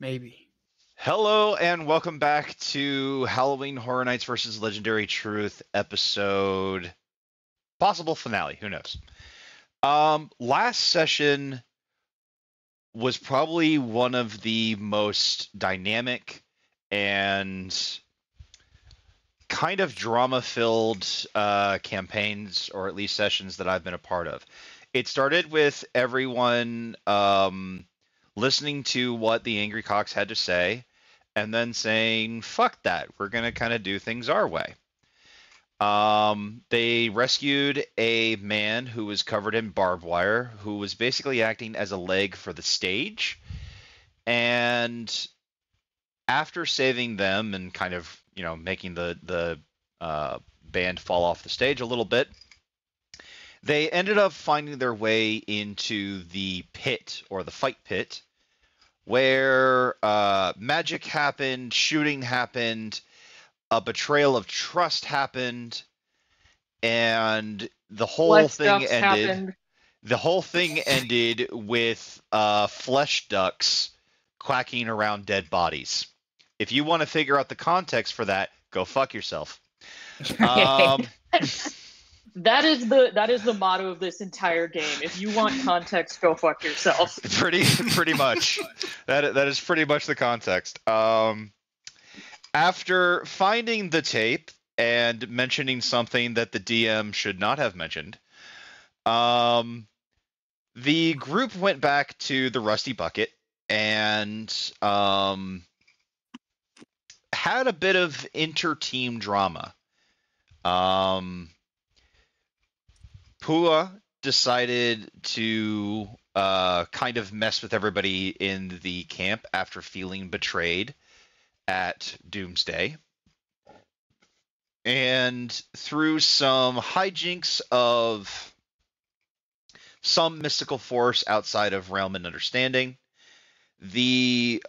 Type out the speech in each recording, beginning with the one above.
Maybe. Hello and welcome back to Halloween Horror Nights vs. Legendary Truth episode possible finale, who knows. Last session was probably one of the most dynamic and kind of drama-filled campaigns, or at least sessions that I've been a part of. It started with everyone listening to what the Angry Cox had to say, and then saying, fuck that, we're going to kind of do things our way. They rescued a man who was covered in barbed wire, who was basically acting as a leg for the stage. And after saving them and kind of, making the band fall off the stage a little bit, they ended up finding their way into the pit, or the fight pit, where magic happened, shooting happened, a betrayal of trust happened, and the whole thing ended. Happened. The whole thing ended with flesh ducks quacking around dead bodies. If you want to figure out the context for that, go fuck yourself. That is the motto of this entire game. If you want context, go fuck yourself. Pretty much. That is pretty much the context. After finding the tape and mentioning something that the DM should not have mentioned, the group went back to the Rusty Bucket and had a bit of inter-team drama. Pua decided to kind of mess with everybody in the camp after feeling betrayed at Doomsday. And through some hijinks of some mystical force outside of realm and understanding, the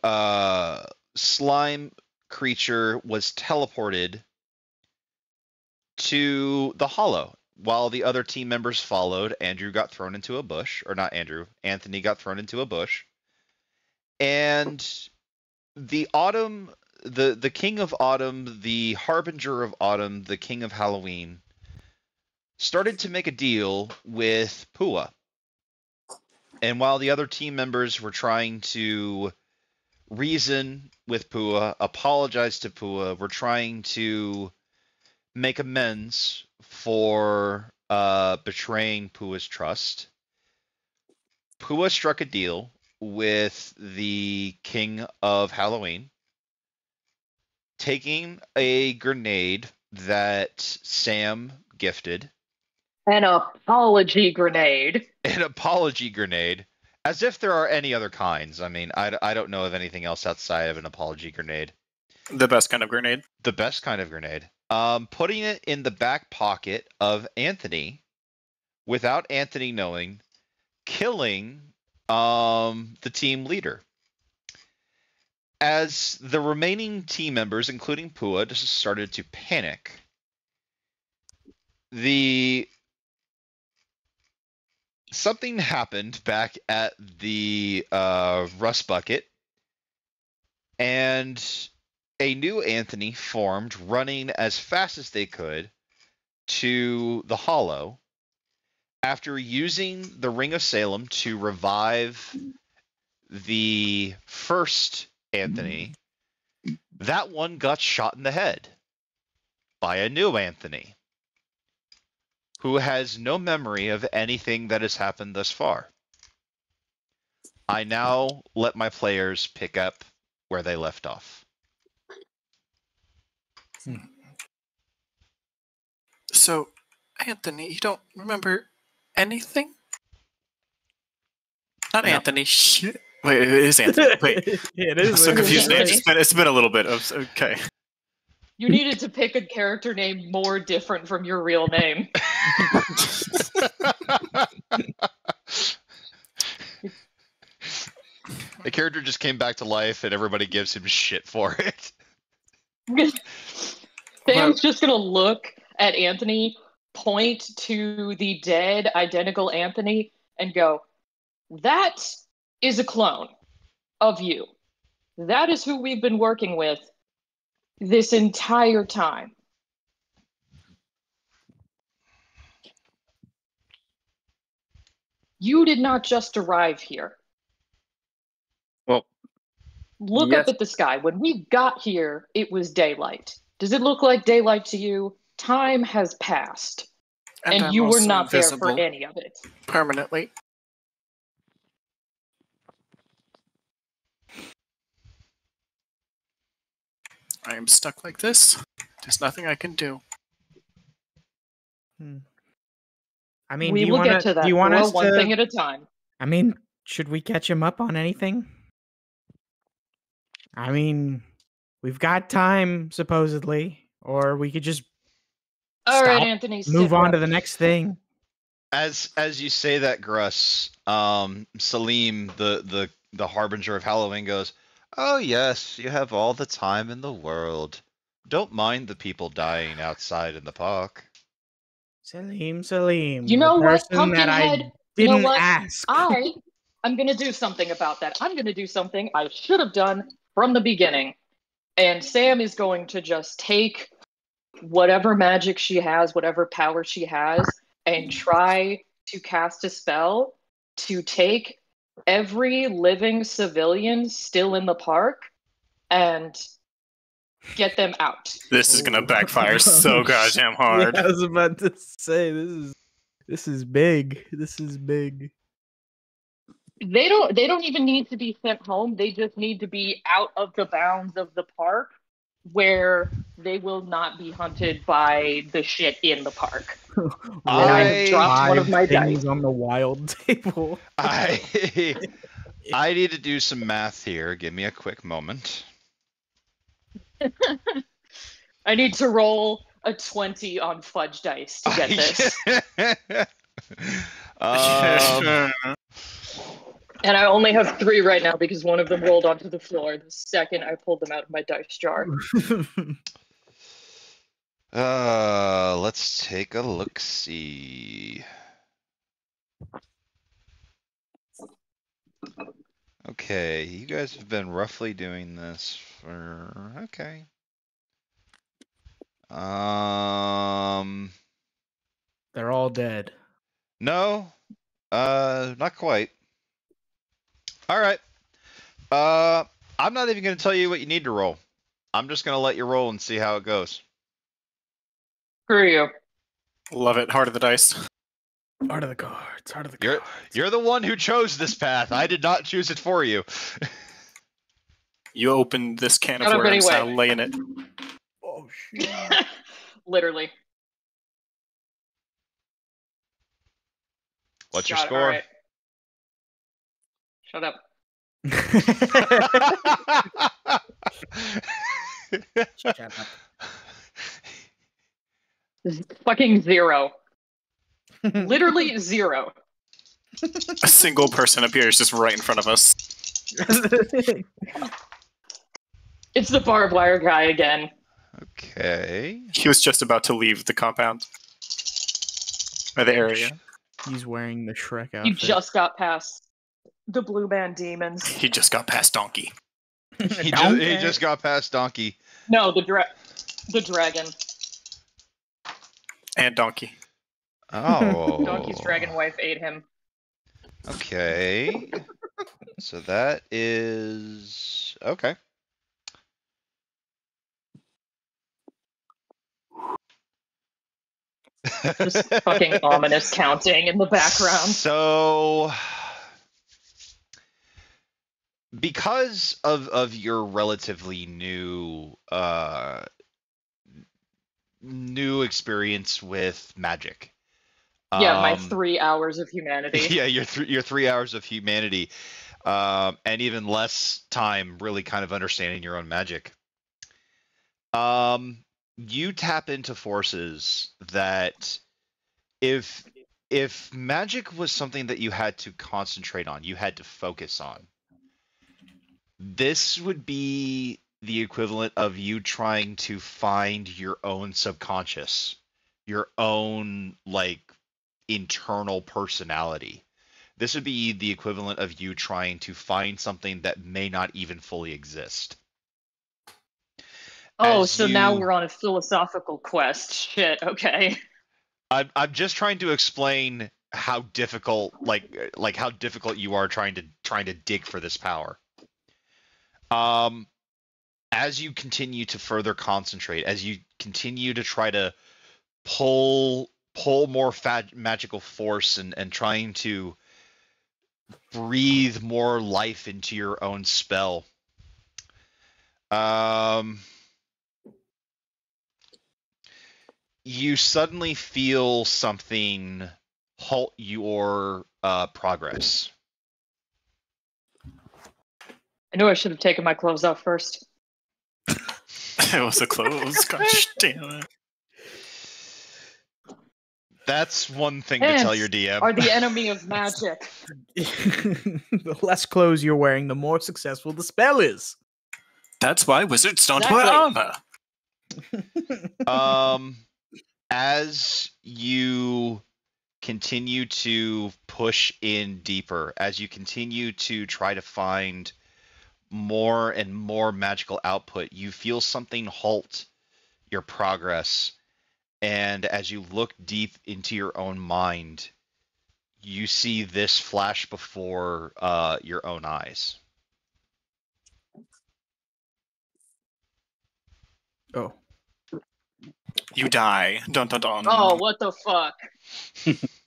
slime creature was teleported to the Hollow. While the other team members followed, Andrew got thrown into a bush. Or not Andrew, Anthony got thrown into a bush. And the Autumn, the King of Autumn, the Harbinger of Autumn, the King of Halloween, started to make a deal with Pua. And while the other team members were trying to reason with Pua, apologize to Pua, were trying to make amends for betraying Pua's trust, Pua struck a deal with the King of Halloween, taking a grenade that Sam gifted. An apology grenade. An apology grenade. As if there are any other kinds. I mean, I don't know of anything else outside of an apology grenade. The best kind of grenade. The best kind of grenade. Putting it in the back pocket of Anthony without Anthony knowing, killing the team leader. As the remaining team members, including Pua, just started to panic, something happened back at the Rust Bucket, and a new Anthony formed, running as fast as they could to the Hollow. After using the Ring of Salem to revive the first Anthony, that one got shot in the head by a new Anthony, who has no memory of anything that has happened thus far. I now let my players pick up where they left off. So, Anthony, you don't remember anything? Not no. Anthony. Shit. Wait, it is Anthony. Wait. It is. I'm so confused. It's been a little bit. Okay. You needed to pick a character name more different from your real name. The character just came back to life and everybody gives him shit for it. Sam's just gonna look at Anthony, point to the dead identical Anthony, and go, "That is a clone of you." That is who we've been working with this entire time. You did not just arrive here. Well, Look yes. up at the sky. When we got here, it was daylight. Does it look like daylight to you? Time has passed. And I'm you were also not there invisible for any of it. permanently. I am stuck like this. There's nothing I can do. I mean, We do you will want get to that. Do you want us one to? thing at a time. I mean, should we catch him up on anything? I mean, we've got time supposedly, or we could just All right, Stop. Anthony. move sit on rep. to the next thing. As you say that, Gruss, Salim, the harbinger of Halloween, goes, "Oh yes, you have all the time in the world. Don't mind the people dying outside in the park." Salim, You know the what, person that I Pumpkinhead? You know didn't what? ask. I'm going to do something about that. I'm going to do something I should have done from the beginning. And Sam is going to just take whatever magic she has, whatever power she has, and try to cast a spell to take every living civilian still in the park and get them out. This is gonna backfire so goddamn hard. Yeah, I was about to say this is big. This is big. They don't even need to be sent home. They just need to be out of the bounds of the park where they will not be hunted by the shit in the park. I have dropped one of my things dice. on the wild table. I need to do some math here. Give me a quick moment. I need to roll a 20 on fudge dice to get this. And I only have 3 right now because one of them rolled onto the floor the second I pulled them out of my dice jar. Let's take a look. See. Okay, you guys have been roughly doing this for okay. They're all dead. No, not quite. All right. I'm not even going to tell you what you need to roll. I'm just going to let you roll and see how it goes. Screw you. Love it. Heart of the dice. Heart of the cards. Heart of the You're cards. you're the one who chose this path. I did not choose it for you. You opened this can of Shut up worms. anyway. I'll lay in it. Oh shit. Literally. What's your Shut- score? alright. Shut up. Shut up. Fucking 0. Literally 0. A single person appears just right in front of us. It's the barbed wire guy again. Okay. He was just about to leave the compound. Or the area. He's wearing the Shrek outfit. You just got past the Blue Man Demons. He just got past Donkey. He Donkey. just got past Donkey. No, the dragon. And Donkey. Oh. Donkey's dragon wife ate him. Okay. So that is okay. Just fucking ominous counting in the background. So, because of your relatively new new experience with magic, Yeah, my 3 hours of humanity. yeah, your 3 hours of humanity, and even less time really kind of understanding your own magic. You tap into forces that if magic was something that you had to concentrate on, you had to focus on, this would be the equivalent of you trying to find your own subconscious, your own like internal personality. This would be the equivalent of you trying to find something that may not even fully exist. Oh, As so now you- we're on a philosophical quest. Shit, okay. I'm just trying to explain how difficult, like how difficult you are trying to dig for this power. As you continue to further concentrate, as you continue to try to pull more magical force and trying to breathe more life into your own spell, you suddenly feel something halt your progress. I knew I should have taken my clothes off first. It was a close. Gosh damn it. That's one thing to tell your DM. Are the enemy of magic. The less clothes you're wearing, the more successful the spell is. That's why wizards don't Exactly. wear armor. As you continue to push in deeper, as you continue to try to find more and more magical output, you feel something halt your progress. And as you look deep into your own mind, you see this flash before your own eyes. Oh. You die. Dun dun dun. Oh, what the fuck?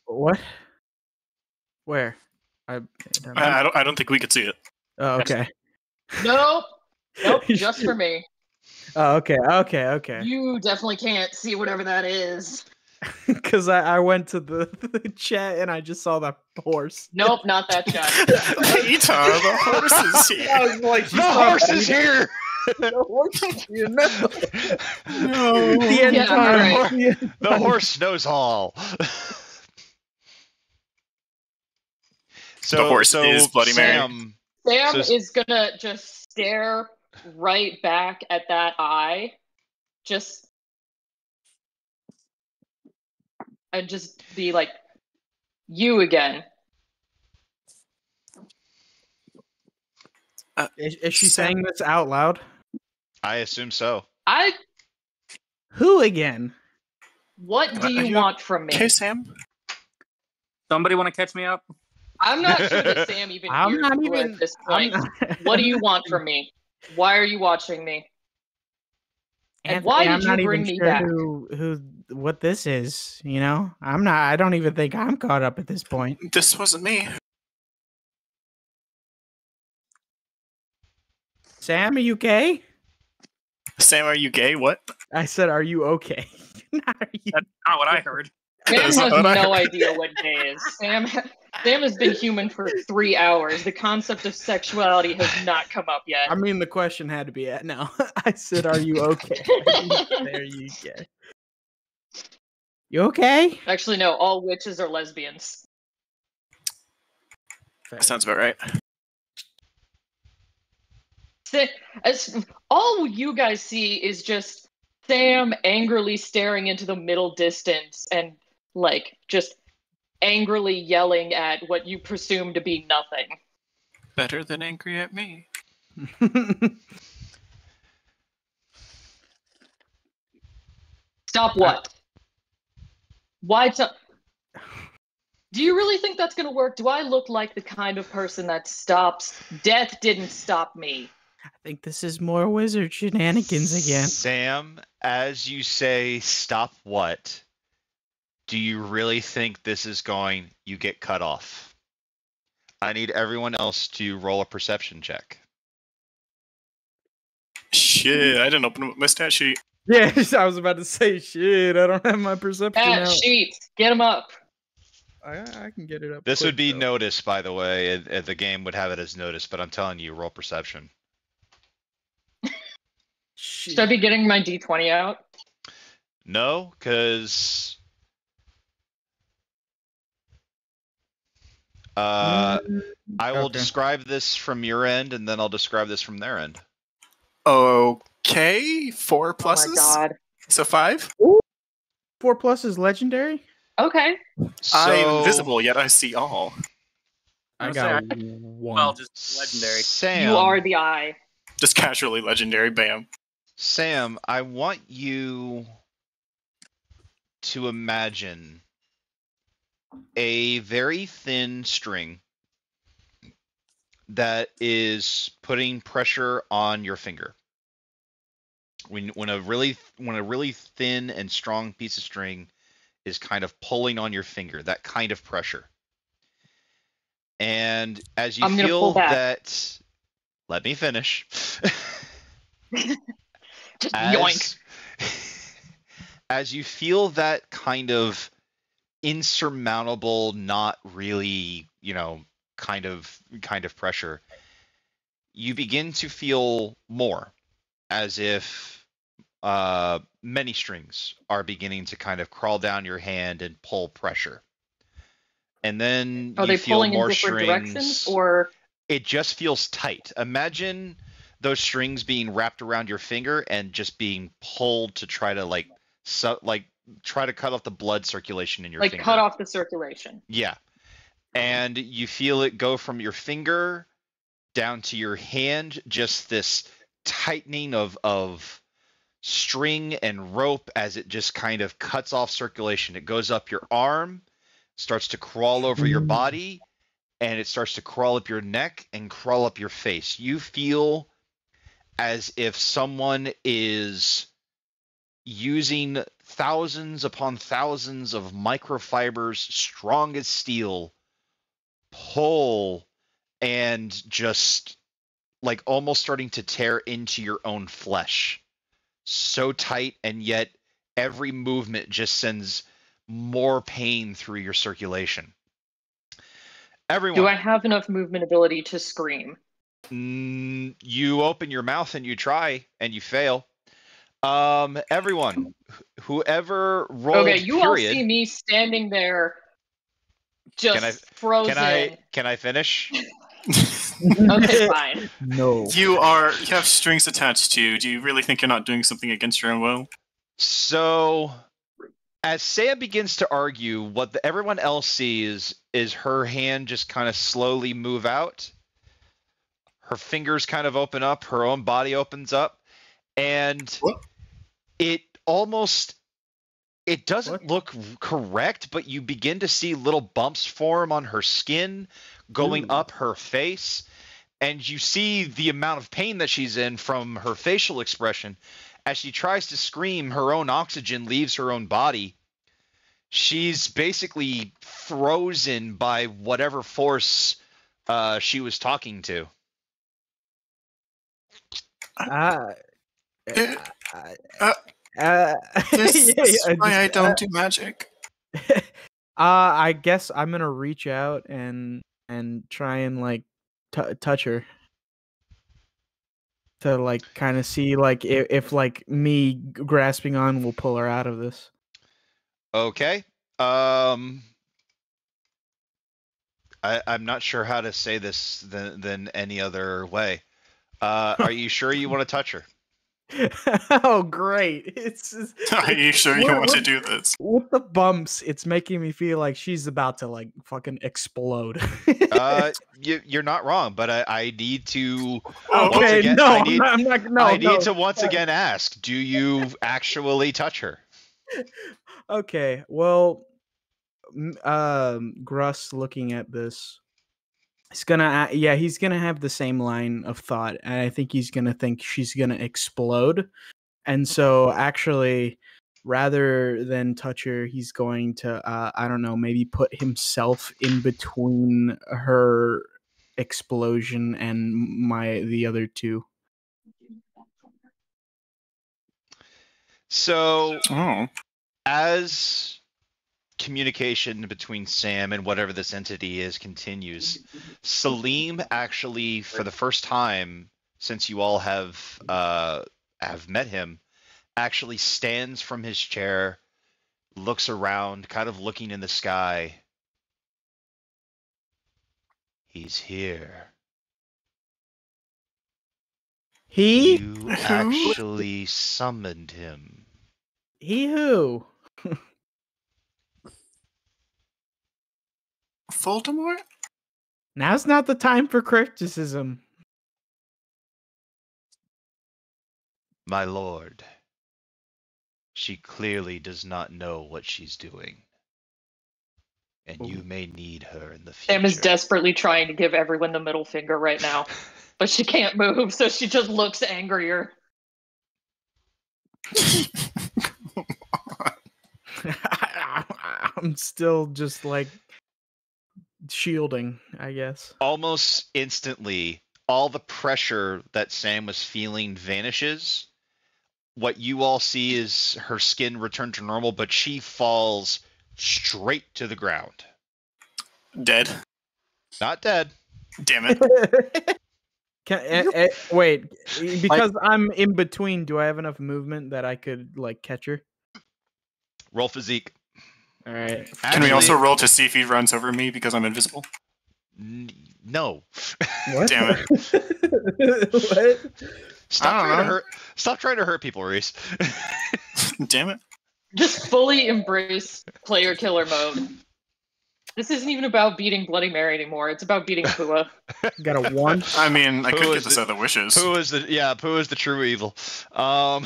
What? Where? I don't think we could see it. Oh, okay. Nope. Nope, just for me. Oh, okay. You definitely can't see whatever that is. Because I went to the chat and I just saw that horse. Nope, not that shot. Peter, the horse is here. I was like, The horse is here! The horse is here. No. No. The Yeah, entire right. The horse knows all. The horse is Bloody Mary. Sam, Sam So- is gonna just stare right back at that eye. And just be like, you again. Is she saying this out loud? I assume so. Who again? What do Are you you want from me? Okay, Sam. Somebody want to catch me up? I'm not sure that Sam even I'm hears not you even. at this I'm point. not- What do you want from me? Why are you watching me? And Anthony, why did I'm you not bring even me sure back? what this is. You know, I'm not. I don't even think I'm caught up at this point. This wasn't me. Sam, are you okay? Sam, are you gay? What? I said, are you okay? Not are you- That's not what I heard. Sam That's has what I no heard. idea what gay is. Sam has been human for 3 hours. The concept of sexuality has not come up yet. I mean, the question had to be at now. I said, are you okay? There you go. You okay? Actually, no, all witches are lesbians. That sounds about right. All you guys see is just Sam angrily staring into the middle distance and, like, just angrily yelling at what you presume to be nothing. Better than angry at me. Stop what? Why? Do you really think that's going to work? Do I look like the kind of person that stops? Death didn't stop me. I think this is more wizard shenanigans again. Sam, as you say, stop what? Do you really think this is going, you get cut off? I need everyone else to roll a perception check. Shit, I didn't open up my stat sheet. Yeah, I was about to say, shit, I don't have my perception Pat, out. sheets, get him up. I can get it up. This quick, would be though. notice, by the way. The game would have it as notice, but I'm telling you, roll perception. Should I be getting my D20 out? No, because I will Okay. describe this from your end, and then I'll describe this from their end. Okay, 4 pluses. Oh my god. So 5. 4+ is legendary. Okay. So, I'm invisible, yet I see all. I I'm got gonna one. Well, just legendary. Sam, You are the eye. Just casually legendary, bam. Sam, I want you to imagine a very thin string that is putting pressure on your finger. When a really thin and strong piece of string is kind of pulling on your finger, that kind of pressure. And as you I'm gonna feel pull back. that, let me finish. Just yoink. As you feel that kind of insurmountable, not really, kind of pressure, you begin to feel more as if many strings are beginning to kind of crawl down your hand and pull pressure. And then Are you they feel pulling in more different strings. directions, or It just feels tight. Imagine those strings being wrapped around your finger and just being pulled to try to try to cut off the blood circulation in your like finger. cut off the circulation? Yeah. And you feel it go from your finger down to your hand, just this tightening of string and rope as it just kind of cuts off circulation. It goes up your arm, starts to crawl over your body, and it starts to crawl up your neck and crawl up your face. You feel as if someone is using thousands upon thousands of microfibers, strong as steel, pull and just like almost starting to tear into your own flesh. So tight, and yet every movement just sends more pain through your circulation. Everyone. Do I have enough movement ability to scream? You open your mouth and you try and you fail. Everyone, whoever rolled Okay, you all period. see me standing there, just frozen. Can I finish? Okay, fine. No. You have strings attached to you. Do you really think you're not doing something against your own will? So, as Sam begins to argue, what everyone else sees is her hand just kind of slowly move out. Her fingers kind of open up. Her own body opens up. And it doesn't look correct, but you begin to see little bumps form on her skin going up her face. And you see the amount of pain that she's in from her facial expression. As she tries to scream, her own oxygen leaves her own body. She's basically frozen by whatever force she was talking to. This is why I don't do magic. I guess I'm gonna reach out and try and like touch her to like kind of see like if like me grasping on will pull her out of this. Okay. I'm not sure how to say this than any other way. Are you sure you want to touch her? Oh, great! It's Are you sure you want to do this? With the bumps, it's making me feel like she's about to like fucking explode. You're not wrong, but I need to. Okay, again, no, I'm not. No, I need to once again ask: do you actually touch her? Okay, well, Gruss looking at this, he's gonna have the same line of thought, and I think he's gonna think she's gonna explode, and so actually, rather than touch her, he's going to I don't know, maybe put himself in between her explosion and the other two. So, as communication between Sam and whatever this entity is continues, Salim actually, for the first time since you all have met him, actually stands from his chair, looks around, kind of looking in the sky. He's here. You actually summoned him. He who? Voldemort? Now's not the time for criticism. My lord, she clearly does not know what she's doing. And you may need her in the future. Sam is desperately trying to give everyone the middle finger right now, but she can't move, so she just looks angrier. I'm still just like shielding, I guess. Almost instantly, all the pressure that Sam was feeling vanishes. What you all see is her skin return to normal, but she falls straight to the ground. Dead. Not dead. Damn it. Wait, because I'm in between, do I have enough movement that I could like catch her? Roll physique. All right. Can we also roll to see if he runs over me because I'm invisible? No. What? Damn it. What? Stop trying to hurt people, Reese. Damn it. Just fully embrace player killer mode. This isn't even about beating Bloody Mary anymore. It's about beating Pua. Got a 1. I mean, I Pooh could is get this other wishes. Pooh is the true evil. Got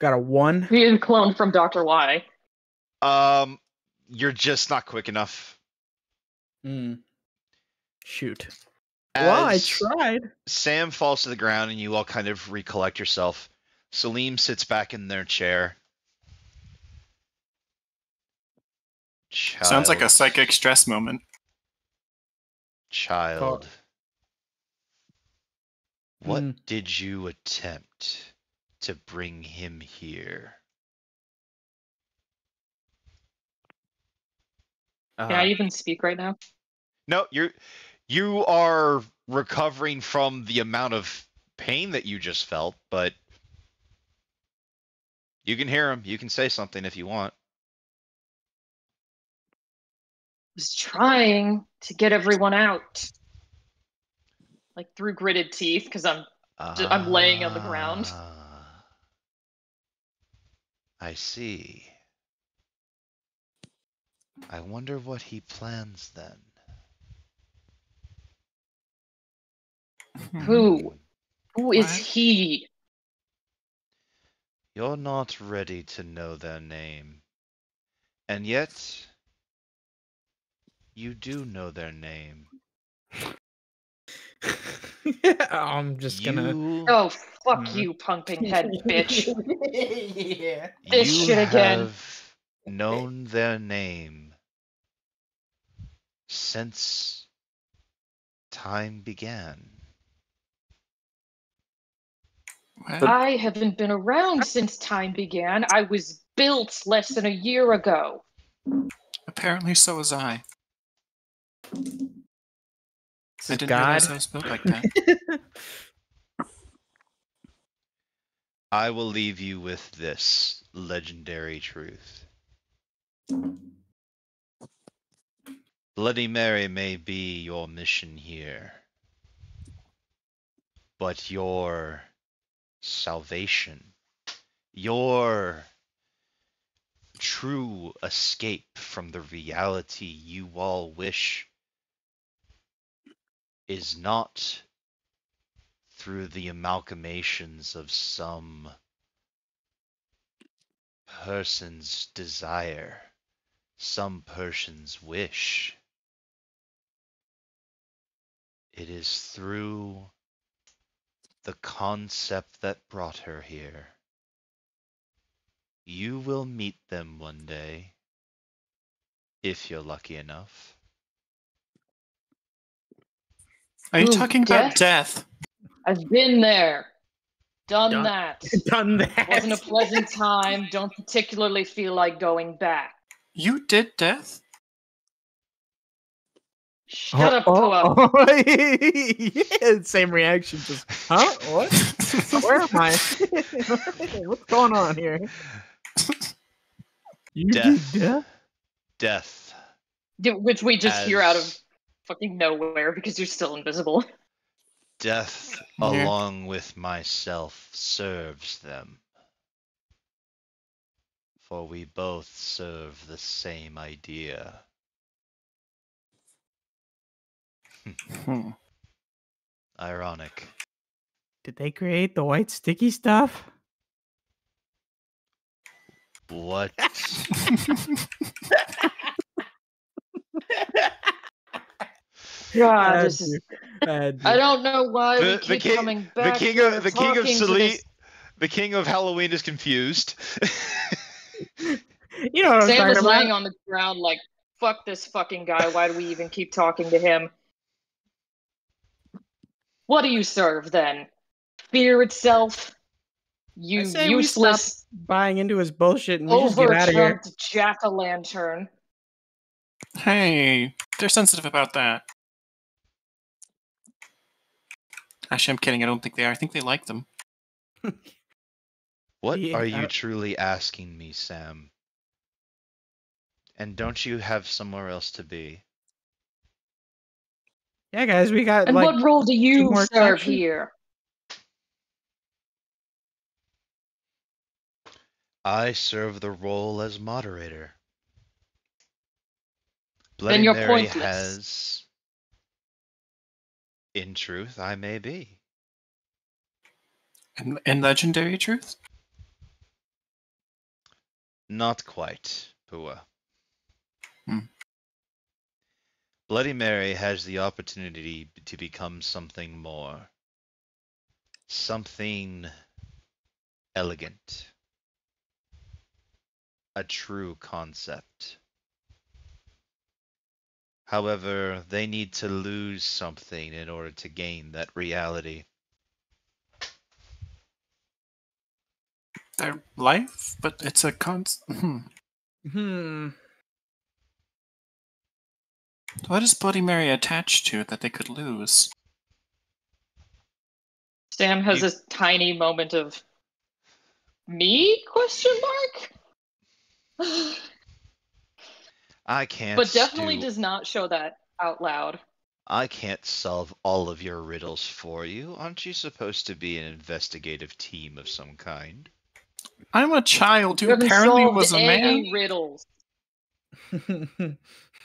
a 1. He is cloned from Dr. Y. You're just not quick enough. Shoot. Well, I As tried. Sam falls to the ground and you all kind of recollect yourself. Salim sits back in their chair. Sounds like a psychic stress moment. Child. What Hmm. did you attempt to bring him here? Can I even speak right now? No, you are recovering from the amount of pain that you just felt, but you can hear him. You can say something if you want. Was trying to get everyone out. Like through gritted teeth, because I'm laying on the ground. I see. I wonder what he plans then. Who? Who is What? he? You're not ready to know their name. And yet, you do know their name. I'm just gonna. Oh, fuck you, pumping head bitch. Yeah. This You shit again. have known their name since time began. What? I haven't been around since time began. I was built less than a year ago. Apparently so was I. I didn't God. realize I was built like that. I will leave you with this legendary truth. Bloody Mary may be your mission here, but your salvation, your true escape from the reality you all wish is not through the amalgamations of some person's desire, some person's wish. It is through the concept that brought her here. You will meet them one day, if you're lucky enough. Are you Ooh, talking about death? I've been there. Done Done. that. Done that. Wasn't a pleasant time. Don't particularly feel like going back. You did death? Shut up, Pua. Yeah, same reaction. Just, huh? What? Where am I? What's going on here? You Death. did death? Death. Which we just hear out of As- fucking nowhere because you're still invisible. Death, Yeah. along with myself, serves them. For we both serve the same idea. Hmm. Ironic. Did they create the white sticky stuff? What? God, Had this is. to, had to. I don't know why we The keep king, coming the back king here of the king of talking to Salit, this. the king of Halloween is confused. You know what I'm Sam talking is about? laying on the ground like, fuck this fucking guy. Why do we even keep talking to him? What do you serve then? Fear itself? You I say we stop useless, buying into his bullshit and we just get out of here. over-trumped jack-o'-lantern. Hey, they're sensitive about that. Actually, I'm kidding. I don't think they are. I think they like them. What Yeah, are you truly asking me, Sam? And don't you have somewhere else to be? Yeah, guys, we got And like what role do you more serve sections? here? I serve the role as moderator. Bloody Then you're Mary pointless. has. In truth, I may be. In Legendary Truth? Not quite, Pua. Hmm. Bloody Mary has the opportunity to become something more. Something elegant. A true concept. However, they need to lose something in order to gain that reality. Their life? But it's a What is Bloody Mary attached to that they could lose? Sam has You- this tiny moment of me? Question mark? I can't But definitely do- does not show that out loud. I can't solve all of your riddles for you. Aren't you supposed to be an investigative team of some kind? I'm a child You who haven't apparently solved was a any man. riddles.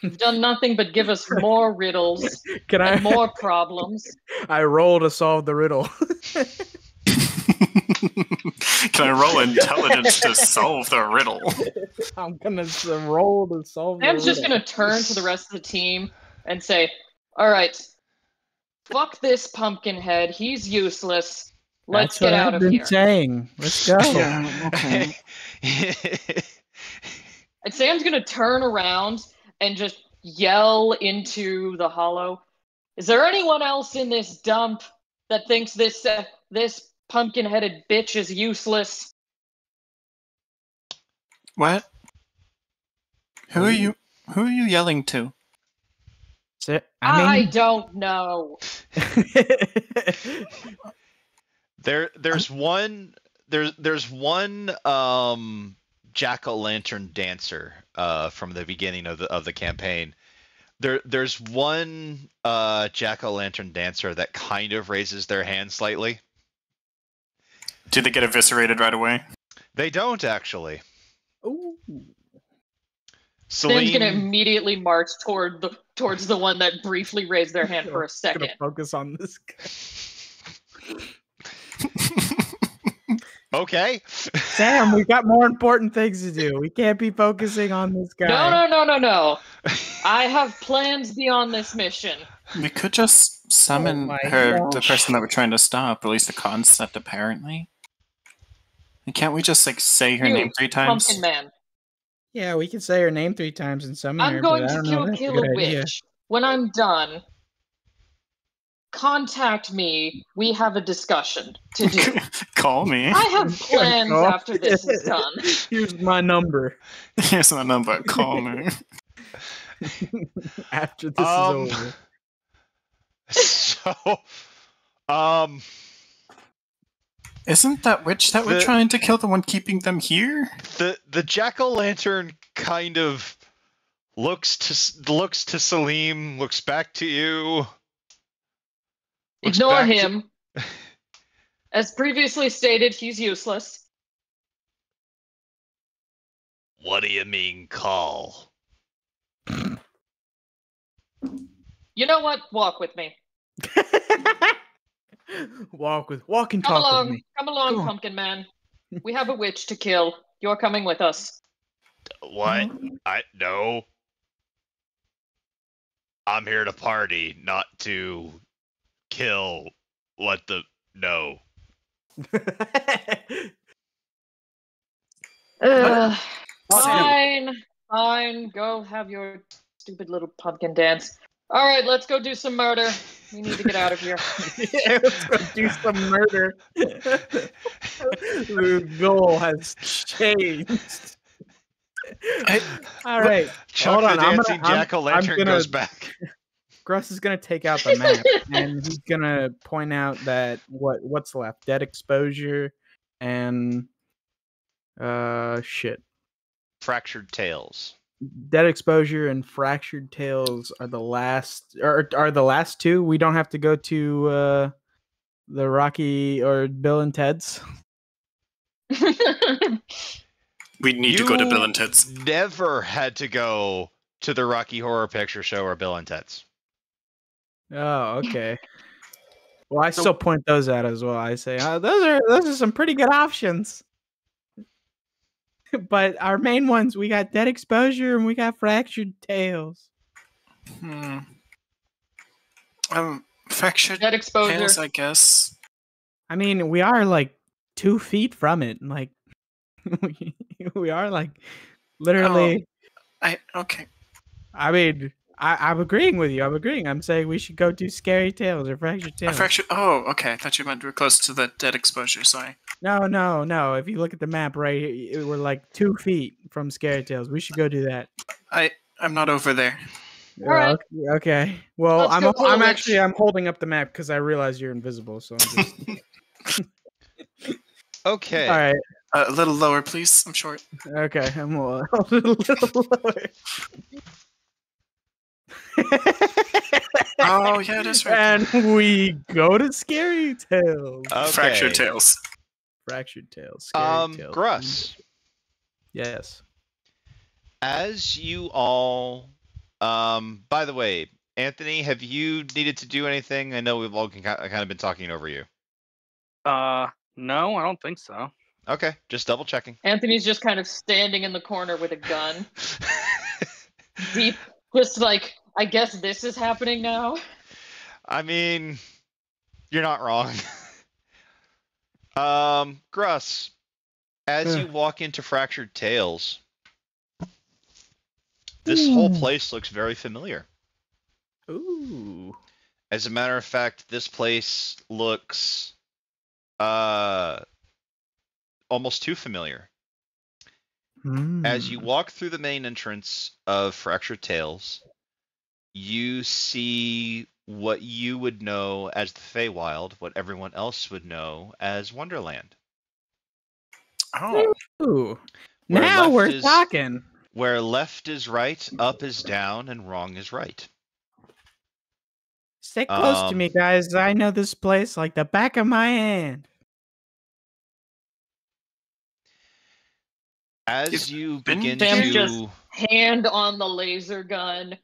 You've done nothing but give us more riddles Can I? and more problems. I roll to solve the riddle. Can I roll intelligence to solve the riddle? I'm gonna roll to solve the Sam's just riddle. gonna turn to the rest of the team and say, "All right, fuck this Pumpkinhead. He's useless. Let's That's get what out I've of been here." saying. Let's go. Yeah, okay. And Sam's gonna turn around and just yell into the hollow. Is there anyone else in this dump that thinks this pumpkin-headed bitch is useless? What? Who are you yelling to? I don't know. There's one jack-o'-lantern dancer from the beginning of the campaign. There's one jack-o'-lantern dancer that kind of raises their hand slightly. Did they get eviscerated right away? They don't actually. Ooh. Sam's gonna Celine, immediately march towards the one that briefly raised their hand for a Gonna second. focus on this guy. okay. Sam, we've got more important things to do. We can't be focusing on this guy. No. I have plans beyond this mission. We could just summon my the gosh. person that we're trying to stop, or at least the concept, apparently. And can't we just say her You, name 3 times? Pumpkin Man. Yeah, we can say her name 3 times and summon her. I'm going but I to don't know if kill that's a a good idea. witch. When I'm done, contact me. We have a discussion to do. Call me. I have plans Go. after this is done. Here's my number. Here's my number. Call me. After this is over. So, Isn't that witch that we're trying to kill the one keeping them here? the jack-o'-lantern kind of looks to Salim, looks back to you. looks Ignore back to- him. As previously stated, he's useless. What do you mean, call? You know what? Walk with me. Walk and Come talk along. with me. Come along, Come on. Pumpkin Man. We have a witch to kill. You're coming with us. What? No. I'm here to party, not to kill. No. Fine. Go have your stupid little pumpkin dance. All right, let's go do some murder. We need to get out of here. Yeah, let's go do some murder. The goal has changed. All right. Chuck Hold on, the I'm dancing gonna- I'm- jack-o'-lantern I'm gonna- goes back. Gruss is gonna take out the map and he's gonna point out that what's left: dead exposure and shit. Fractured Tales. Dead exposure and fractured tales are the last are the last two. We don't have to go to the Rocky or Bill and Ted's. We need to go to Bill and Ted's. Never had to go to the Rocky Horror Picture Show or Bill and Ted's. Oh, okay. Well, I still point those out as well. I say those are some pretty good options. But our main ones, we got dead exposure and we got fractured tales. Fractured Dead exposure. Tales, I guess. I mean, we are like 2 feet from it. Like we are like literally. Okay. I mean, I'm agreeing with you. I'm saying we should go do scary tales or fractured tales. Oh, okay. I thought you meant we were close to the dead exposure. Sorry. No. If you look at the map, right, we're like 2 feet from scary tales. We should go do that. I'm not over there. All right. Okay. Well, Let's go pull a witch. I'm holding up the map because I realize you're invisible. So I'm just Okay. all right. A little lower, please. I'm short. Okay, I'm a little lower. Oh, yeah, that's right. And we go to scary tales. Okay. Fractured Tales. Fractured tales. Scary tales. Gruss, Yes. as you all, by the way, Anthony, have you needed to do anything? I know we've all kind of been talking over you. No, I don't think so. Okay, just double checking. Anthony's just kind of standing in the corner with a gun. Deep. Just like, I guess this is happening now. I mean, you're not wrong. Gruss, as you walk into Fractured Tales, this whole place looks very familiar. Ooh. As a matter of fact, this place looks almost too familiar. As you walk through the main entrance of Fractured Tales, you see what you would know as the Feywild, what everyone else would know as Wonderland. Oh. Ooh. Where Now left we're is- talking. Where left is right, up is down, and wrong is right. Stay close to me, guys. I know this place like the back of my hand. As you been begin Sam to... just- Hand on the laser gun.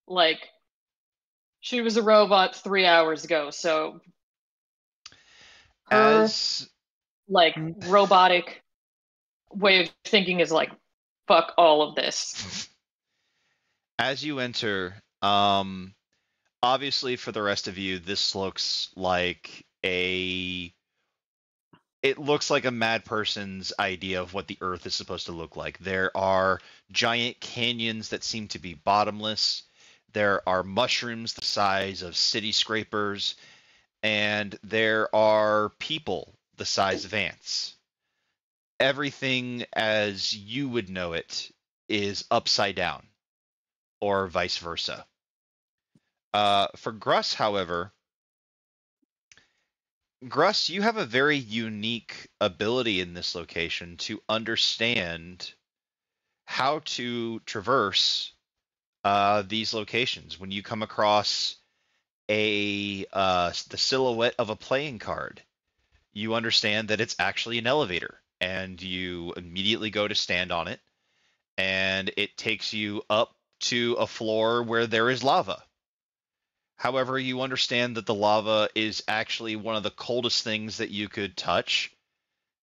Like, she was a robot 3 hours ago, so her, As like, robotic way of thinking is like, fuck all of this. as you enter, obviously for the rest of you, this looks like it looks like a mad person's idea of what the Earth is supposed to look like. There are giant canyons that seem to be bottomless. There are mushrooms the size of city scrapers, and there are people the size of ants. Everything as you would know it is upside down, or vice versa. For Gruss, however, Gruss, you have a very unique ability in this location to understand how to traverse these locations. When you come across the silhouette of a playing card, you understand that it's actually an elevator, and you immediately go to stand on it, and it takes you up to a floor where there is lava. However, you understand that the lava is actually one of the coldest things that you could touch.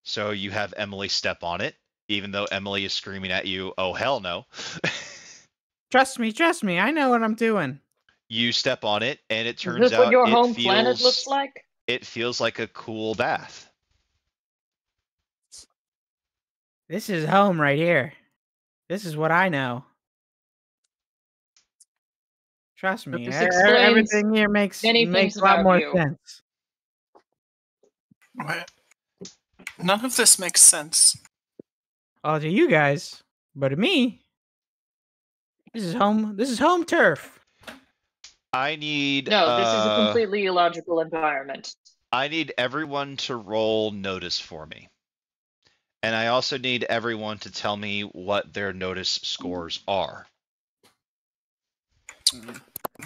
So you have Emily step on it, even though Emily is screaming at you, "Oh, hell no." Trust me, I know what I'm doing. You step on it, and it Is turns this what out your home planet looks like? it feels like a cool bath. This is home right here. This is what I know. Trust me, This explains everything here makes many a things lot about more you. sense. What? None of this makes sense. All to you guys, but to me, this is home. This is home turf. I need No, this is a completely illogical environment. I need everyone to roll notice for me. And I also need everyone to tell me what their notice scores are.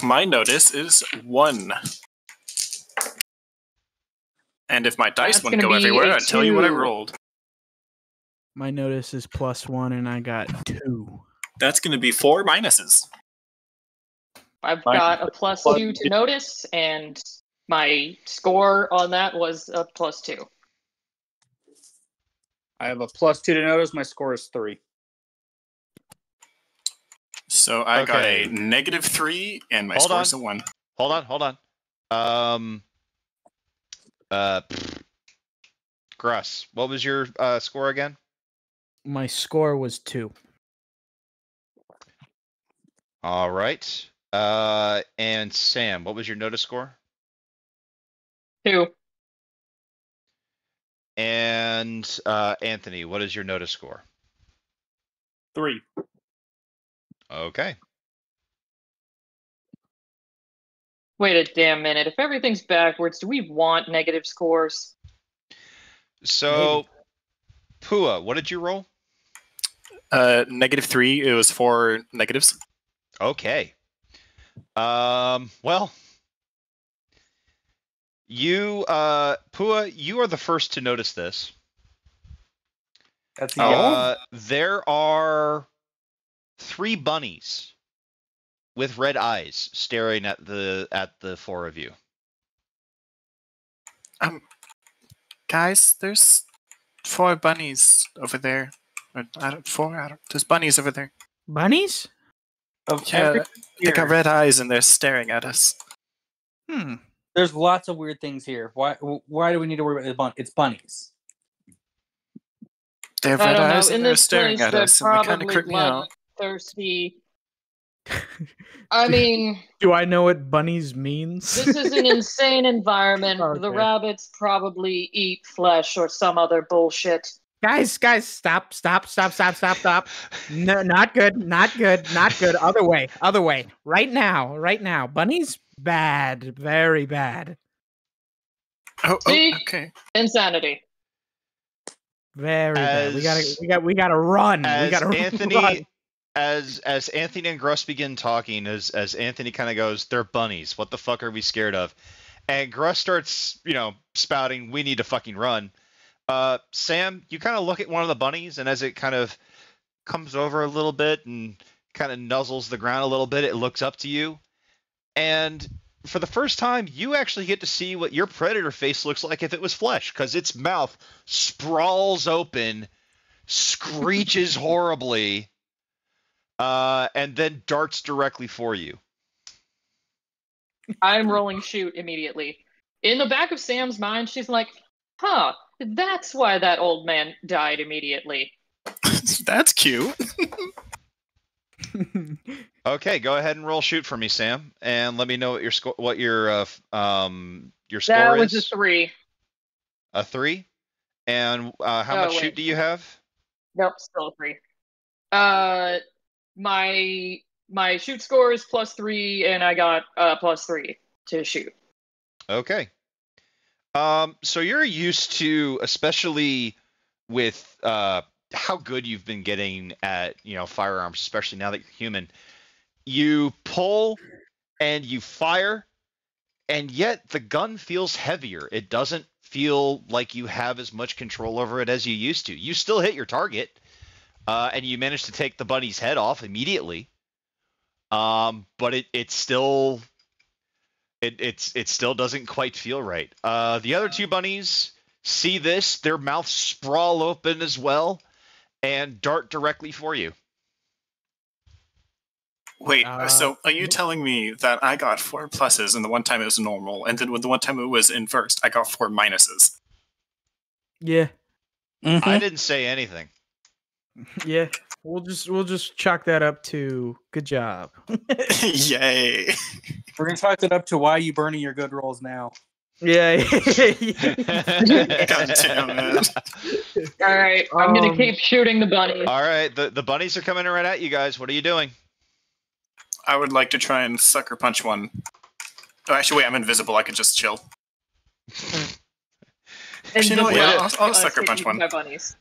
My notice is 1. And if my dice That's wouldn't gonna go be everywhere, a I'd tell you what I 2. rolled. My notice is +1, and I got 2. That's going to be 4 minuses. I've Fine. got a +2 to notice, and my score on that was a +2. I have a +2 to notice. My score is 3. So I got Okay. a -3, and my Hold score is on. a 1. Hold on. Gruss, what was your score again? My score was 2. All right. And Sam, what was your notice score? 2. And Anthony, what is your notice score? 3. Okay. Wait a damn minute. If everything's backwards, do we want negative scores? So, Pua, what did you roll? -3. It was 4 negatives. Okay. Well, you, Pua, you are the first to notice this. That's There are 3 bunnies with red eyes staring at the 4 of you. Guys, there's 4 bunnies over there. There's bunnies over there. Bunnies? Yeah, they got red eyes and they're staring at us. There's lots of weird things here. Why do we need to worry about it's bunnies? They have I red don't eyes know. and In they're this staring place, at they're us, and they kind of probably creep me out. bloodthirsty. I mean, Do I know what bunnies means? this is an insane environment. Okay. The rabbits probably eat flesh or some other bullshit. Guys, stop. No, not good. Other way. Right now. Bunnies, bad, very bad. Oh, See? okay. Insanity. Very bad. We gotta run. We As gotta Anthony, run. as Anthony and Gruss begin talking, as Anthony kind of goes, "They're bunnies. What the fuck are we scared of?" And Gruss starts, spouting, "We need to fucking run." Sam, you kind of look at one of the bunnies, and as it kind of comes over a little bit and kind of nuzzles the ground a little bit, it looks up to you, and for the first time, you actually get to see what your predator face looks like if it was flesh, because its mouth sprawls open, screeches horribly, and then darts directly for you. I'm rolling shoot immediately. In the back of Sam's mind, she's like, huh, that's why that old man died immediately. That's cute. Okay, go ahead and roll shoot for me, Sam, and let me know what your score. What your score That is. was a 3. A 3. And how much wait. shoot do you have? Nope, still a 3. My shoot score is +3, and I got +3 to shoot. Okay. So you're used to, especially with how good you've been getting at firearms, especially now that you're human. You pull and you fire, and yet the gun feels heavier. It doesn't feel like you have as much control over it as you used to. You still hit your target, and you manage to take the bunny's head off immediately. But it's still It still doesn't quite feel right. The other two bunnies see this, their mouths sprawl open as well, and dart directly for you. Wait, so are you telling me that I got 4 pluses and the one time it was normal, and then with the one time it was inversed, I got 4 minuses? Yeah. I didn't say anything. Yeah. We'll just chalk that up to good job. Yay! We're gonna chalk it up to why you burning your good rolls now. Yeah. God damn it. All right, I'm gonna keep shooting the bunnies. All right, the bunnies are coming right at you guys. What are you doing? I would like to try and sucker punch one. Oh, actually, wait, I'm invisible. I could just chill. Actually, no, yeah, I'll sucker punch one. My bunnies.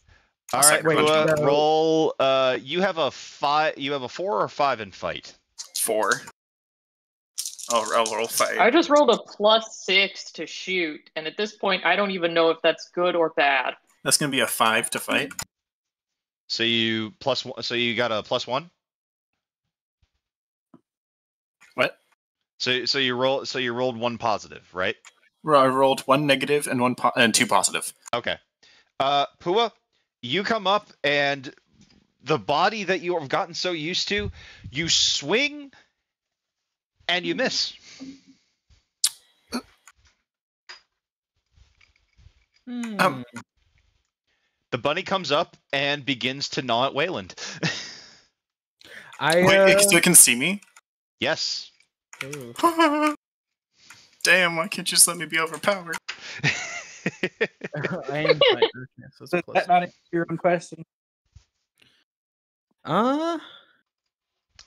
All right, sucker punch one. roll. You have a 5. You have a 4 or 5 in fight. 4. I'll roll 5. I just rolled a +6 to shoot, and at this point, I don't even know if that's good or bad. That's gonna be a 5 to fight. So you +1. So you got a +1. What? So you rolled 1 positive, right? I rolled 1 negative and 2 positive. Okay. Pua, you come up and the body that you have gotten so used to, you swing and you miss. The bunny comes up and begins to gnaw at Wayland. Wait, so it can see me? Yes. Damn, why can't you just let me be overpowered? I am fighter. So Is that not your own question?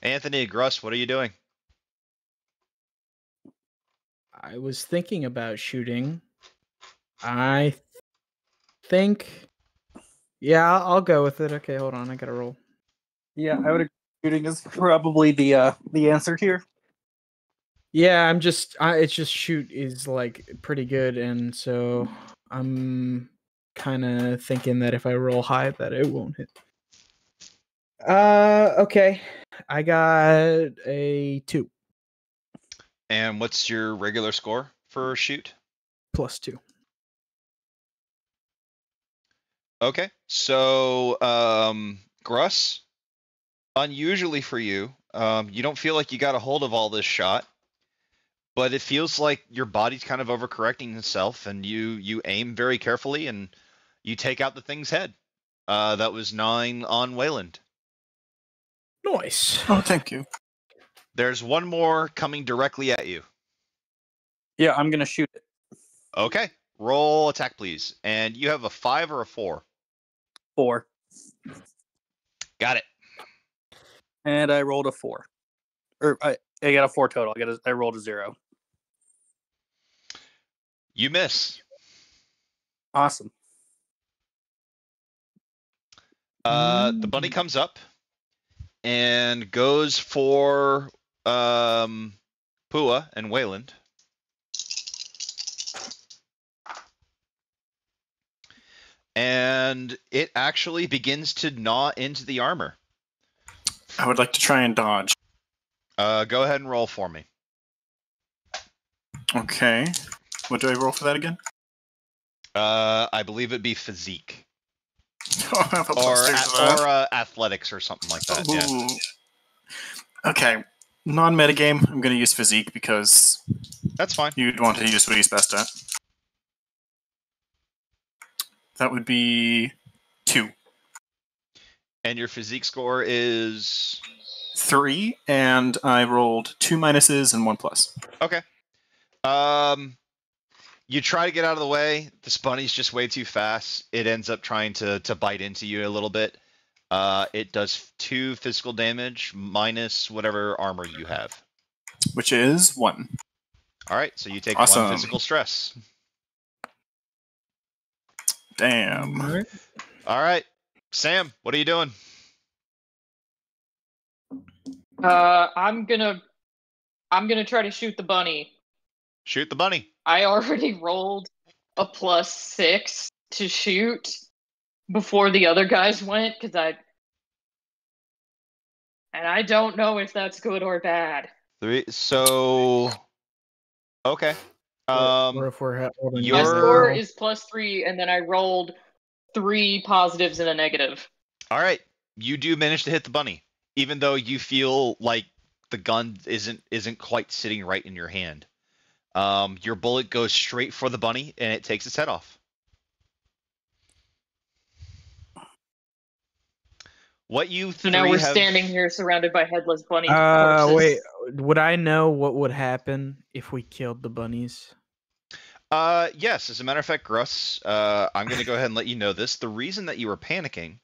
Anthony, Gruss, what are you doing? I was thinking about shooting. I think. Yeah, I'll go with it. Okay, hold on. I gotta roll. Yeah, I would agree. Shooting is probably the answer here. Yeah, I'm just. It's just shoot is like pretty good, and so I'm kind of thinking that if I roll high, that it won't hit. Okay, I got a 2. And what's your regular score for shoot? +2. Okay, so Gruss, unusually for you, you don't feel like you got a hold of all this shot, but it feels like your body's kind of overcorrecting itself, and you aim very carefully, and you take out the thing's head. That was 9 on Wayland. Nice. Oh, thank you. There's one more coming directly at you. Yeah, I'm gonna shoot it. Okay, roll attack, please. And you have a 5 or a 4? 4. Got it. And I rolled a 4. Or I got a 4 total. I rolled a 0. You miss. Awesome. The bunny comes up and goes for Pua and Wayland. And it actually begins to gnaw into the armor. I would like to try and dodge. Go ahead and roll for me. Okay. What do I roll for that again? I believe it'd be physique. Oh, I have a +3 for that. Or athletics or something like that. Yeah. Ooh. Okay. Non-metagame, I'm going to use physique because That's fine. you'd want to use what he's best at. That would be 2. And your physique score is 3, and I rolled 2 minuses and 1 plus. okay. You try to get out of the way. This bunny's just way too fast. It ends up trying to bite into you a little bit. It does 2 physical damage minus whatever armor you have. Which is 1. All right, so you take Awesome. 1 physical stress. Damn. All right, Sam, what are you doing? I'm gonna try to shoot the bunny. Shoot the bunny. I already rolled a +6 to shoot before the other guys went and I don't know if that's good or bad. So Okay. or if we're holding your- My on score now. is +3, and then I rolled 3 positives and a negative. All right, you do manage to hit the bunny, even though you feel like the gun isn't quite sitting right in your hand. Your bullet goes straight for the bunny, and it takes its head off. What you So now three we're have... standing here surrounded by headless bunny corpses. Wait, would I know what would happen if we killed the bunnies? Yes, as a matter of fact, Gruss, I'm going to go ahead and let you know this. The reason that you were panicking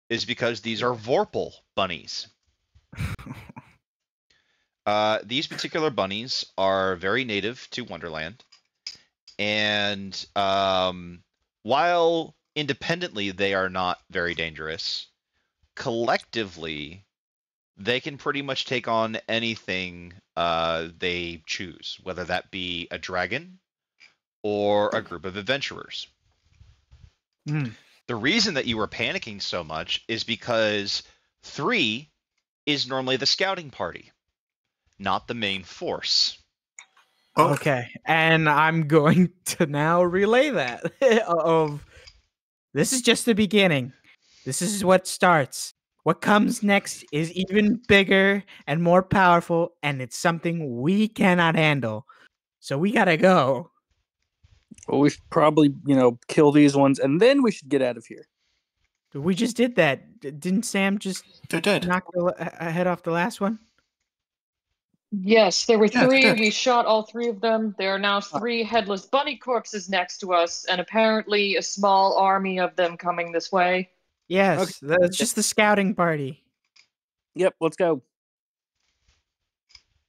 is because these are Vorpal bunnies. These particular bunnies are very native to Wonderland, and while independently they are not very dangerous, collectively they can pretty much take on anything they choose, whether that be a dragon or a group of adventurers. The reason that you were panicking so much is because 3 is normally the scouting party, not the main force. Oh, Okay, and I'm going to now relay that of this is just the beginning. This is what starts. What comes next is even bigger and more powerful, and it's something we cannot handle. So we gotta go. Well, we should probably, kill these ones, and then we should get out of here. We just did that. Didn't Sam just they're dead. knock the head off the last one? Yes, there were Yeah, 3. good. We shot all 3 of them. There are now 3 headless bunny corpses next to us, and apparently a small army of them coming this way. Yes, that's just the scouting party. Yep, let's go.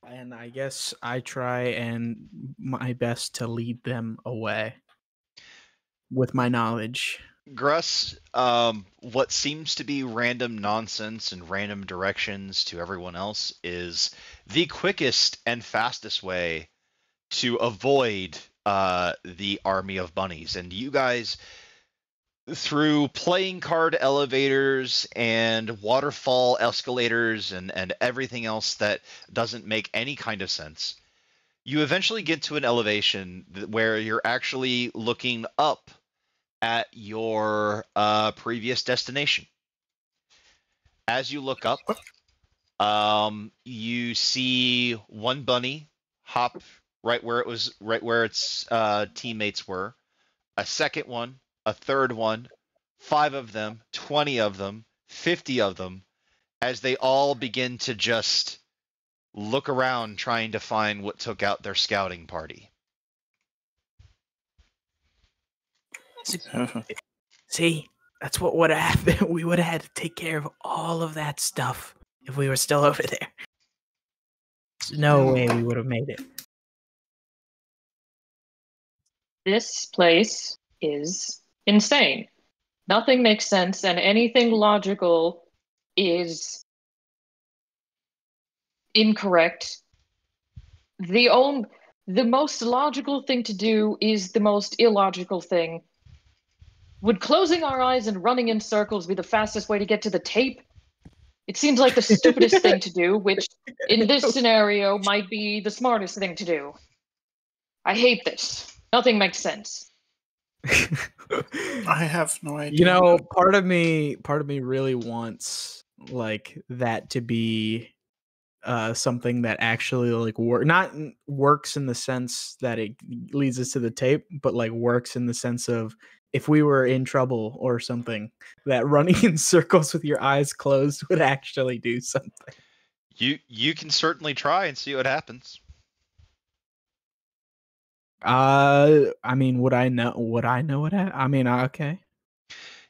And I guess I try and my best to lead them away with my knowledge. Gruss, what seems to be random nonsense and random directions to everyone else is the quickest and fastest way to avoid the army of bunnies. And you guys, through playing card elevators and waterfall escalators and everything else that doesn't make any kind of sense, you eventually get to an elevation where you're actually looking up at your previous destination. As you look up, you see one bunny hop right where its teammates were, a second one, a third one, 5 of them, 20 of them, 50 of them, as they all begin to just look around trying to find what took out their scouting party. See, that's what would have happened. We would have had to take care of all of that stuff if we were still over there. There's no way we would have made it. This place is insane. Nothing makes sense, and anything logical is incorrect. The most logical thing to do is the most illogical thing. Would closing our eyes and running in circles be the fastest way to get to the tape? It seems like the stupidest thing to do, which in this scenario might be the smartest thing to do. I hate this. Nothing makes sense. I have no idea. Part of me really wants like that to be something that actually like not works in the sense that it leads us to the tape, but like works in the sense of if we were in trouble or something, that running in circles with your eyes closed would actually do something. You can certainly try and see what happens. I mean, would I know what I mean, okay.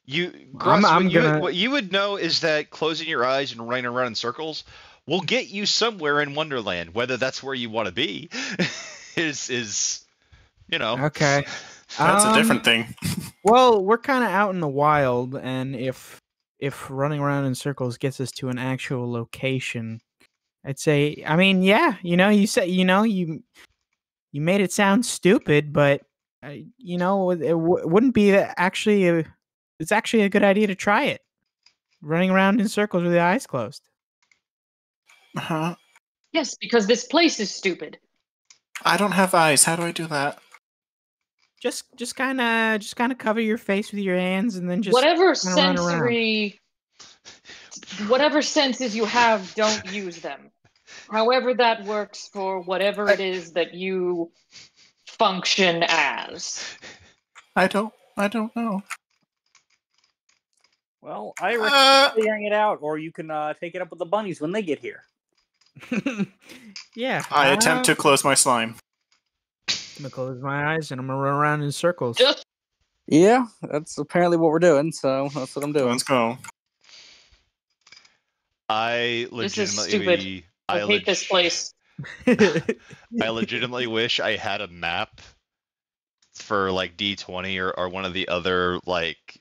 What you would know is that closing your eyes and running around in circles will get you somewhere in Wonderland. Whether that's where you want to be is okay. That's a different thing. Well, we're kind of out in the wild, and if running around in circles gets us to an actual location, I'd say, I mean, yeah, you said, you made it sound stupid, but it wouldn't be actually it's actually a good idea to try it. Running around in circles with the eyes closed. Uh-huh. Yes, because this place is stupid. I don't have eyes. How do I do that? Just kind of cover your face with your hands, and then just Whatever kinda run around. whatever senses you have, don't use them. However that works for whatever it is that you function as. I don't know. Well, I recommend figuring it out, or you can take it up with the bunnies when they get here. Yeah. I attempt to close my slime. I'm gonna close my eyes and I'm gonna run around in circles. Yeah, that's apparently what we're doing, so that's what I'm doing. Let's go. I This is legitimately, stupid. I hate this place. I legitimately wish I had a map for like D20 or one of the other like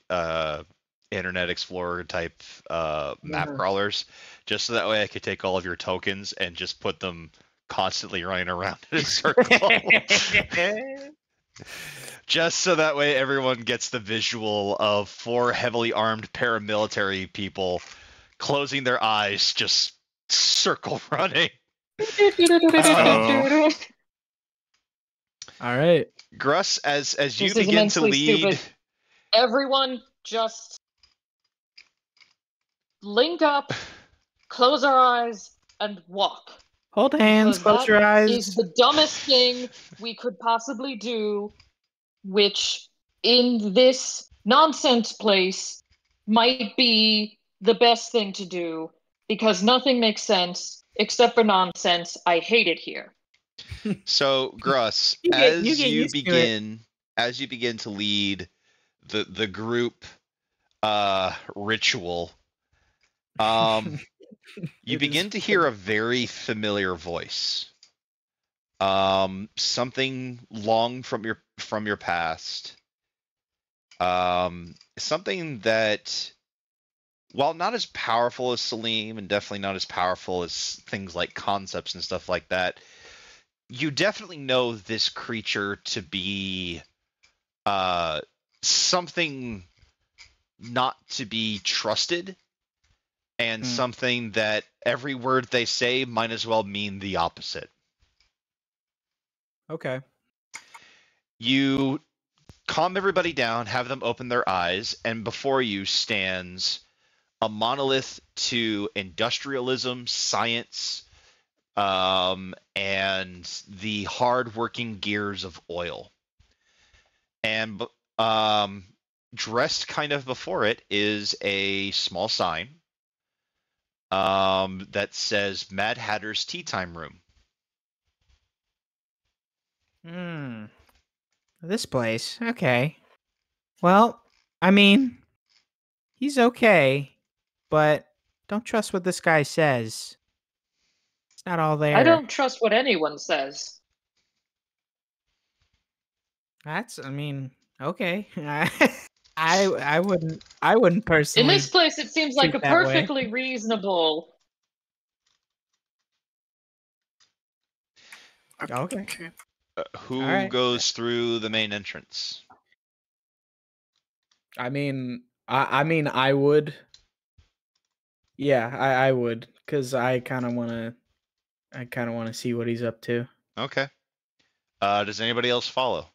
Internet Explorer type map crawlers, just so that way I could take all of your tokens and just put them constantly running around in a circle. Just so that way everyone gets the visual of 4 heavily armed paramilitary people closing their eyes, just circle running. Oh. All right. Gruss, as you This is begin to immensely lead, stupid. Everyone just link up, close our eyes, and walk. Hold hands, Because close your that eyes. is the dumbest thing we could possibly do, which in this nonsense place might be the best thing to do, because nothing makes sense except for nonsense. I hate it here. so Gruss, You get used to it. as you begin to lead the group ritual, you begin to hear a very familiar voice. Something long from your past. Something that, while not as powerful as Salim and definitely not as powerful as things like concepts and stuff like that, you definitely know this creature to be something not to be trusted, and something that every word they say might as well mean the opposite. Okay. You calm everybody down, have them open their eyes, and before you stands a monolith to industrialism, science, and the hard-working gears of oil. And dressed kind of before it is a small sign that says Mad Hatter's Tea Time Room. This place. Okay. Well, I mean, he's okay, but don't trust what this guy says. It's not all there. I don't trust what anyone says. I mean, okay. I wouldn't personally. In this place, it seems like a treat that way. perfectly reasonable. Okay. Who All right. goes through the main entrance? I mean, I would. Yeah, I would, because I kind of want to see what he's up to. Okay. Does anybody else follow?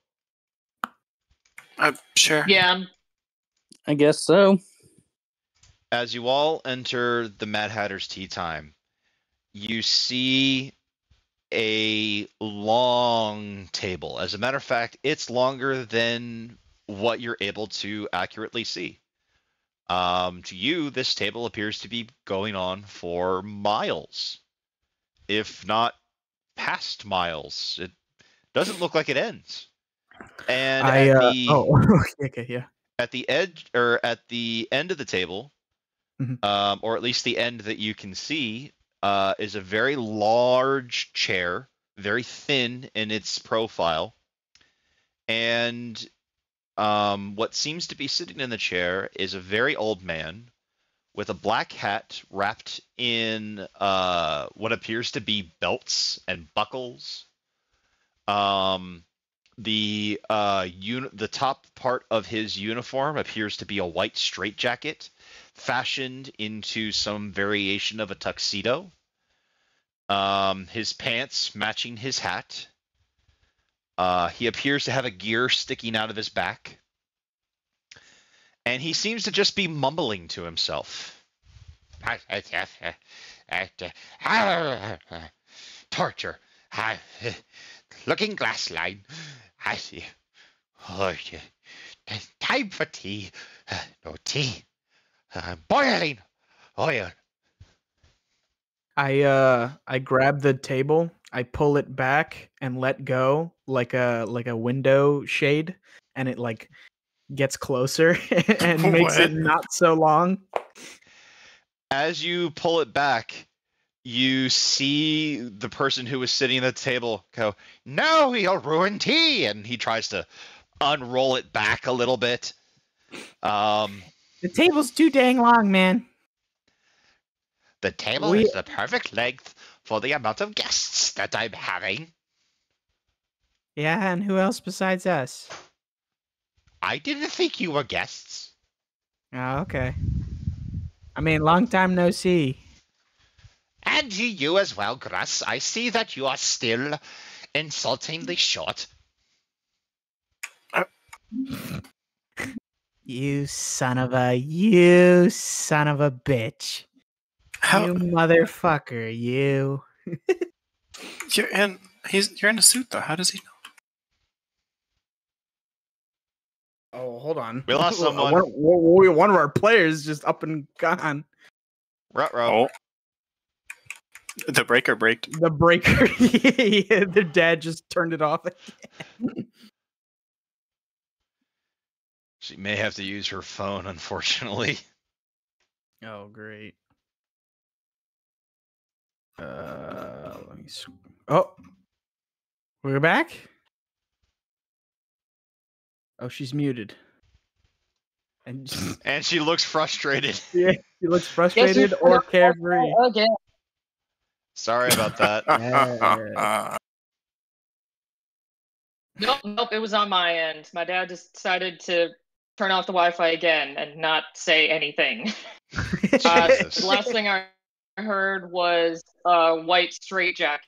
Sure. Yeah. I guess so. As you all enter the Mad Hatter's Tea Time, you see a long table. As a matter of fact, it's longer than what you're able to accurately see. To you, this table appears to be going on for miles, if not past miles. It doesn't look like it ends. And at the edge, or at the end of the table, or at least the end that you can see, is a very large chair, very thin in its profile, and what seems to be sitting in the chair is a very old man with a black hat wrapped in what appears to be belts and buckles. The top part of his uniform appears to be a white straitjacket fashioned into some variation of a tuxedo. His pants matching his hat. He appears to have a gear sticking out of his back. And he seems to just be mumbling to himself. Torture. Looking glass line. I see. Oh, time for tea. No tea. Boiling oil. I grab the table, I pull it back and let go like a window shade, and it like gets closer and makes it What? not so long. As you pull it back, you see the person who was sitting at the table go, "No, he'll ruin tea," and he tries to unroll it back a little bit. The table's too dang long, man. The table is the perfect length for the amount of guests that I'm having. Yeah, and who else besides us? I didn't think you were guests. Oh, okay. I mean, long time no see. And you as well, Gruss. I see that you are still insultingly short. You son of a bitch. How You motherfucker, you. you're in a suit though. How does he know? Oh, hold on. We lost someone. One of our players just up and gone. Ruh-roh. Oh. The breaker braked. The breaker. Yeah, their dad just turned it off again. She may have to use her phone, unfortunately. Oh, great. Let me. Oh, we're back. Oh, she's muted. And And she looks frustrated. yeah, she looks frustrated or carefree. Again. Sorry about that. Yeah. Nope, it was on my end. My dad just decided to turn off the Wi-Fi again and not say anything. Jesus. The last thing I heard was a white straitjacket.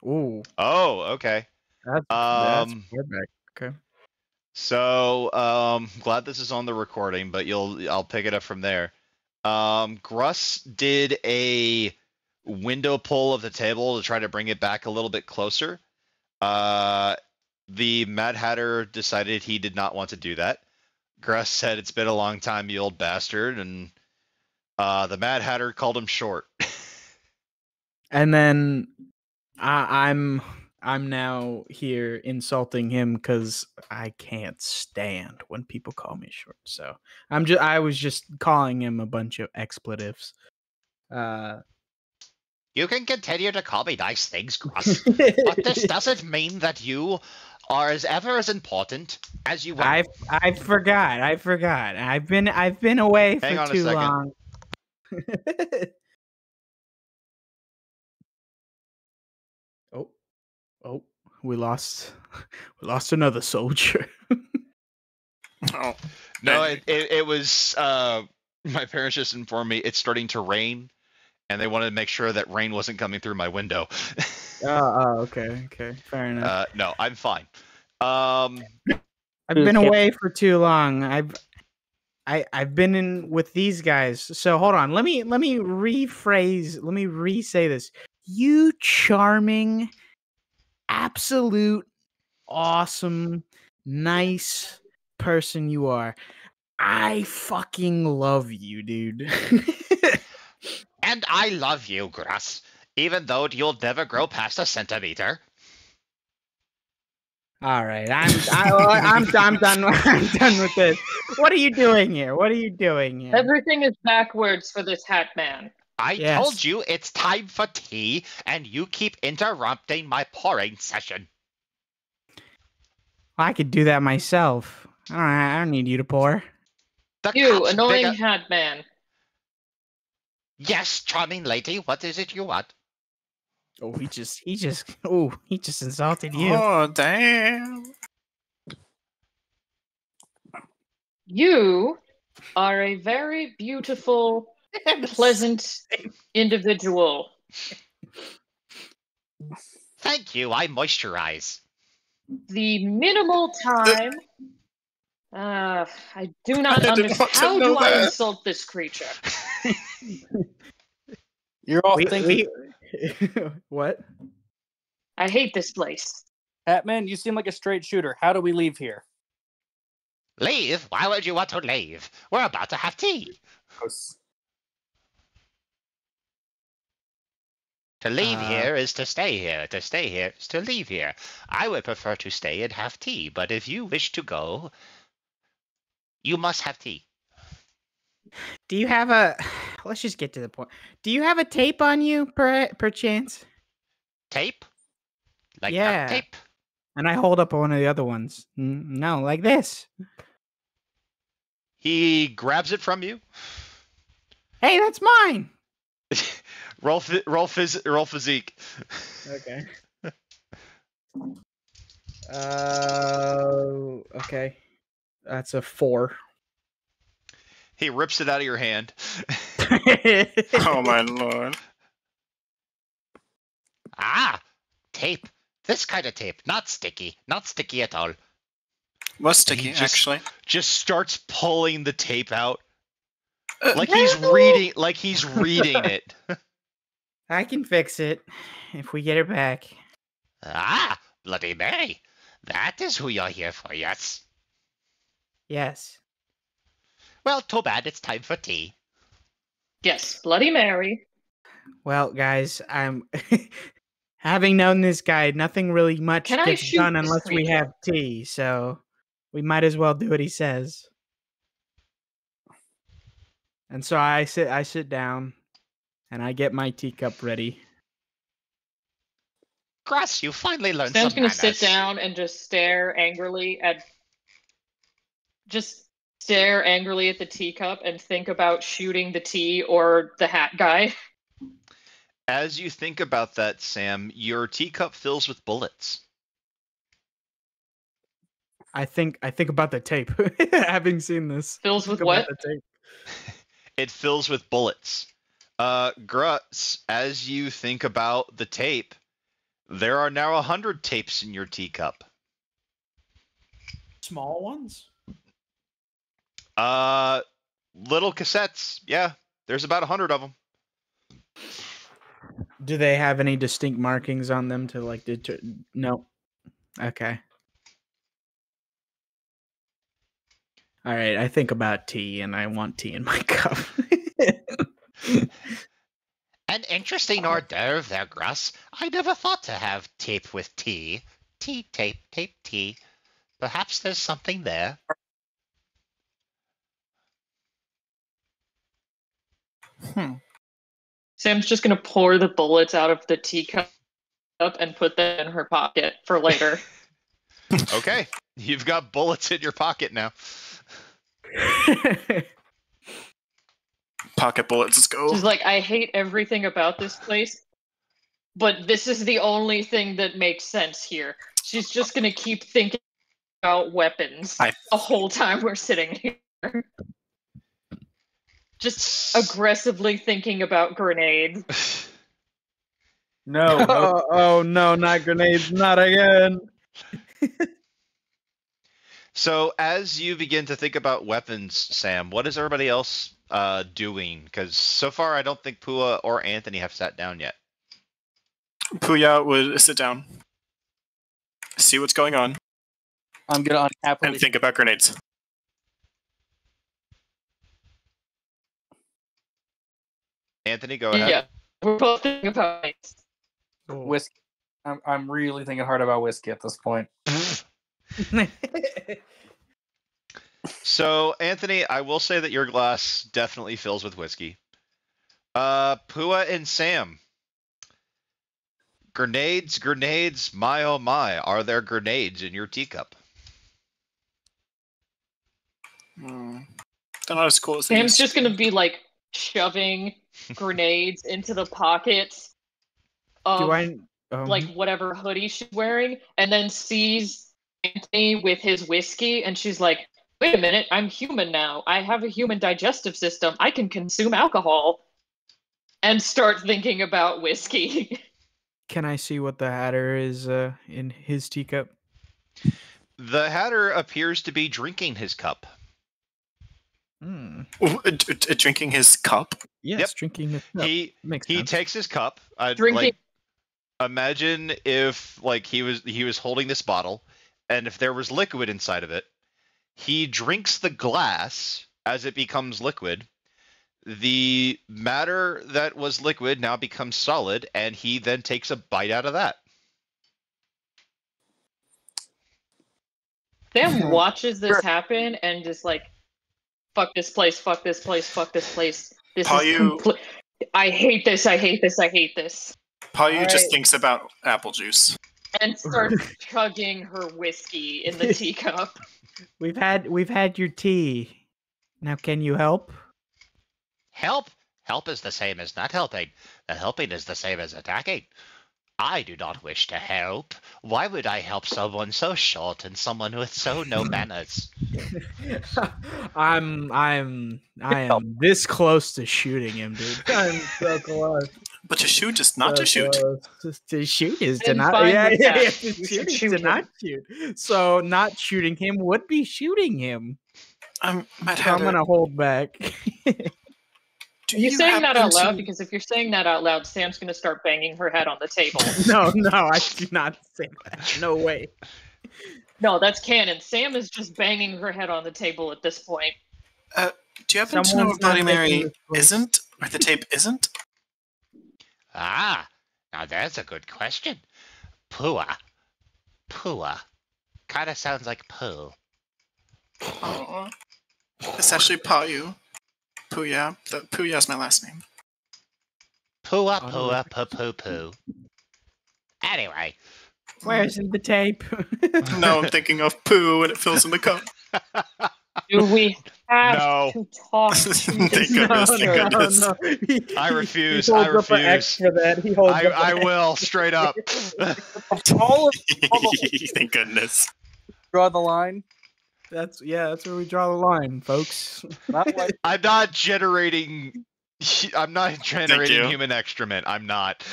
Ooh, Oh, okay. that's far back. Okay. So, glad this is on the recording, but I'll pick it up from there. Gruss did a window pull of the table to try to bring it back a little bit closer. The Mad Hatter decided he did not want to do that. Gruss said, "It's been a long time, you old bastard," and the Mad Hatter called him short. And then I'm now here insulting him because I can't stand when people call me short. So I was just calling him a bunch of expletives. You can continue to call me nice things, Gruss, but this doesn't mean that you are as important as you were. I forgot. I've been away Hang for on a too second. long. Oh, we lost another soldier. Oh. No, it was my parents just informed me it's starting to rain, and they wanted to make sure that rain wasn't coming through my window. Okay, fair enough. No, I'm fine. I've been away for too long. I've been in with these guys. So hold on. Let me rephrase. Let me re-say this. You charming, absolute, awesome, nice person you are. I fucking love you, dude. And I love you, Gruss, even though you'll never grow past a centimeter. All right, I'm done. I'm done with this. What are you doing here? Everything is backwards for this hat man. I Yes. told you it's time for tea, and you keep interrupting my pouring session. I could do that myself. I don't need you to pour. The You cup's annoying bigger- hat man. Yes, charming lady, what is it you want? Oh, he just insulted you. Oh, damn. You are a very beautiful, pleasant individual. Thank you, I moisturize. the minimal time. I do not I didn't understand. want to How know do I that. insult this creature? You're all thinking, What? I hate this place. Batman, you seem like a straight shooter. How do we leave here? Leave? Why would you want to leave? We're about to have tea. To leave here is to stay here. To stay here is to leave here. I would prefer to stay and have tea, but if you wish to go, you must have tea. Do you have a? Let's just get to the point. Do you have a tape on you, perchance? Tape? Like Yeah. duct tape? And I hold up one of the other ones. No, like this. He grabs it from you. Hey, that's mine. Roll physique. Okay. Okay. That's a 4. He rips it out of your hand. Oh my lord. Ah, tape. This kind of tape. Not sticky. Not sticky at all. What's sticky, just- actually? Just starts pulling the tape out. Like he's reading it. I can fix it if we get her back. Ah, Bloody Mary. That is who you're here for, yes? Yes. Well, too bad it's time for tea. Yes, Bloody Mary. Well, guys, I'm having known this guy. Nothing really much Can I gets shoot done this unless we creature? have tea. So we might as well do what he says. And so I sit down, and I get my teacup ready. Grass, you finally learned Sam's some gonna sit manners. down and just stare angrily at the teacup and think about shooting the tea or the hat guy. As you think about that, Sam, your teacup fills with bullets. I think about the tape. Having seen this, Fills with Think what? about the tape. It fills with bullets. Gruts, as you think about the tape, there are now 100 tapes in your teacup. Small ones. Little cassettes. Yeah, there's about 100 of them. Do they have any distinct markings on them to like No. Okay. All right. I think about tea, and I want tea in my cup. An interesting hors d'oeuvre there, Gruss. I never thought to have tape with tea. Tea, tape, tea. Perhaps there's something there. Sam's just gonna pour the bullets out of the teacup and put them in her pocket for later. Okay, you've got bullets in your pocket now. Pocket bullets, let's go. She's like, I hate everything about this place, but this is the only thing that makes sense here. She's just gonna keep thinking about weapons the whole time we're sitting here. Just aggressively thinking about grenades. No. Oh no, not grenades, not again. So as you begin to think about weapons, Sam, what is everybody else doing? Because so far I don't think Pua or Anthony have sat down yet. Puya would sit down, see what's going on, I'm gonna unhappily. and think about grenades. Anthony, go ahead. Yeah, we're both thinking about grenades. Whiskey. I'm really thinking hard about whiskey at this point. So, Anthony, I will say that your glass definitely fills with whiskey. Pua and Sam. Grenades, my oh my. Are there grenades in your teacup? They're not as cool as Sam's these. just gonna be like shoving grenades into the pockets of Do I like whatever hoodie she's wearing, and then sees Anthony with his whiskey, and she's like, wait a minute, I'm human now. I have a human digestive system. I can consume alcohol. And start thinking about whiskey. Can I see what the Hatter is in his teacup? The Hatter appears to be drinking his cup. Hmm. Drinking his cup. Yes, Yep. drinking the cup. He Makes he sense. takes his cup. Drinking. Like, imagine if like he was holding this bottle, and if there was liquid inside of it, he drinks the glass as it becomes liquid. The matter that was liquid now becomes solid, and he then takes a bite out of that. Sam watches this happen and just like, fuck this place, fuck this place, fuck this place. This is Payu, I hate this, I hate this, I hate this. Payu just Alright. thinks about apple juice. And starts chugging her whiskey in the teacup. We've had your tea. Now can you help? Help? Help is the same as not helping. The helping is the same as attacking. I do not wish to help. Why would I help someone so short and someone with so no manners? I am this close to shooting him, dude. I'm so close. But to shoot is not to shoot. To shoot is to I'm not. fine Yeah, with yeah, that. yeah. To You shoot should is shoot to him. not shoot. So not shooting him would be shooting him. Matt So I'm Hatter, gonna hold back. do Are you saying that happen out loud? to- Because if you're saying that out loud, Sam's gonna start banging her head on the table. No, I do not say that. No way. No, that's canon. Sam is just banging her head on the table at this point. do you happen to know Someone's if Bloody not taking Mary this place. isn't, or the tape isn't? Ah, now there's a good question. Pua. Pua. Kinda sounds like poo. Aw. It's actually Payu. Puya. Puya is my last name. Pua, Oh. pua, poo, poo, poo. Anyway, Where's the tape? No, I'm thinking of poo and it fills in the cup. Do we have No. to talk to Thank this goodness, thank girl? goodness. I refuse, He holds I up an X refuse. for that. He holds up I an X. will, straight up. All of Thank goodness. draw the line. That's where we draw the line, folks. Not like I'm not generating you. human excrement. I'm not.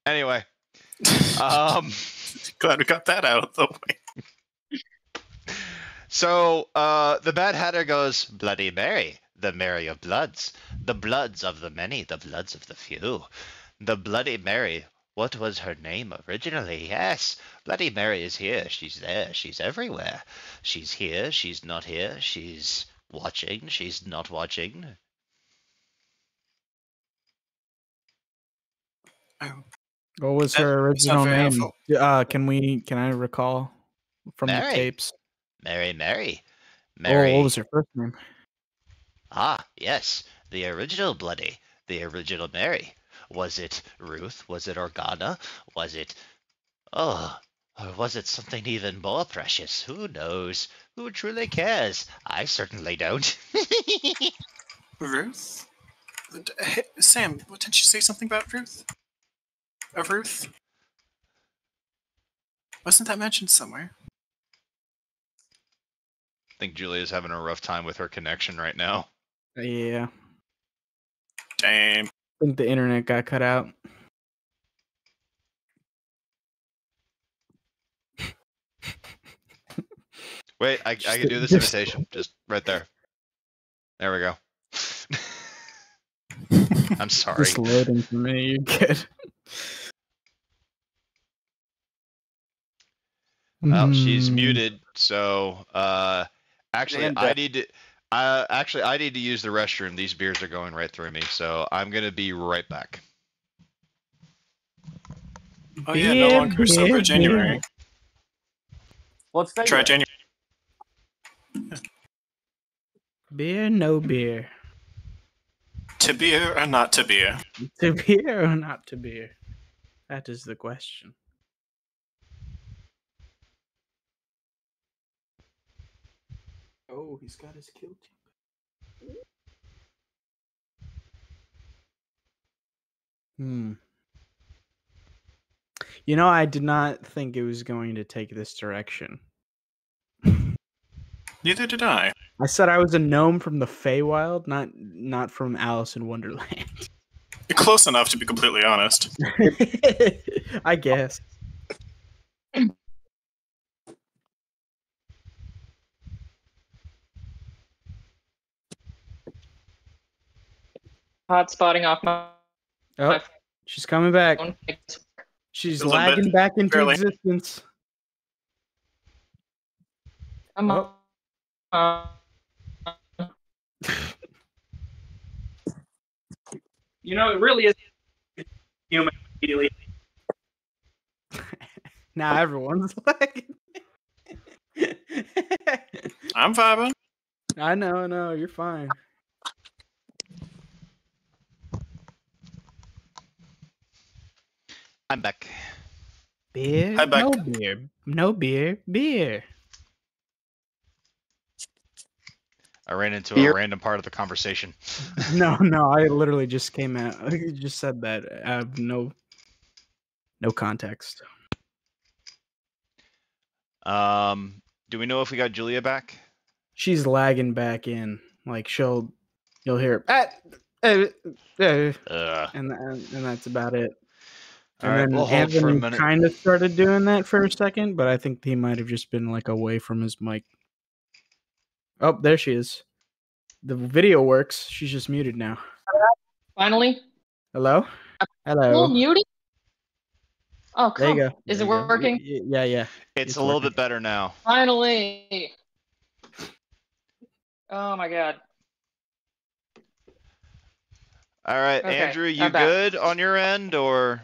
Anyway. Glad we got that out of the way. So the Mad Hatter goes, Bloody Mary, the Mary of bloods, the bloods of the many, the bloods of the few. The Bloody Mary, what was her name originally? Yes, Bloody Mary is here, she's there, she's everywhere. She's here, she's not here, she's watching, she's not watching. Oh, What was That- her that's not original very name? helpful. Can I recall from Mary. the tapes? Mary, Mary. Oh, Mary. what was her first name? Ah, yes, the original Bloody, the original Mary. Was it Ruth? Was it Organa? Was it... Oh, or was it something even more precious? Who knows? Who truly cares? I certainly don't. Ruth? Hey, Sam, didn't you say something about Ruth? Ruth? Wasn't that mentioned somewhere? I think Julia's having a rough time with her connection right now. Yeah, Damn. I think the internet got cut out. Wait, I Just- can do this just- imitation. Just right there. There we go. I'm sorry. Just loading for me. You're good. Well, she's Hmm. muted, so actually And I need to I need to use the restroom. These beers are going right through me, so I'm gonna be right back. Oh yeah, no Beer, longer sober beer, January. let's say Try January. Beer, no beer. To beer or not to beer? To beer or not to beer? That is the question. Oh, he's got his kill team. You know, I did not think it was going to take this direction. Neither did I. I said I was a gnome from the Feywild, not from Alice in Wonderland. You're close enough to be completely honest. I guess. Hot spotting off my Oh, she's coming back. phone. She's A little bit, lagging back into barely. existence. Come Oh. on. You know, it really is human immediately. Now everyone's lagging. I'm vibing. I know, you're fine. I'm back. Beer? Hi, Beck. No beer. No beer. Beer. I ran into Beer. a random part of the conversation. No, I literally just came out. I just said that. I have no context. Do we know if we got Julia back? She's lagging back in. Like you'll hear, and that's about it. All And right, then we'll hold for a Anthony minute. kind of started doing that for a second, but I think he might have just been like away from his mic. Oh, there she is. The video works. She's just muted now. Finally, Hello? a little Hello. muted. Oh, There come. you go. Is There it you go. working? Yeah. It's It's a little working. bit better now. Finally. Oh my god. All right, Okay, Andrew, you I'm back. good on your end, or?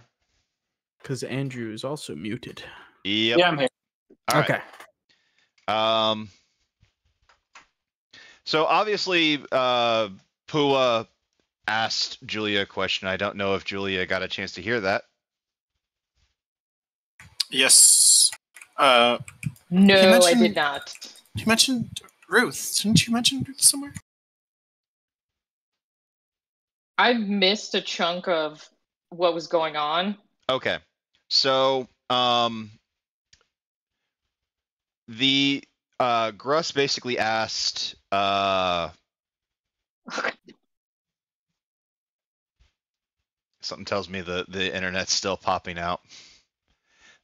Because Andrew is also muted. Yep. Yeah, I'm here. All right. Okay. So obviously, Pua asked Julia a question. I don't know if Julia got a chance to hear that. Yes. No, I mentioned- did not. You mentioned Ruth. Didn't you mention Ruth somewhere? I missed a chunk of what was going on. Okay. So, the Gruss basically asked something tells me the internet's still popping out.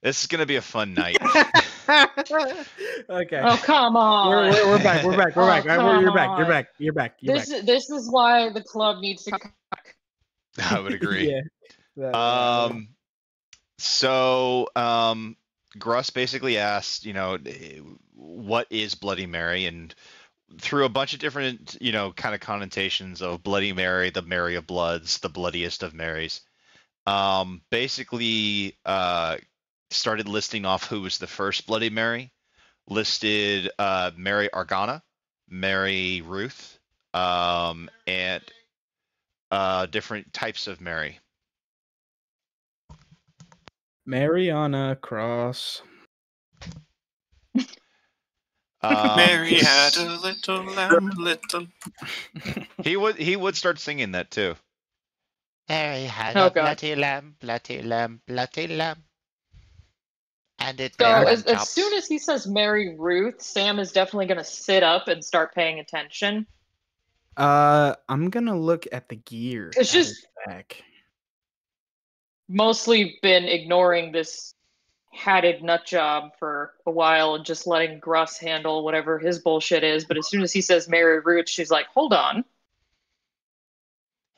This is gonna be a fun night. Okay. Oh, come on. We're back. We're back. We're Oh, back. All right, you're come back. You're on. back. You're back. You're back. This is why the club needs to come back. I would agree. Yeah. So Gruss basically asked, what is Bloody Mary, and through a bunch of different, kind of connotations of Bloody Mary, the Mary of Bloods, the bloodiest of Marys. Basically started listing off who was the first Bloody Mary. Listed Mary Argana, Mary Ruth, and different types of Mary. Mary on a cross. Mary had a little lamb, little. He would start singing that too. Mary had Oh, a God. bloody lamb, bloody lamb, bloody lamb. And it So ran as chops. soon as he says Mary Ruth, Sam is definitely going to sit up and start paying attention. I'm gonna look at the gear. It's at just- his back. Mostly been ignoring this hatted nut job for a while and just letting Gruss handle whatever his bullshit is. But as soon as he says Mary Ruth, she's like, hold on.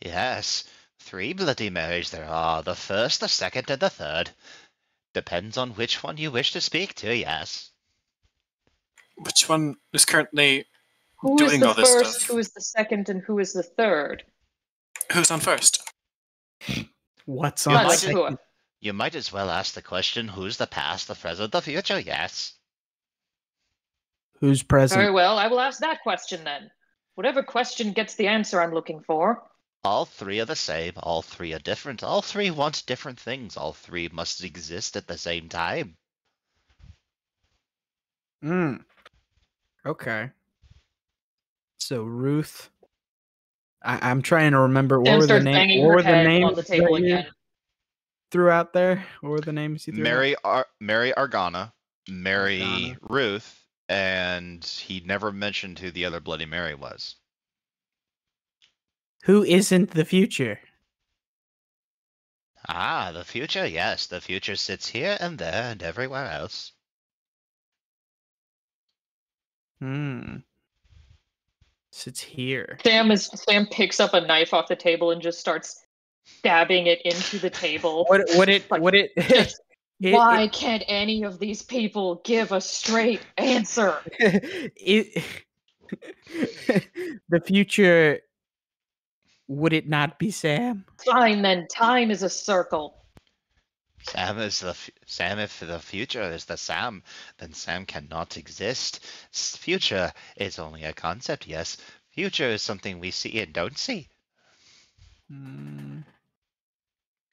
Yes, 3 Bloody Marys there are. The first, the second, and the third. Depends on which one you wish to speak to, yes. Which one is currently Who is doing the all this first, stuff? who is the second, and who is the third? Who's on first? What's You on I might like say- Pua. You might as well ask the question, who's the past, the present, the future, yes. Who's present? Very well, I will ask that question then. Whatever question gets the answer I'm looking for. All 3 are the same, all 3 are different, all 3 want different things, all 3 must exist at the same time. Okay. So Ruth. I'm trying to remember what Sam were the starts names. banging What her were the head names on the table that you again. threw out there? What were the names you threw out? Mary Argana, Mary Argana. Ruth, and he never mentioned who the other Bloody Mary was. Who isn't the future? Ah, the future, yes. The future sits here and there and everywhere else. Sits here. Sam picks up a knife off the table and just starts stabbing it into the table. Why can't any of these people give a straight answer? The future, would it not be Sam? Fine then, time is a circle. Sam, if the future is the Sam, then Sam cannot exist. Future is only a concept, yes. Future is something we see and don't see.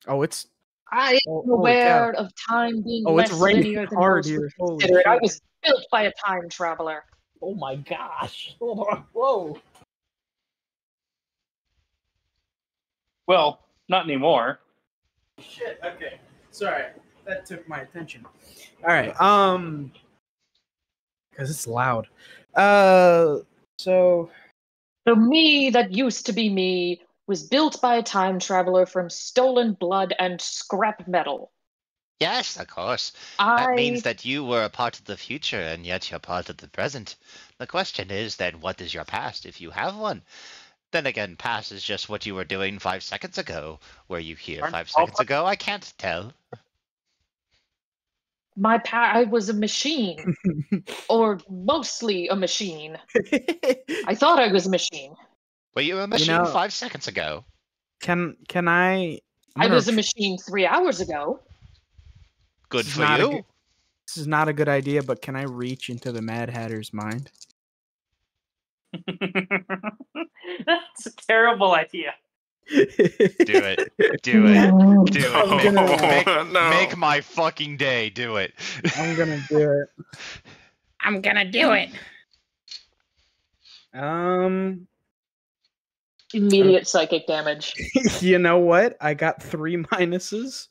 Oh, it's... I am aware of time being less linear than most would consider it. I was built by a time traveler. Oh my gosh. Hold on. Whoa. Well, not anymore. Shit, okay. Sorry. That took my attention. Alright, because it's loud. So The me that used to be me was built by a time traveler from stolen blood and scrap metal. Yes, of course. That means that you were a part of the future, and yet you're part of the present. The question is then, what is your past, if you have one? Then again, past is just what you were doing 5 seconds ago. Were you here 5 seconds ago? I can't tell. I was a machine. Or mostly a machine. I thought I was a machine. Were you a machine 5 seconds ago? Can I... I was a machine 3 hours ago. Good for you. This is not a good idea, but can I reach into the Mad Hatter's mind? That's a terrible idea. Do it. Do it. Do it. No. Make my fucking day. Do it. I'm gonna do it. I'm gonna do it. Immediate psychic damage. You know what? I got 3 minuses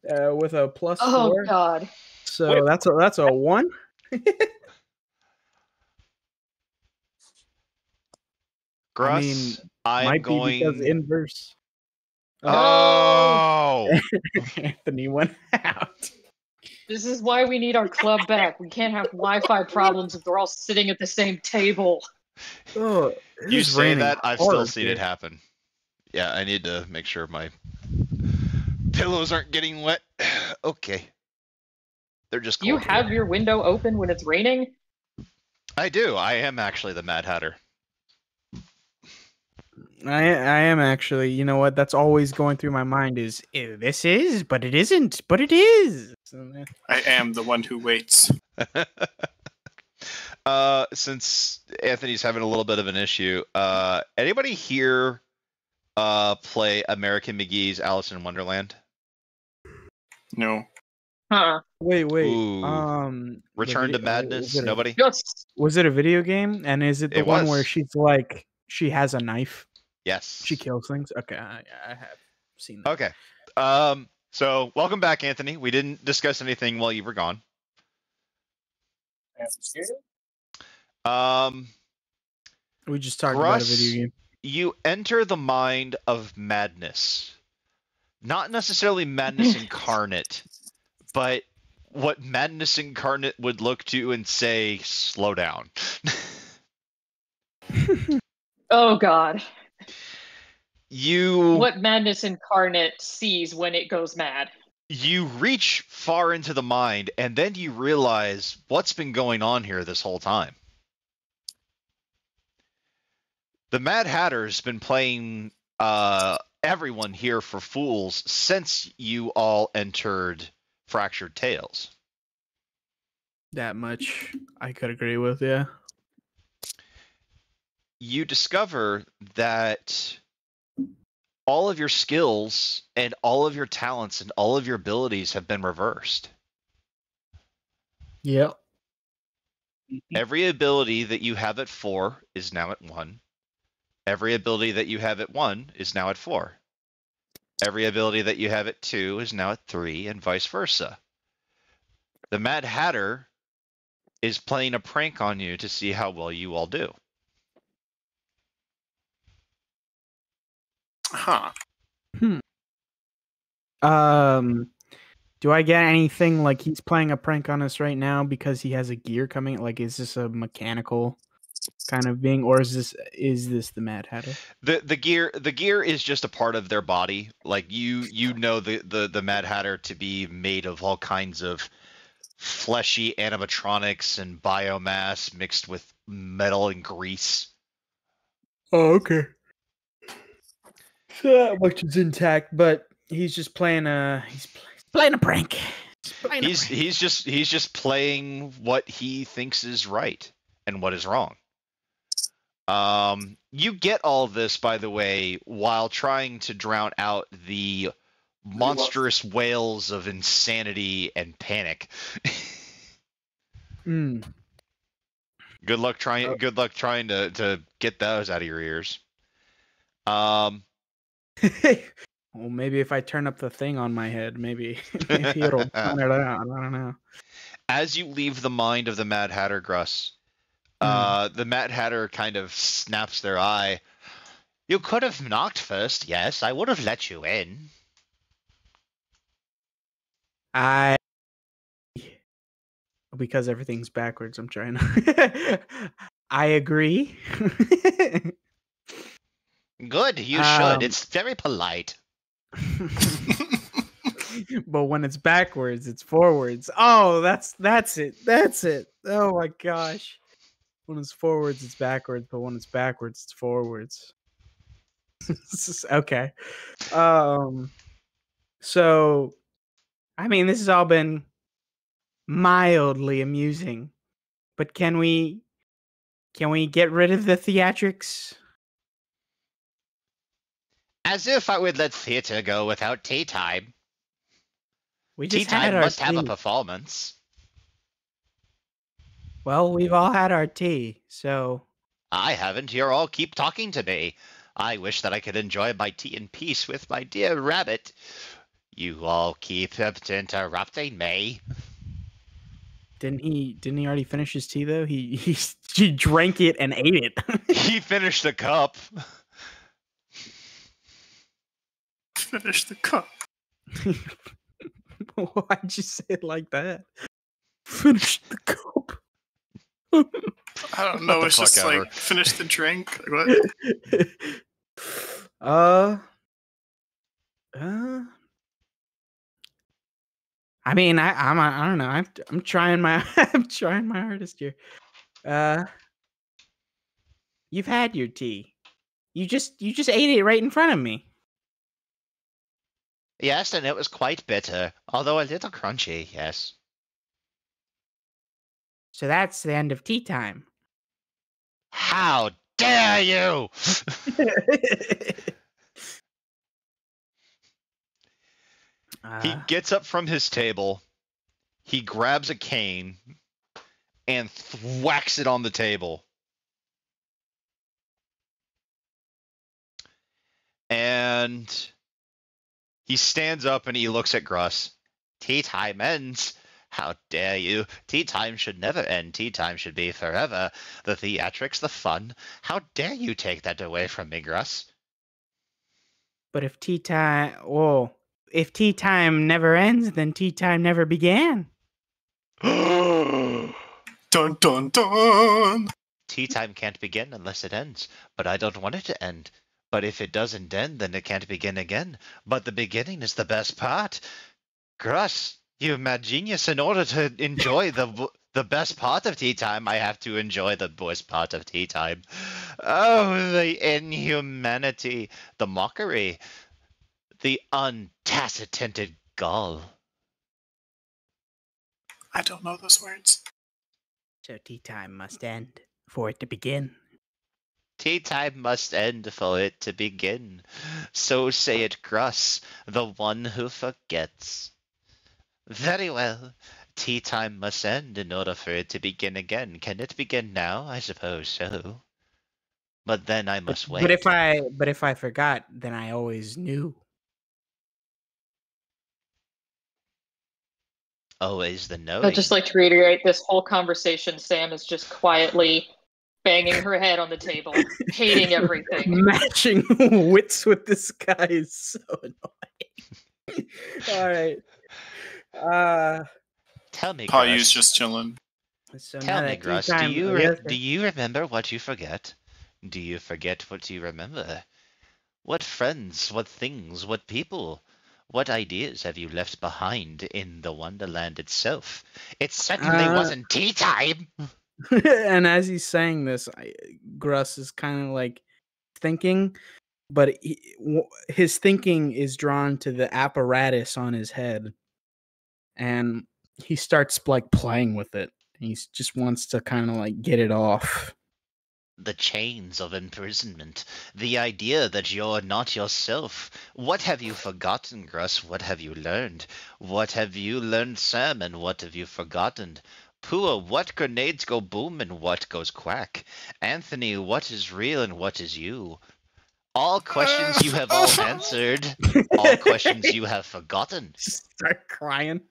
with a +4. Oh god. So that's a 1. Gruss, I'm going... be because inverse. Oh! Anthony went out. This is why we need our club back. We can't have Wi-Fi problems if we're all sitting at the same table. Oh, You say that, I've still seen it happen. Yeah, I need to make sure my pillows aren't getting wet. Okay. They're just cold. You have your window open when it's raining? I do. I am actually the Mad Hatter. I am actually. You know what? That's always going through my mind is, this is, but it isn't, but it is. I am the one who waits. Since Anthony's having a little bit of an issue, anybody here play American McGee's Alice in Wonderland? No. Huh. Wait. Ooh. Return to Madness? Nobody? Yes. Was it a video game? And is it the one where was. she's like, she has a knife? Yes. She kills things? Okay, I have seen that. Okay. So welcome back, Anthony. We didn't discuss anything while you were gone. We just talked about a video game. You enter the mind of madness. Not necessarily madness incarnate, but what madness incarnate would look to and say, slow down. Oh god. What madness incarnate sees when it goes mad? You reach far into the mind, and then you realize what's been going on here this whole time. The Mad Hatter's been playing everyone here for fools since you all entered Fractured Tales. That much I could agree with, yeah. You discover that all of your skills and all of your talents and all of your abilities have been reversed. Yep. Every ability that you have at 4 is now at 1. Every ability that you have at 1 is now at 4. Every ability that you have at 2 is now at 3, and vice versa. The Mad Hatter is playing a prank on you to see how well you all do. Huh. Do I get anything like he's playing a prank on us right now because he has a gear coming? Like, is this a mechanical kind of being, or is this the Mad Hatter? The gear is just a part of their body. Like you know the Mad Hatter to be made of all kinds of fleshy animatronics and biomass mixed with metal and grease. Oh, okay. So that much is intact, but he's just playing a playing a prank. He's just playing what he thinks is right and what is wrong. You get all this, by the way, while trying to drown out the monstrous wails of insanity and panic. Mm. Good luck trying to get those out of your ears. Well, maybe if I turn up the thing on my head, maybe it'll tone it out. I don't know. As you leave the mind of the Mad Hatter, Gruss, the Mad Hatter kind of snaps their eye. You could have knocked first, yes. I would have let you in. Because everything's backwards, I'm trying to... I agree. Good, you should. It's very polite. But when it's backwards, it's forwards. Oh, that's it. That's it. Oh my gosh. When it's forwards, it's backwards, but when it's backwards, it's forwards. Okay. So, I mean, this has all been mildly amusing, but can we get rid of the theatrics? As if I would let theater go without tea time. We Tea just had time our must have a tea. performance. Well, we've all had our tea, so... I haven't. You all keep talking to me. I wish that I could enjoy my tea in peace with my dear rabbit. You all keep interrupting me. Didn't he already finish his tea though? He drank it and ate it. He finished the cup. Finish the cup. Why'd you say it like that? Finish the cup. I don't know. the It's just fuck ever. like finish the drink. Like, what? I mean, I don't know. I'm trying my I'm trying my hardest here. You've had your tea. You just ate it right in front of me. Yes, and it was quite bitter, although a little crunchy, yes. So that's the end of tea time. How dare you! He gets up from his table, he grabs a cane, and whacks it on the table. And he stands up and he looks at Gruss. Tea time ends. How dare you? Tea time should never end. Tea time should be forever. The theatrics, the fun. How dare you take that away from me, Gruss? But if tea time never ends, then tea time never began. Dun dun dun. Tea time can't begin unless it ends, but I don't want it to end. But if it doesn't end, then it can't begin again. But the beginning is the best part. Gruss, you mad genius. In order to enjoy the best part of tea time, I have to enjoy the worst part of tea time. Oh, the inhumanity, the mockery, the untacit-tinted gall. I don't know those words. So tea time must end for it to begin. Tea time must end for it to begin. So say it, Gruss, the one who forgets. Very well. Tea time must end in order for it to begin again. Can it begin now? I suppose so. But then I must wait. But if I forgot, then I always knew. Always the knowing. I'd just like to reiterate this whole conversation. Sam is just quietly banging her head on the table, hating everything. Matching wits with this guy is so annoying. All right. Tell me, Payu's Gruss. just chilling. So Tell now me, that tea Gruss. time- Do yes, you remember what you forget? Do you forget what you remember? What friends, what things, what people, what ideas have you left behind in the Wonderland itself? It certainly wasn't tea time. and as he's saying this, Gruss is kind of like thinking, but his thinking is drawn to the apparatus on his head, and he starts like playing with it. He just wants to kind of like get it off. The chains of imprisonment, the idea that you're not yourself. What have you forgotten, Gruss? What have you learned? What have you learned, Sam, and what have you forgotten? Pua, what grenades go boom and what goes quack? Anthony, what is real and what is you? All questions you have all answered. All questions you have forgotten. Just start crying.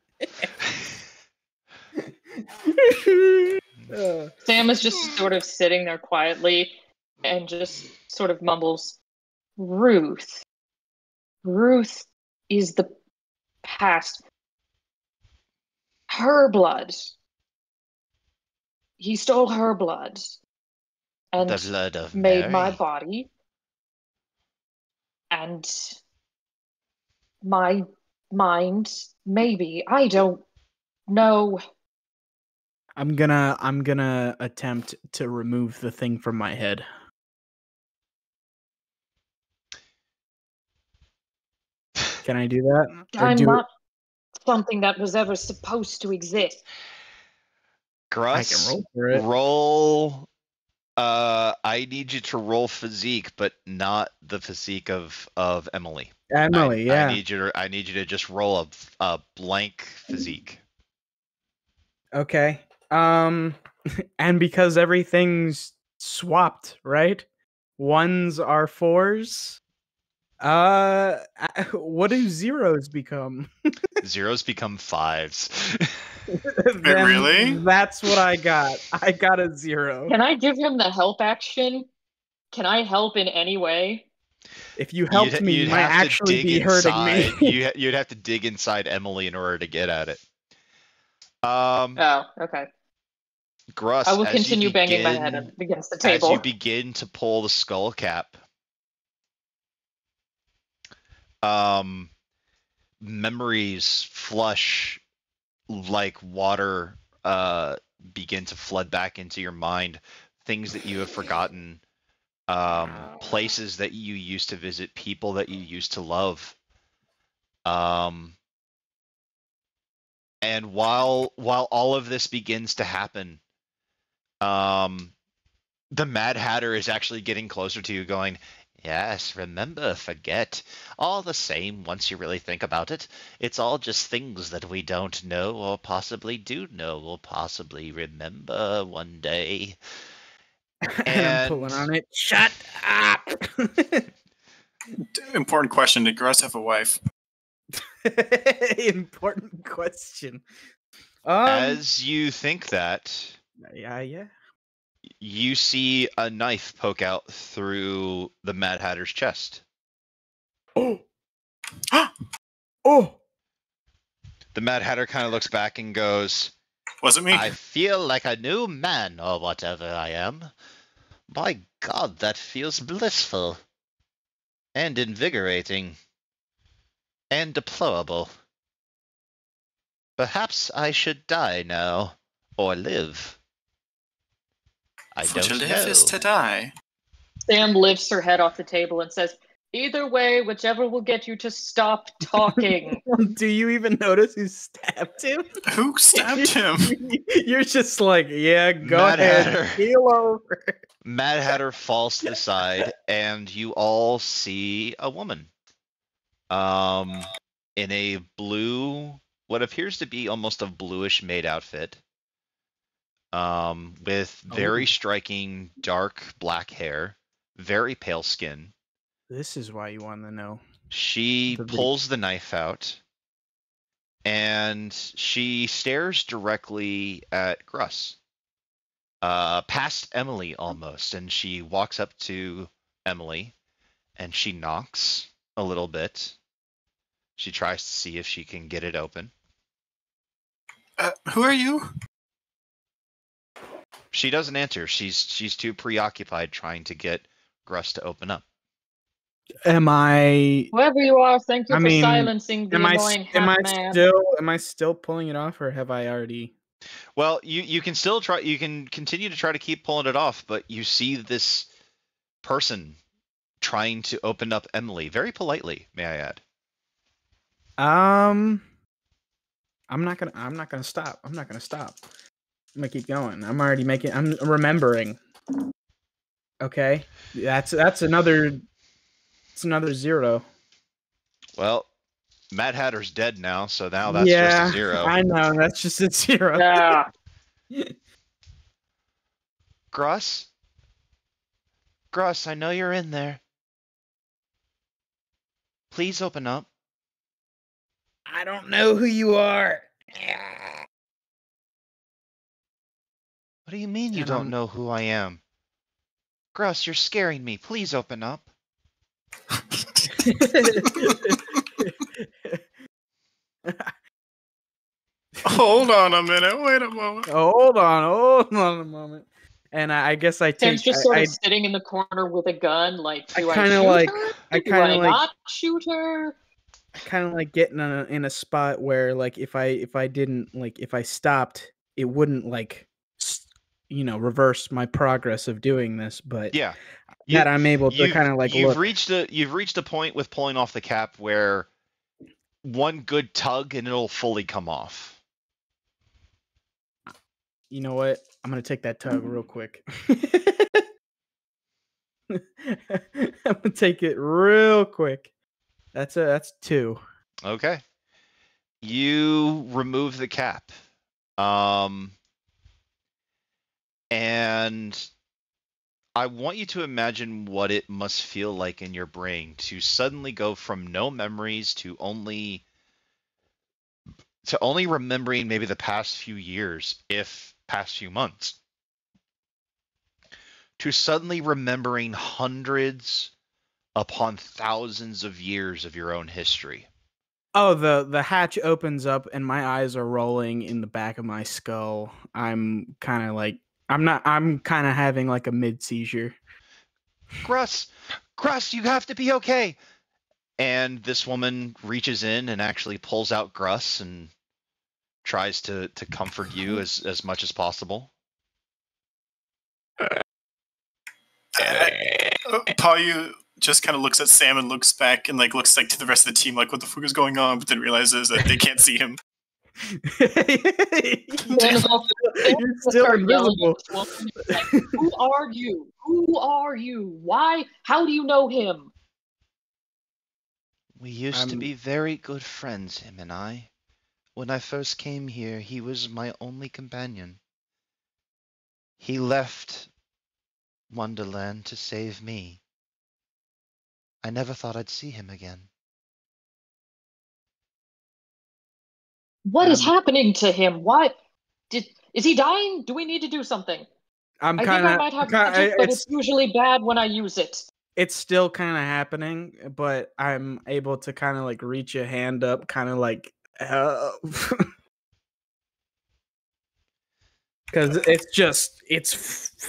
Sam is just sort of sitting there quietly and just sort of mumbles, Ruth. Ruth is the past. Her blood. He stole her blood and The blood of made Mary. my body and my mind. Maybe. I don't know. I'm gonna attempt to remove the thing from my head. Can I do that? Or I'm do not something that was ever supposed to exist. Gruss, I can roll for it. roll. I need you to roll physique, but not the physique of Emily. Emily, yeah. I need you to just roll a blank physique. Okay. And because everything's swapped, right? Ones are fours. What do zeros become? Zeros become fives. Then really? That's what I got. I got a 0. Can I give him the help action? Can I help in any way? If you helped me, you might have to actually dig be hurting inside. me. You'd have to dig inside Emily in order to get at it. Oh, okay. Gruss, I will as you continue banging my head begin- against the As table. you begin to pull the skull cap, memories flush like water, begin to flood back into your mind. Things that you have forgotten, places that you used to visit, people that you used to love. And while all of this begins to happen, the Mad Hatter is actually getting closer to you, going, yes, remember, forget. All the same, once you really think about it, it's all just things that we don't know or possibly do know or possibly remember one day. And I'm pulling on it. Shut up. Important question. Did Gruss have a wife? Important question. As you think that, yeah. you see a knife poke out through the Mad Hatter's chest. Oh. Oh. The Mad Hatter kind of looks back and goes, Was it me? I feel like a new man, or whatever I am. By God, that feels blissful. And invigorating. And deplorable. Perhaps I should die now, or live. I For to don't live know. is to die. Sam lifts her head off the table and says, either way, whichever will get you to stop talking. Do you even notice who stabbed him? Who stabbed him? You're just like, yeah, go Mad ahead. Hatter. Heel over. Mad Hatter falls to the side, and you all see a woman. In a blue, what appears to be almost a bluish maid outfit. With very striking dark black hair, very pale skin. This is why you want to know. She The video. pulls the knife out, and she stares directly at Gruss. Past Emily almost, and she walks up to Emily, and she knocks a little bit. She tries to see if she can get it open. Who are you? She doesn't answer. She's too preoccupied trying to get Gruss to open up. Am I? Whoever you are, thank you I for mean, silencing the annoying hat man. Am I still pulling it off, or have I already? Well, you can still try. You can continue to try to keep pulling it off, but you see this person trying to open up Emily very politely. May I add? I'm not gonna stop. I'm not gonna stop. I'm gonna keep going. I'm remembering. Okay, that's another. It's another 0. Well, Mad Hatter's dead now, so now that's yeah, just a 0. I know, that's just a 0. Yeah. Gruss, I know you're in there. Please open up. I don't know who you are. What do you mean you don't know who I am? Gruss, you're scaring me. Please open up. Hold on a minute. Wait a moment. Hold on a moment. And I guess I take. Sam's just sort of sitting in the corner with a gun, like, do I kinda shoot like- her? I Do kinda I like- not shoot her? kind of like getting in a spot where, like, if I didn't, like, if I stopped, it wouldn't, like, reverse my progress of doing this. But Yeah. that I'm able to kind of like you've look. reached a point with pulling off the cap where one good tug and it'll fully come off. You know what? I'm gonna take that tug real quick. I'm gonna take it real quick. That's 2. Okay. You remove the cap. And I want you to imagine what it must feel like in your brain to suddenly go from no memories to only remembering maybe the past few years, if past few months, to suddenly remembering hundreds upon thousands of years of your own history. Oh, the hatch opens up and my eyes are rolling in the back of my skull. I'm kind of having like a mid seizure. Gruss, you have to be okay. And this woman reaches in and actually pulls out Gruss and tries to comfort you as much as possible. Payu just kind of looks at Sam and looks back and like looks like to the rest of the team, like, what the fuck is going on? But then realizes that they can't see him. You're still invisible. Like, who are you? Who are you? Why? How do you know him? We used to be very good friends, him and I. When I first came here, he was my only companion. He left Wonderland to save me. I never thought I'd see him again. What is happening to him? Why? Is he dying? Do we need to do something? I think I might have magic, but it's usually bad when I use it. It's still kind of happening, but I'm able to kind of like reach a hand up, kind of like because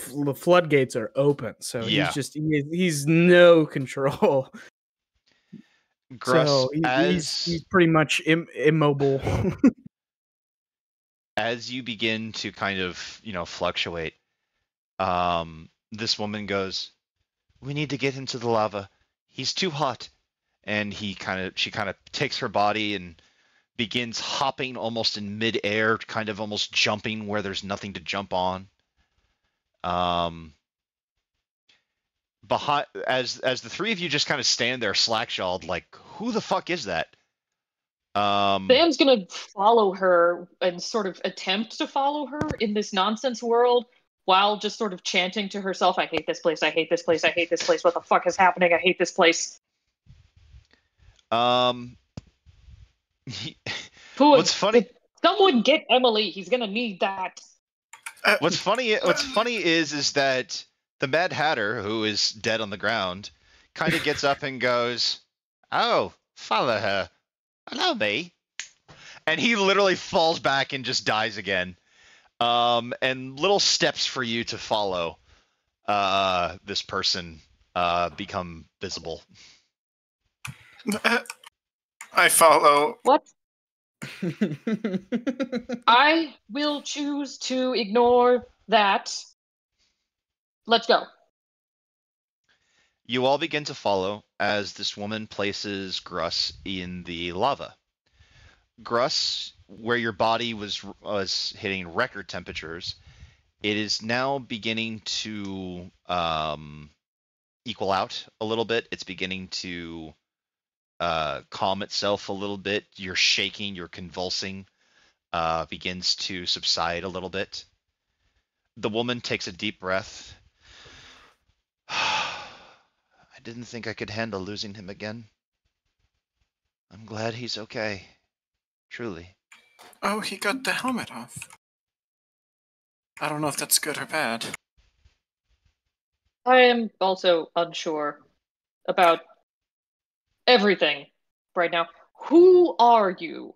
the floodgates are open, so Yeah. he's no control. Gruss, So he's pretty much immobile. as you begin to kind of, fluctuate, this woman goes, "We need to get into the lava. He's too hot." And she kind of takes her body and begins hopping almost in midair, kind of almost jumping where there's nothing to jump on. Behind, as the three of you just kind of stand there slack-jawed, like, who the fuck is that? Sam's gonna follow her and sort of attempt to follow her in this nonsense world while just sort of chanting to herself, "I hate this place, I hate this place, I hate this place, what the fuck is happening, I hate this place." What's funny? Someone get Emily, he's gonna need that. What's funny is that the Mad Hatter, who is dead on the ground, kind of gets up and goes, "Oh, follow her. Allow me. And he literally falls back and just dies again. And little steps for you to follow this person become visible. I follow. What? I will choose to ignore that. Let's go. You all begin to follow as this woman places Gruss in the lava. Gruss, where your body was hitting record temperatures, it is now beginning to equal out a little bit. It's beginning to calm itself a little bit. Your shaking, your convulsing begins to subside a little bit. The woman takes a deep breath. I didn't think I could handle losing him again. I'm glad he's okay. Truly. Oh, he got the helmet off. I don't know if that's good or bad. I am also unsure about everything right now. Who are you?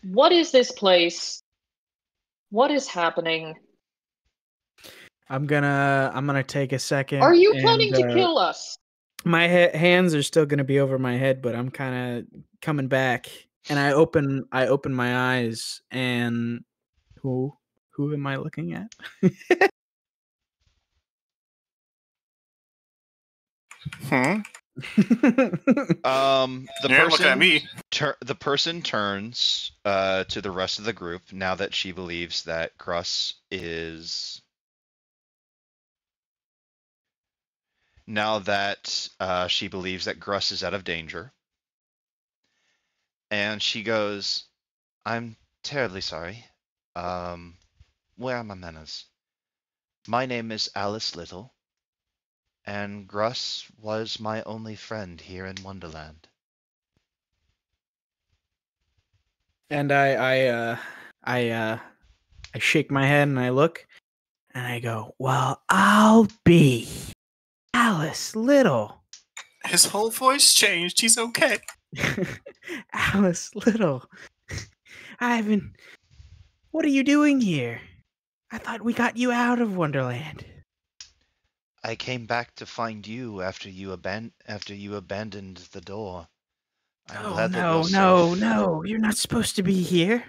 What is this place? What is happening? I'm gonna take a second. Are you planning to kill us? My hands are still gonna be over my head, but I'm kind of coming back, and I open my eyes, and who am I looking at? Hmm. The You're person looking at me. The person turns to the rest of the group now that she believes that Gruss is. Now that she believes that Gruss is out of danger. And she goes, I'm terribly sorry. Where are my manners? My name is Alice Little, and Gruss was my only friend here in Wonderland. And I shake my head and I look, and I go, well, I'll be Alice Little. His whole voice changed. He's okay. Alice Little. Ivan, what are you doing here? I thought we got you out of Wonderland. I came back to find you after you abandoned the door. I'm glad that you're safe. No, you're not supposed to be here.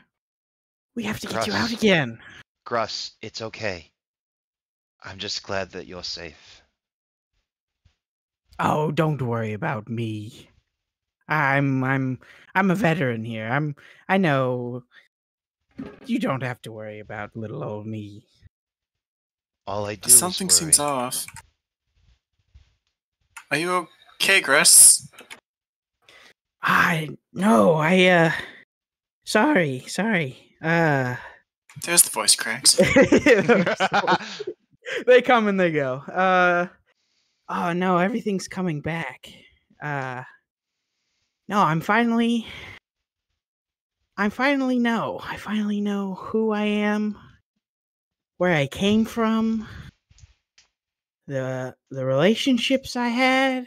We have to get you out Gruss. again. Gruss, it's okay. I'm just glad that you're safe. Oh, don't worry about me. I'm a veteran here. I know. You don't have to worry about little old me. All I do Something is worry. seems off. Are you okay, Gruss? Sorry. There's the voice cracks. They come and they go. Oh no, everything's coming back. No, I finally know. I finally know who I am, where I came from, the relationships I had.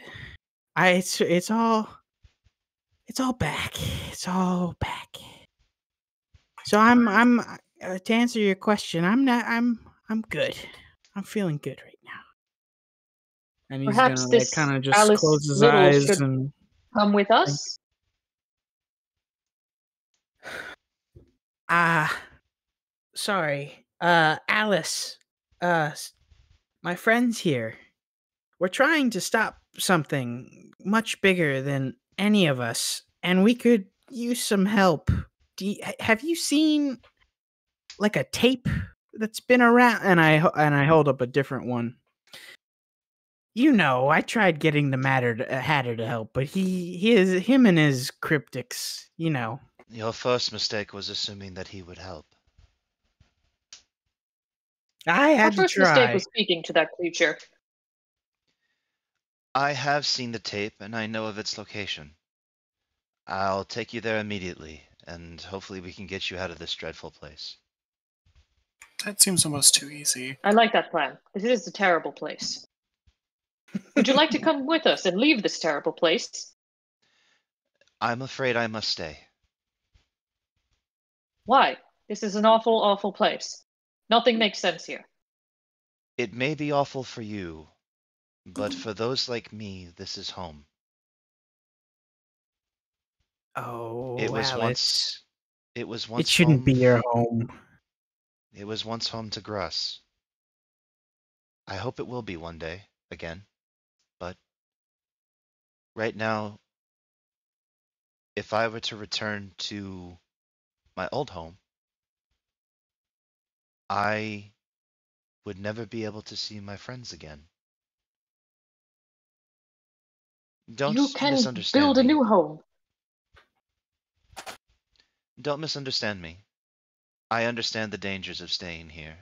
It's all back. It's all back. So I'm to answer your question, I'm good. I'm feeling good right now. And he's Perhaps gonna this kind of just Alice close his Little eyes should and come with us. Sorry. Alice. My friends here. We're trying to stop something much bigger than any of us, and we could use some help. Have you seen like a tape that's been around? And I hold up a different one. You know, I tried getting the Hatter to help, but him and his cryptics, you know. Your first mistake was assuming that he would help. I Our had to first mistake try. was speaking to that creature. I have seen the tape, and I know of its location. I'll take you there immediately, and hopefully we can get you out of this dreadful place. That seems almost too easy. I like that plan. This is a terrible place. Would you like to come with us and leave this terrible place? I'm afraid I must stay. Why? This is an awful, awful place. Nothing makes sense here. It may be awful for you, but for those like me, this is home. Oh, It was Alice. It was It once shouldn't home. be your home. It was once home to Gruss. I hope it will be one day again, but right now, if I were to return to my old home, I would never be able to see my friends again. Don't You can misunderstand build a me. new home. Don't misunderstand me. I understand the dangers of staying here,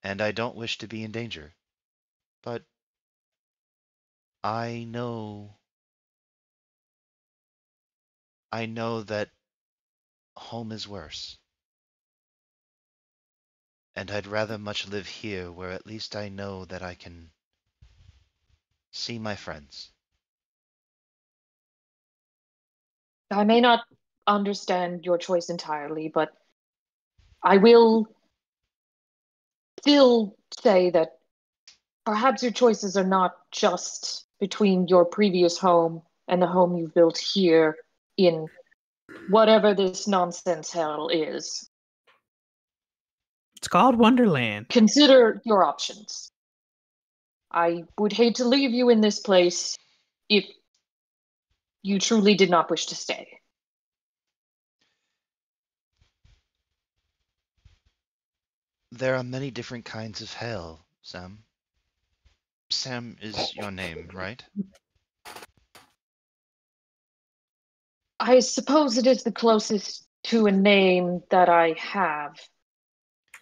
and I don't wish to be in danger. But I know that home is worse. And I'd rather much live here where at least I know that I can see my friends. I may not understand your choice entirely, but I will still say that perhaps your choices are not just between your previous home and the home you've built here in whatever this nonsense hell is. It's called Wonderland. Consider your options. I would hate to leave you in this place if you truly did not wish to stay. There are many different kinds of hell, Sam. Sam is your name, right? I suppose it is the closest to a name that I have.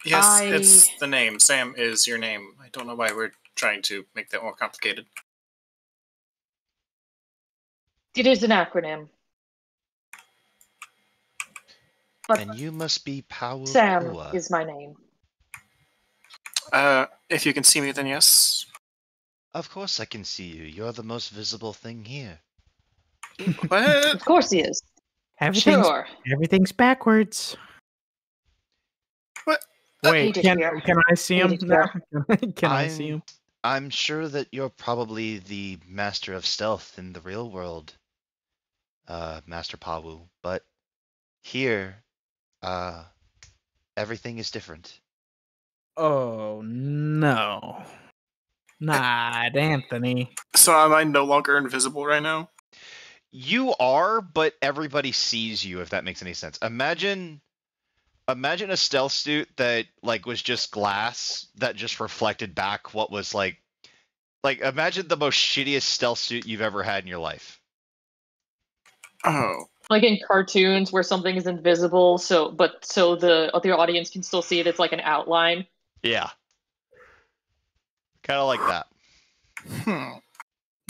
Yes, it's the name. Sam is your name. I don't know why we're trying to make that more complicated. It is an acronym. But And you must be Power Sam Pua. is my name. If you can see me, then yes. Of course I can see you. You're the most visible thing here. What? Of course he is. Everything's backwards. What? Wait, can I see him now? Can I see him? I'm sure that you're probably the master of stealth in the real world, Master Pawu, but here, everything is different. Oh no. Not Anthony. So am I no longer invisible right now? You are, but everybody sees you, if that makes any sense. Imagine a stealth suit that was just glass that just reflected back what was like imagine the most shittiest stealth suit you've ever had in your life. Oh. Like in cartoons where something is invisible, so the audience can still see it. It's like an outline. Yeah. Kind of like that.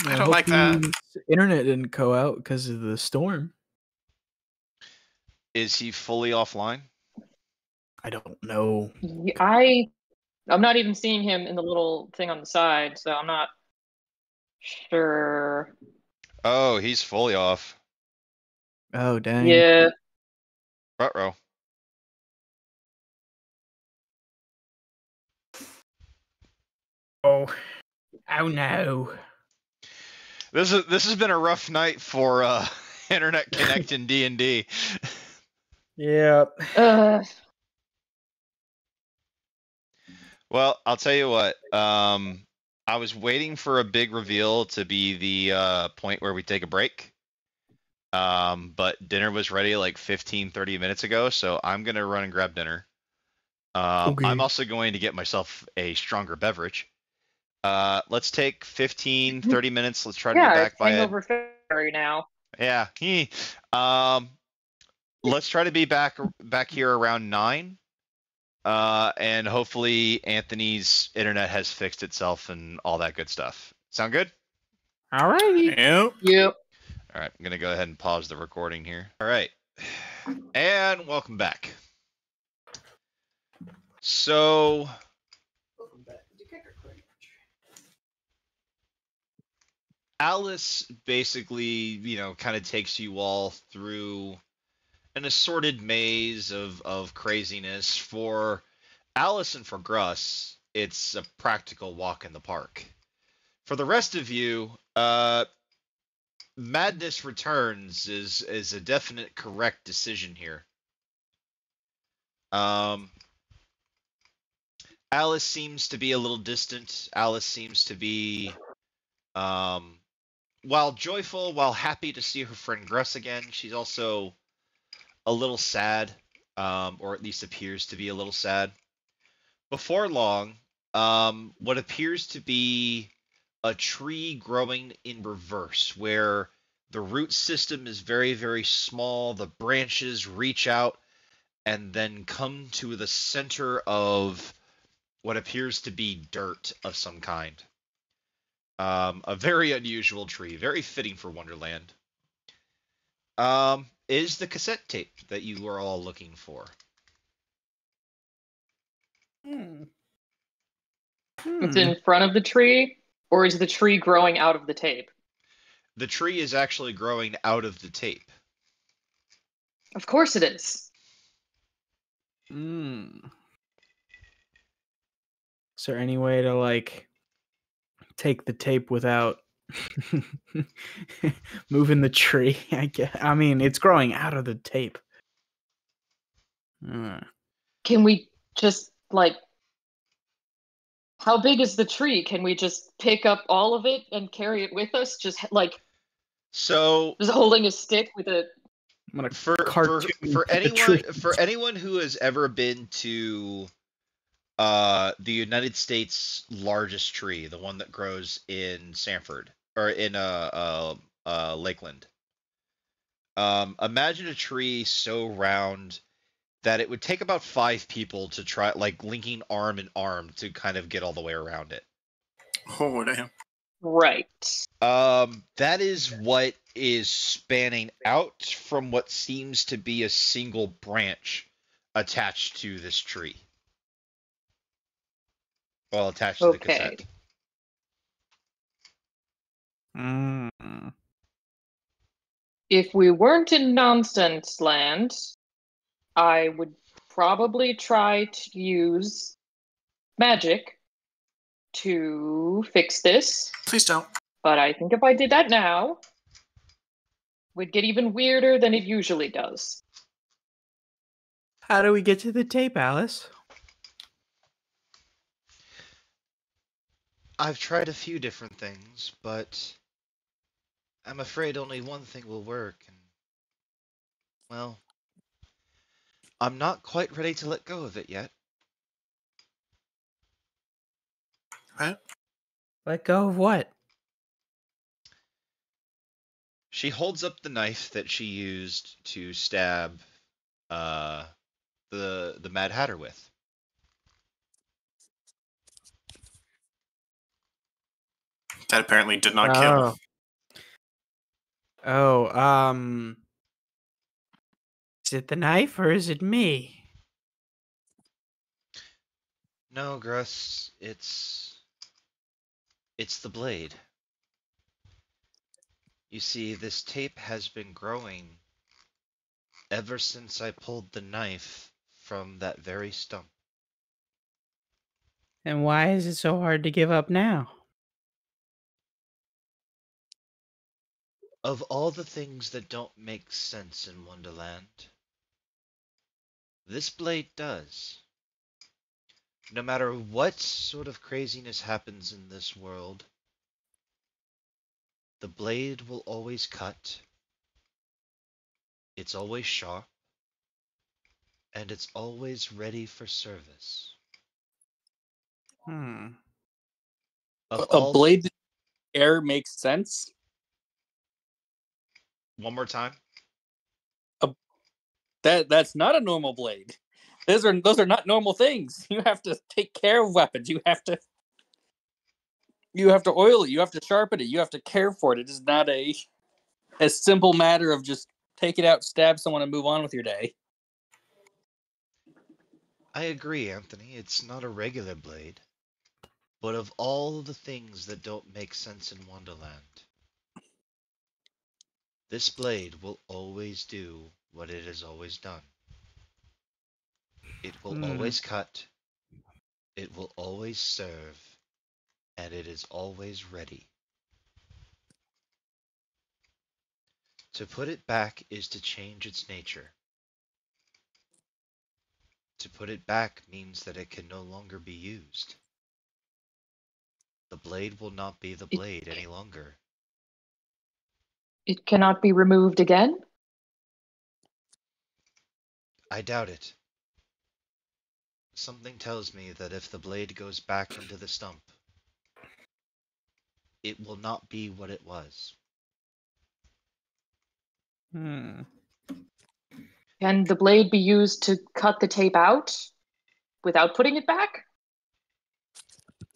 I don't like that. Internet didn't go out because of the storm. Is he fully offline? I don't know. I'm not even seeing him in the little thing on the side, so I'm not sure. Oh, he's fully off. Oh, dang. Yeah. Ruh-roh. Oh no. This has been a rough night for Internet Connect in D&D. Yeah. Well, I'll tell you what. I was waiting for a big reveal to be the point where we take a break. But dinner was ready like 15-30 minutes ago, so I'm gonna run and grab dinner. Okay. I'm also going to get myself a stronger beverage. Let's take 15-30 minutes. Let's try to be back by hangover February now. Yeah. Let's try to be back here around 9. And hopefully Anthony's internet has fixed itself and all that good stuff. Sound good? All right. Yep. All right, I'm going to go ahead and pause the recording here. All right. And welcome back. So Alice basically, kind of takes you all through an assorted maze of craziness. For Alice and for Gruss, it's a practical walk in the park. For the rest of you, Madness Returns is a definite correct decision here. Alice seems to be a little distant. Alice seems to be, while joyful, while happy to see her friend Gruss again, she's also a little sad, or at least appears to be a little sad. Before long, what appears to be a tree growing in reverse, where the root system is very, very small, the branches reach out and then come to the center of what appears to be dirt of some kind. A very unusual tree, very fitting for Wonderland. Is the cassette tape that you are all looking for. It's in front of the tree, or is the tree growing out of the tape? The tree is actually growing out of the tape. Of course it is. Is there any way to like take the tape without moving the tree? I mean, it's growing out of the tape. Can we just like? How big is the tree? Can we just pick up all of it and carry it with us? Just like So just holding a stick with a. I'm gonna for anyone who has ever been to the United States largest tree, the one that grows in Sanford or in Lakeland. Imagine a tree so round that it would take about 5 people to try, like, linking arm in arm to kind of get all the way around it. Oh, damn. Right. That is what is spanning out from what seems to be a single branch attached to this tree. Well, attached to the cassette. If we weren't in Nonsense Land, I would probably try to use magic to fix this. Please don't. But I think if I did that now, we'd get even weirder than it usually does. How do we get to the tape, Alice? I've tried a few different things, but I'm afraid only one thing will work, and, well, I'm not quite ready to let go of it yet. What? Let go of what? She holds up the knife that she used to stab the Mad Hatter with. That apparently did not kill. Is it the knife or is it me? No, Gruss, it's the blade. You see, this tape has been growing ever since I pulled the knife from that very stump. And why is it so hard to give up now? Of all the things that don't make sense in Wonderland, this blade does. No matter what sort of craziness happens in this world, the blade will always cut. It's always sharp. And it's always ready for service. A blade air makes sense? One more time. That's not a normal blade. Those are not normal things. You have to take care of weapons. You have to oil it. You have to sharpen it. You have to care for it. It is not a simple matter of just take it out, stab someone, and move on with your day. I agree, Anthony. It's not a regular blade. But of all the things that don't make sense in Wonderland, this blade will always do what it has always done. It will always cut, it will always serve, and it is always ready. To put it back is to change its nature. To put it back means that it can no longer be used. The blade will not be the blade any longer. It cannot be removed again? I doubt it. Something tells me that if the blade goes back into the stump, it will not be what it was. Hmm. Can the blade be used to cut the tape out without putting it back?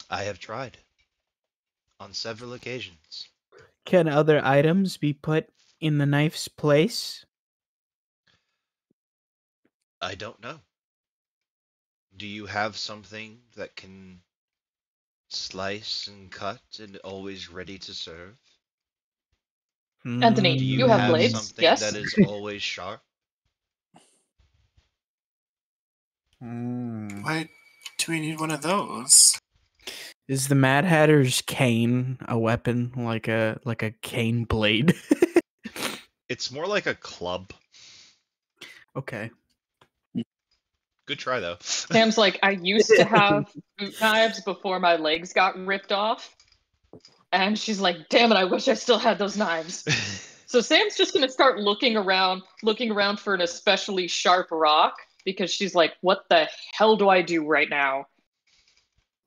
I have tried. On several occasions. Can other items be put in the knife's place? I don't know. Do you have something that can slice and cut and always ready to serve? Anthony, Do you you have have blades, something yes? that is always sharp? Hmm. Why do we need one of those? Is the Mad Hatter's cane a weapon, like a cane blade? It's more like a club. Okay. Good try though. Sam's like, I used to have boot knives before my legs got ripped off. And she's like, damn it, I wish I still had those knives. So Sam's just gonna start looking around for an especially sharp rock because she's like, what the hell do I do right now?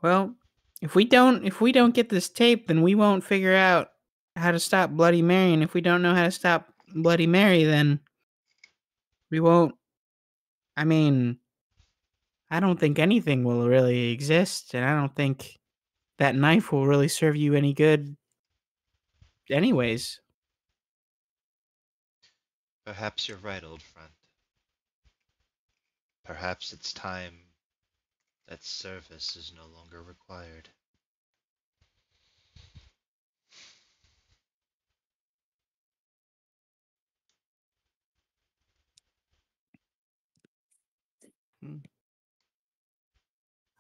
Well, if we don't get this tape, then we won't figure out how to stop Bloody Mary. And if we don't know how to stop Bloody Mary, then we won't. I mean, I don't think anything will really exist, and I don't think that knife will really serve you any good anyways. Perhaps you're right, old friend. Perhaps it's time that service is no longer required.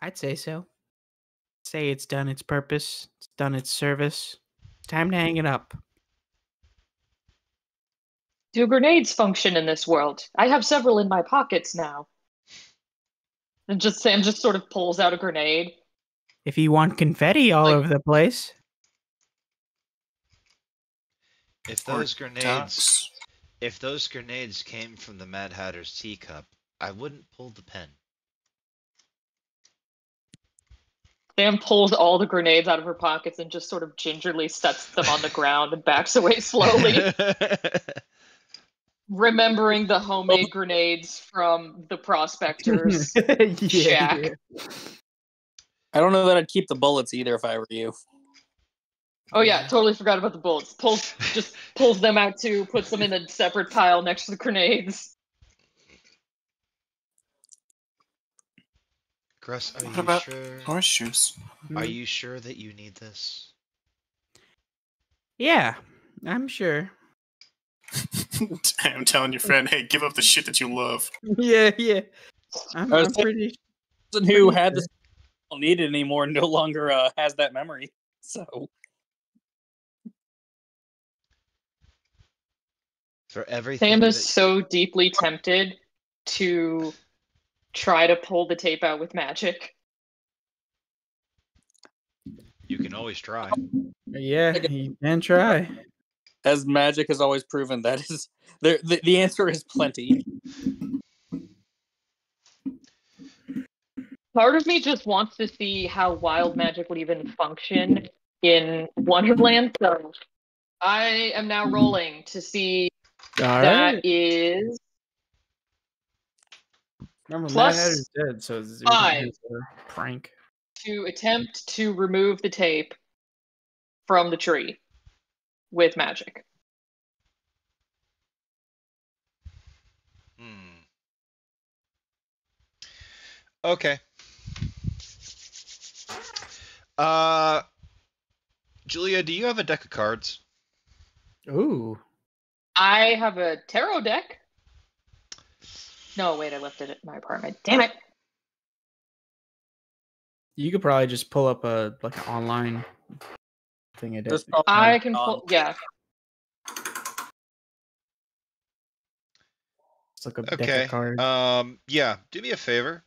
I'd say so. Say it's done its purpose, it's done its service. It's time to hang it up. Do grenades function in this world? I have several in my pockets now. And Sam just sort of pulls out a grenade. If you want confetti all Like- over the place, If Or those grenades, ducks. if those grenades came from the Mad Hatter's teacup, I wouldn't pull the pin. Sam pulls all the grenades out of her pockets and just sort of gingerly sets them on the ground and backs away slowly, remembering the homemade grenades from the prospectors. Shack. I don't know that I'd keep the bullets either if I were you. Oh yeah, totally forgot about the bullets. Pulls them out too, puts them in a separate pile next to the grenades. Gruss, are What you about sure? horseshoes? Are you sure that you need this? Yeah, I'm sure. I'm telling your friend, hey, give up the shit that you love. Yeah. I'm I was pretty. The person who had this don't need it anymore no longer has that memory. So For everything Sam is that- so deeply tempted to try to pull the tape out with magic. you can always try. Yeah, you can try. as magic has always proven, that is the answer is plenty. Part of me just wants to see how wild magic would even function in Wonderland, so I am now rolling to see All that right. is Remember, plus Mad Hatter's dead, so it's 5. it's a prank. to attempt to remove the tape from the tree with magic. Okay. Julia, do you have a deck of cards? Ooh. I have a tarot deck. No, wait, I left it at my apartment. Damn it! You could probably just pull up an online thing. It There's is. probably I no can on. pull. Yeah. It's like a deck Okay. of cards. Yeah. Do me a favor.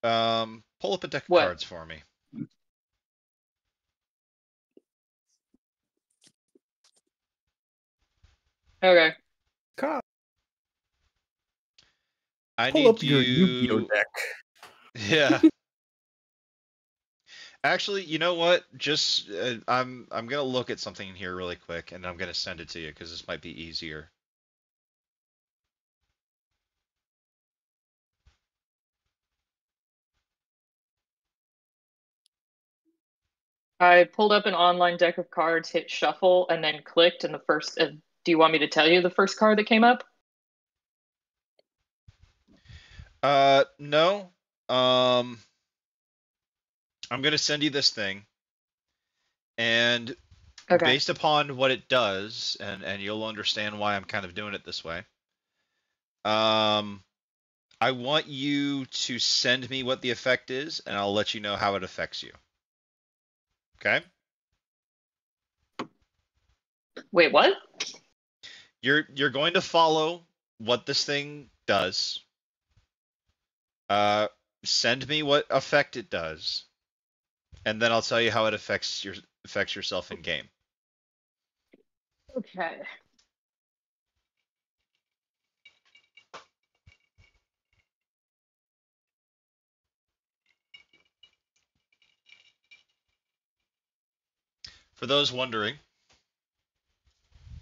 Pull up a deck of What? cards for me. Okay. I Pull need up your Yu-Gi-Oh deck. Yeah. Actually, you know what? Just I'm gonna look at something in here really quick, and I'm gonna send it to you because this might be easier. I pulled up an online deck of cards, hit shuffle, and then clicked. And the first. Do you want me to tell you the first card that came up? No. I'm gonna send you this thing, and Okay. based upon what it does, and you'll understand why I'm kind of doing it this way. I want you to send me what the effect is, and I'll let you know how it affects you. Okay? Wait, what? You're going to follow what this thing does. Send me what effect it does, and then I'll tell you how it affects yourself in game. Okay. For those wondering,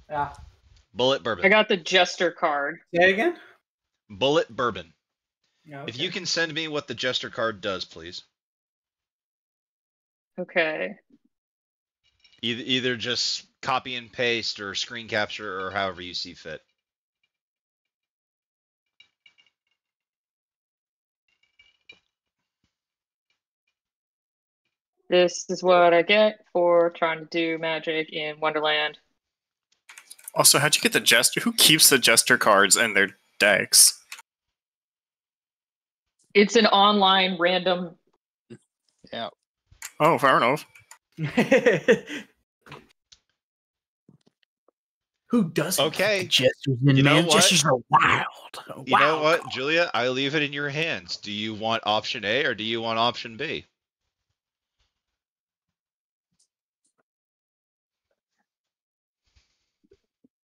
Yeah. Bullet I Bourbon. got the Jester card. Say it again. Bullet Bourbon. Yeah, If you can send me what the Jester card does, please. Okay. Either just copy and paste or screen capture or however you see fit. This is what I get for trying to do magic in Wonderland. Also, how'd you get the Jester? Who keeps the Jester cards in their decks? It's an online random. Yeah. Oh, fair enough. Who doesn't? Okay. The Jesters in You know what? Manchester are wild. You know Wild what, card. Julia? I leave it in your hands. Do you want option A or do you want option B?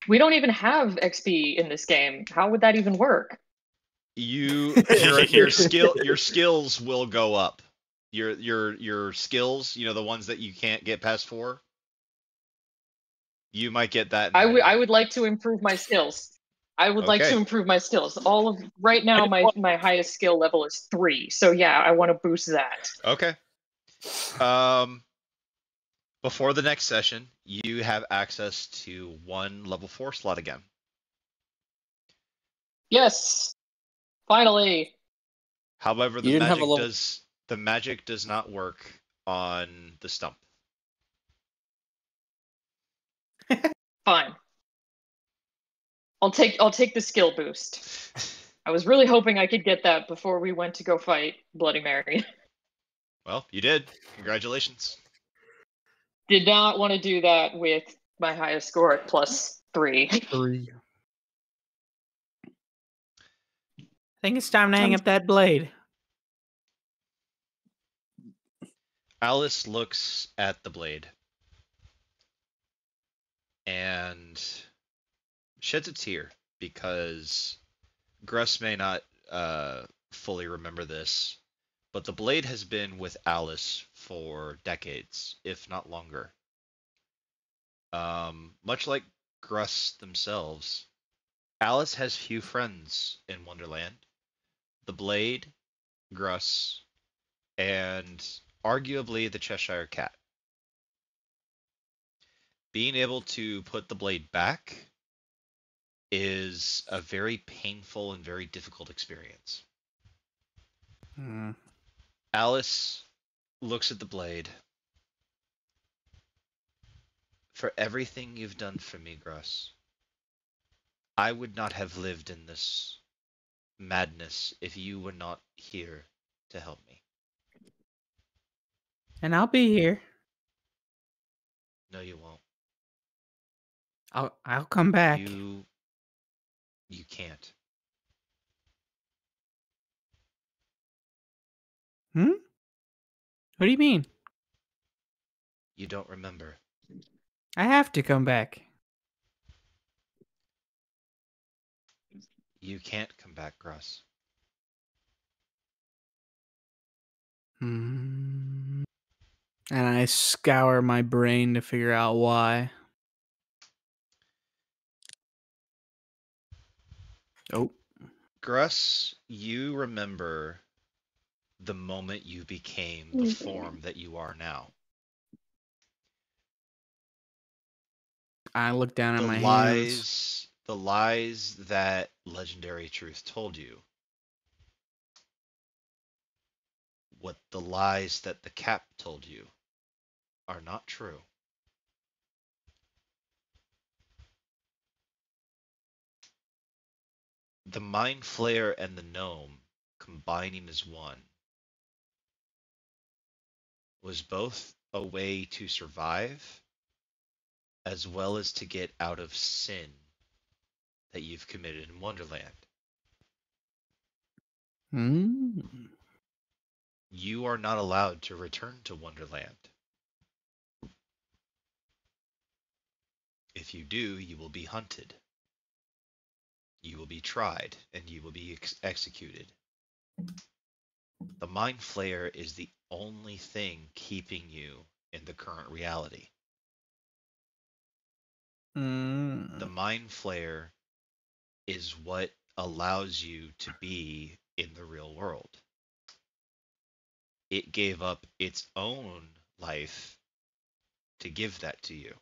We don't even have XP in this game. How would that even work? Your skills will go up. Your skills, the ones that you can't get past 4. You might get that. I would like to improve my skills. I would like to Okay. improve my skills. Right now my highest skill level is 3. So yeah, I want to boost that. Okay. Before the next session, you have access to 1 level 4 slot again. Yes. Finally. However, You didn't have a level- the magic does not work on the stump. Fine. I'll take the skill boost. I was really hoping I could get that before we went to go fight Bloody Mary. Well, you did. Congratulations. Did not want to do that with my highest score at +3. 3. I think it's time to hang up that blade. Alice looks at the blade and sheds a tear because Gruss may not fully remember this, but the blade has been with Alice for decades, if not longer. Much like Gruss themselves, Alice has few friends in Wonderland. The blade, Gruss, and arguably the Cheshire Cat. Being able to put the blade back is a very painful and very difficult experience. Alice looks at the blade. For everything you've done for me, Gruss, I would not have lived in this madness if you were not here to help me. And I'll be here. No, you won't. I'll come back. You can't. Hmm? What do you mean? You don't remember. I have to come back. You can't come back, Gross. And I scour my brain to figure out why. Oh. Gruss, you remember the moment you became the form that you are now. I look down at my hands. The lies that Legendary Truth told you. What the lies that the Cap told you are not true. The Mind Flayer and the Gnome combining as one was both a way to survive as well as to get out of sin that you've committed in Wonderland. You are not allowed to return to Wonderland. If you do, you will be hunted. You will be tried, and you will be executed. The Mind Flayer is the only thing keeping you in the current reality. The Mind Flayer is what allows you to be in the real world. It gave up its own life to give that to you.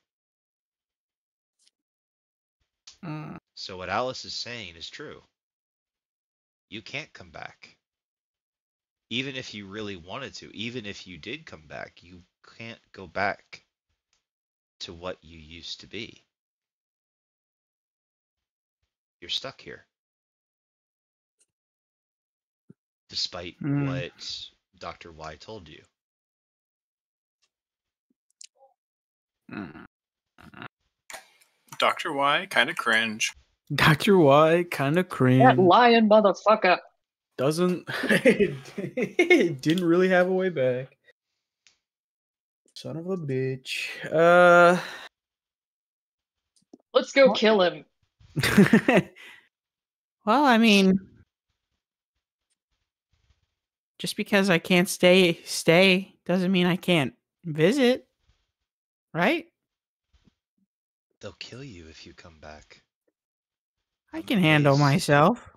So what Alice is saying is true. You can't come back. Even if you really wanted to, even if you did come back, you can't go back to what you used to be. You're stuck here. Despite what Dr. Y told you. Dr. Y, kind of cringe. Dr. Y, kind of cringe. That lying motherfucker. Doesn't. It didn't really have a way back. Son of a bitch. Let's go kill him. Well, I mean, just because I can't stay doesn't mean I can't visit, right? They'll kill you if you come back. I can handle myself.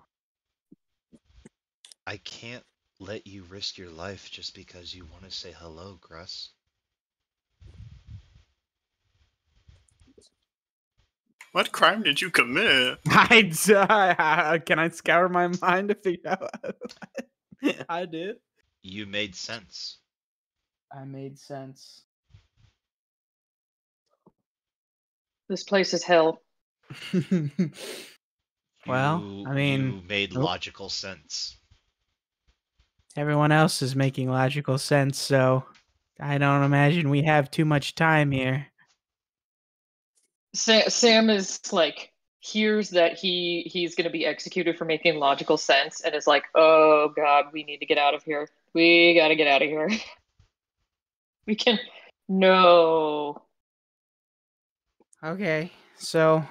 I can't let you risk your life just because you want to say hello, Gruss. What crime did you commit? Can I scour my mind to figure out? I did. You made sense. I made sense. This place is hell. Well, I mean, you made logical sense. Everyone else is making logical sense, so I don't imagine we have too much time here. Sam is like hears that he's going to be executed for making logical sense and is like, oh god, we need to get out of here. We got to get out of here. We can no. Okay, so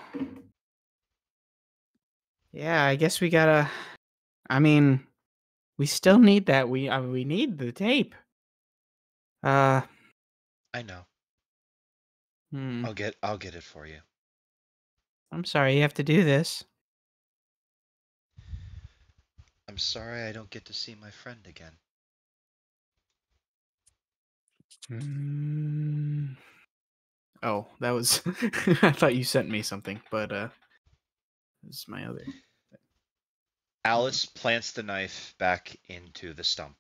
yeah, I guess we gotta. I mean, we still need that. We need the tape. I know. Hmm. I'll get it for you. I'm sorry you have to do this. I'm sorry I don't get to see my friend again. Oh, that was. I thought you sent me something, but this is my other. Alice plants the knife back into the stump,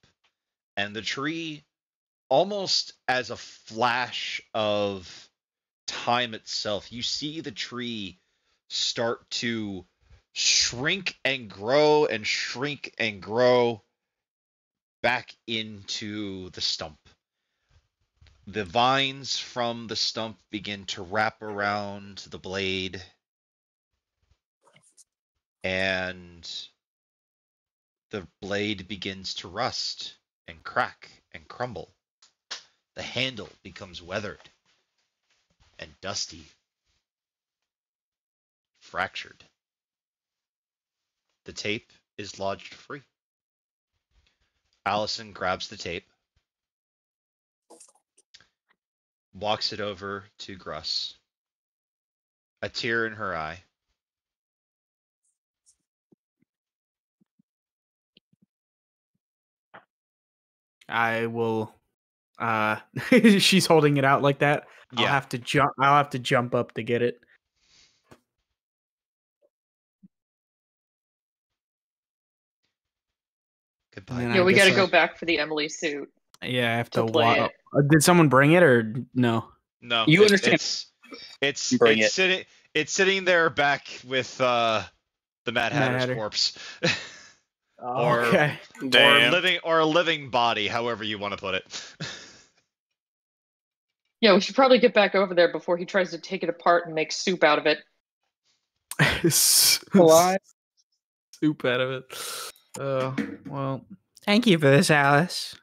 and the tree, almost as a flash of time itself, you see the tree start to shrink and shrink and grow back into the stump. The vines from the stump begin to wrap around the blade, and the blade begins to rust and crack and crumble. The handle becomes weathered and dusty, fractured. The tape is lodged free. Allison grabs the tape, walks it over to Gruss, a tear in her eye. I will. She's holding it out like that. I'll Yeah. have to jump. I'll have to jump up to get it. Goodbye. And Yeah, we guess got to go back for the Emily suit. Yeah, I have to to play walk. it. Did someone bring it or no? No, You understand. It's Bring it. sitting there back with the Mad Hatter's Hatter. corpse, Okay. Damn. or a living body, however you want to put it. Yeah, we should probably get back over there before he tries to take it apart and make soup out of it. Alive. Soup out of it. Well, Thank you for this, Alice.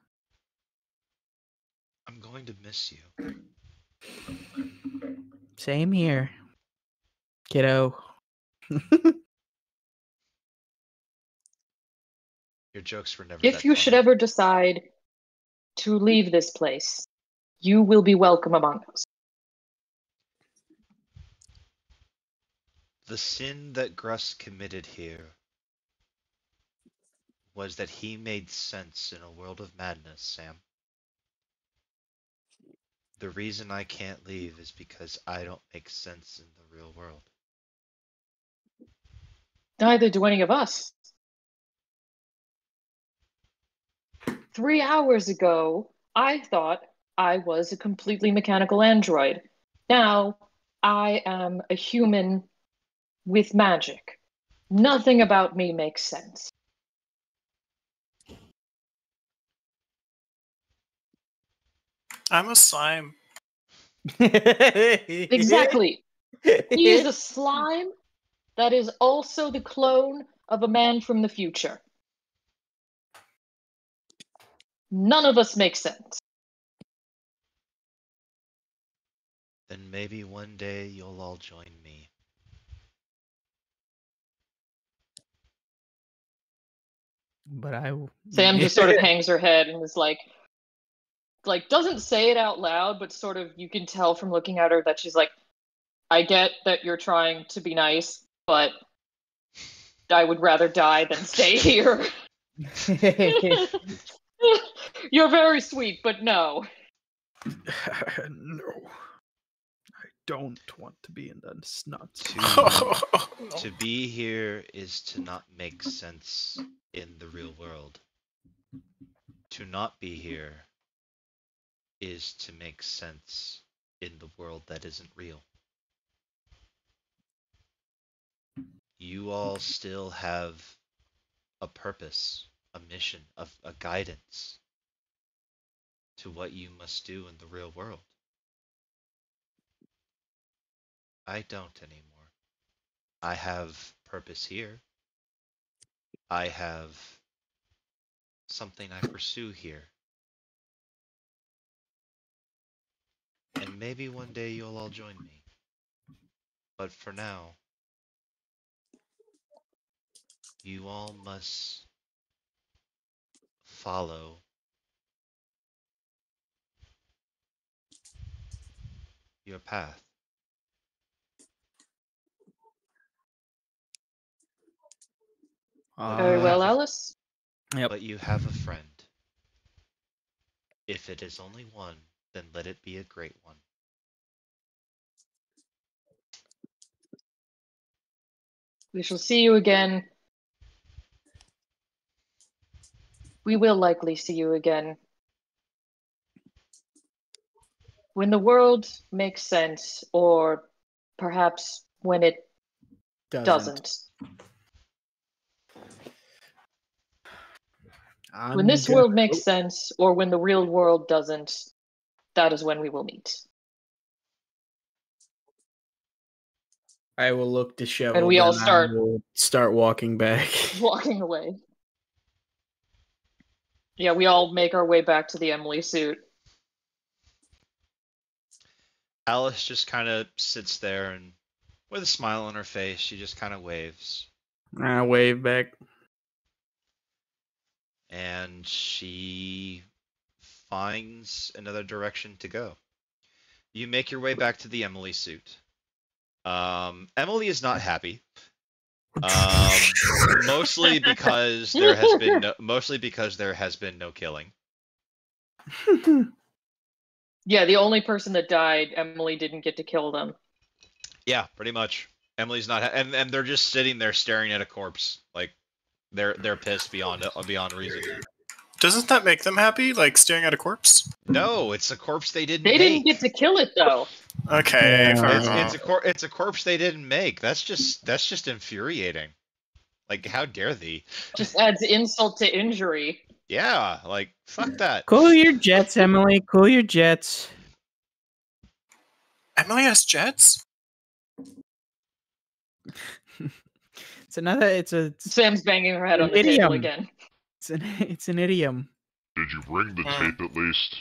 I'm going to miss you. Same here, kiddo. Your jokes were never. If that you should funny. ever decide to leave this place, you will be welcome among us. The sin that Gruss committed here was that he made sense in a world of madness, Sam. The reason I can't leave is because I don't make sense in the real world. Neither do any of us. 3 hours ago, I thought I was a completely mechanical android. Now, I am a human with magic. Nothing about me makes sense. I'm a slime. Exactly. He is a slime that is also the clone of a man from the future. None of us make sense. Then maybe one day you'll all join me. But I. Sam just sort of hangs her head and is like doesn't say it out loud, but sort of you can tell from looking at her that she's like, I get that you're trying to be nice, but I would rather die than stay here. You're very sweet, but no. No. I don't want to be in the snuts. To be here is to not make sense in the real world. To not be here is to make sense in the world that isn't real. You all still have a purpose, a mission, a guidance to what you must do in the real world. I don't anymore. I have purpose here. I have something I pursue here. And maybe one day you'll all join me. But for now, you all must follow your path. Very well, Alice. Yep. But you have a friend. If it is only one, then let it be a great one. We shall see you again. We will likely see you again. When the world makes sense, or perhaps when it doesn't. When this world makes sense, or when the real world doesn't, that is when we will meet. I will look disheveled. And we all I will start walking back. Walking away. Yeah, we all make our way back to the Emily suit. Alice just kind of sits there and, with a smile on her face, she just kind of waves. I wave back. And she finds another direction to go. You make your way back to the Emily suit. Emily is not happy. Mostly because there has been no killing. Yeah, the only person that died, Emily didn't get to kill them. Yeah, pretty much. Emily's not, and they're just sitting there staring at a corpse, like they're pissed beyond reason. Doesn't that make them happy, like staring at a corpse? No, it's a corpse they didn't. They didn't get to kill it though. Okay, it's a corpse they didn't make. That's just infuriating. Like, how dare they? Just adds insult to injury. Yeah, like, fuck that. Cool your jets, Emily. Cool your jets. Emily has jets? Sam's banging her head on the idiom. table again. It's an idiom. Did you bring the tape at least?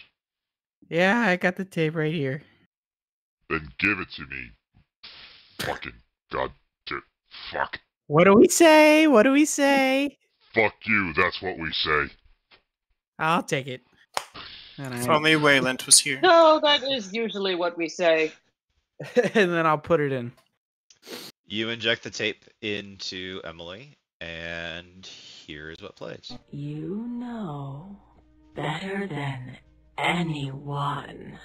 Yeah, I got the tape right here. Then give it to me. Fucking fuck. What do we say? What do we say? Fuck you, that's what we say. I'll take it. If only Wayland was here. No, that is usually what we say. And then I'll put it in. You inject the tape into Emily, and here's what plays. You know better than anyone,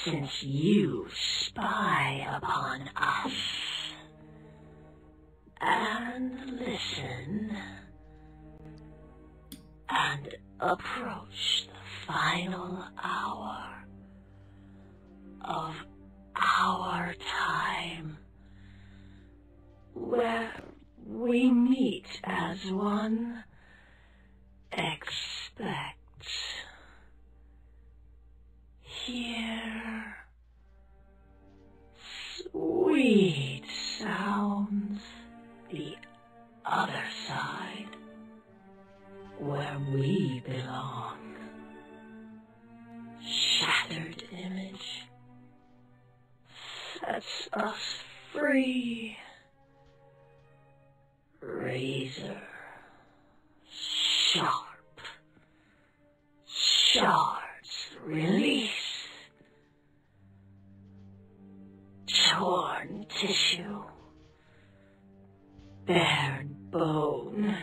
since you spy upon us and listen and approach the final hour of our time, where we meet as one expects. Hear sweet sounds the other side, where we belong. Shattered image sets us free. Razor sharp, shards release. Torn tissue, bared bone,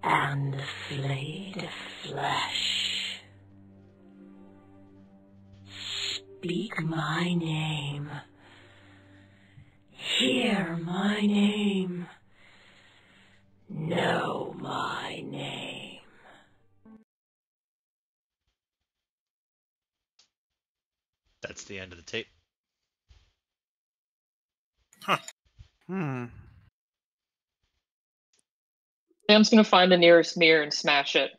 and flayed flesh. Speak my name. Hear my name. Know my name. That's the end of the tape. Sam's gonna find the nearest mirror and smash it.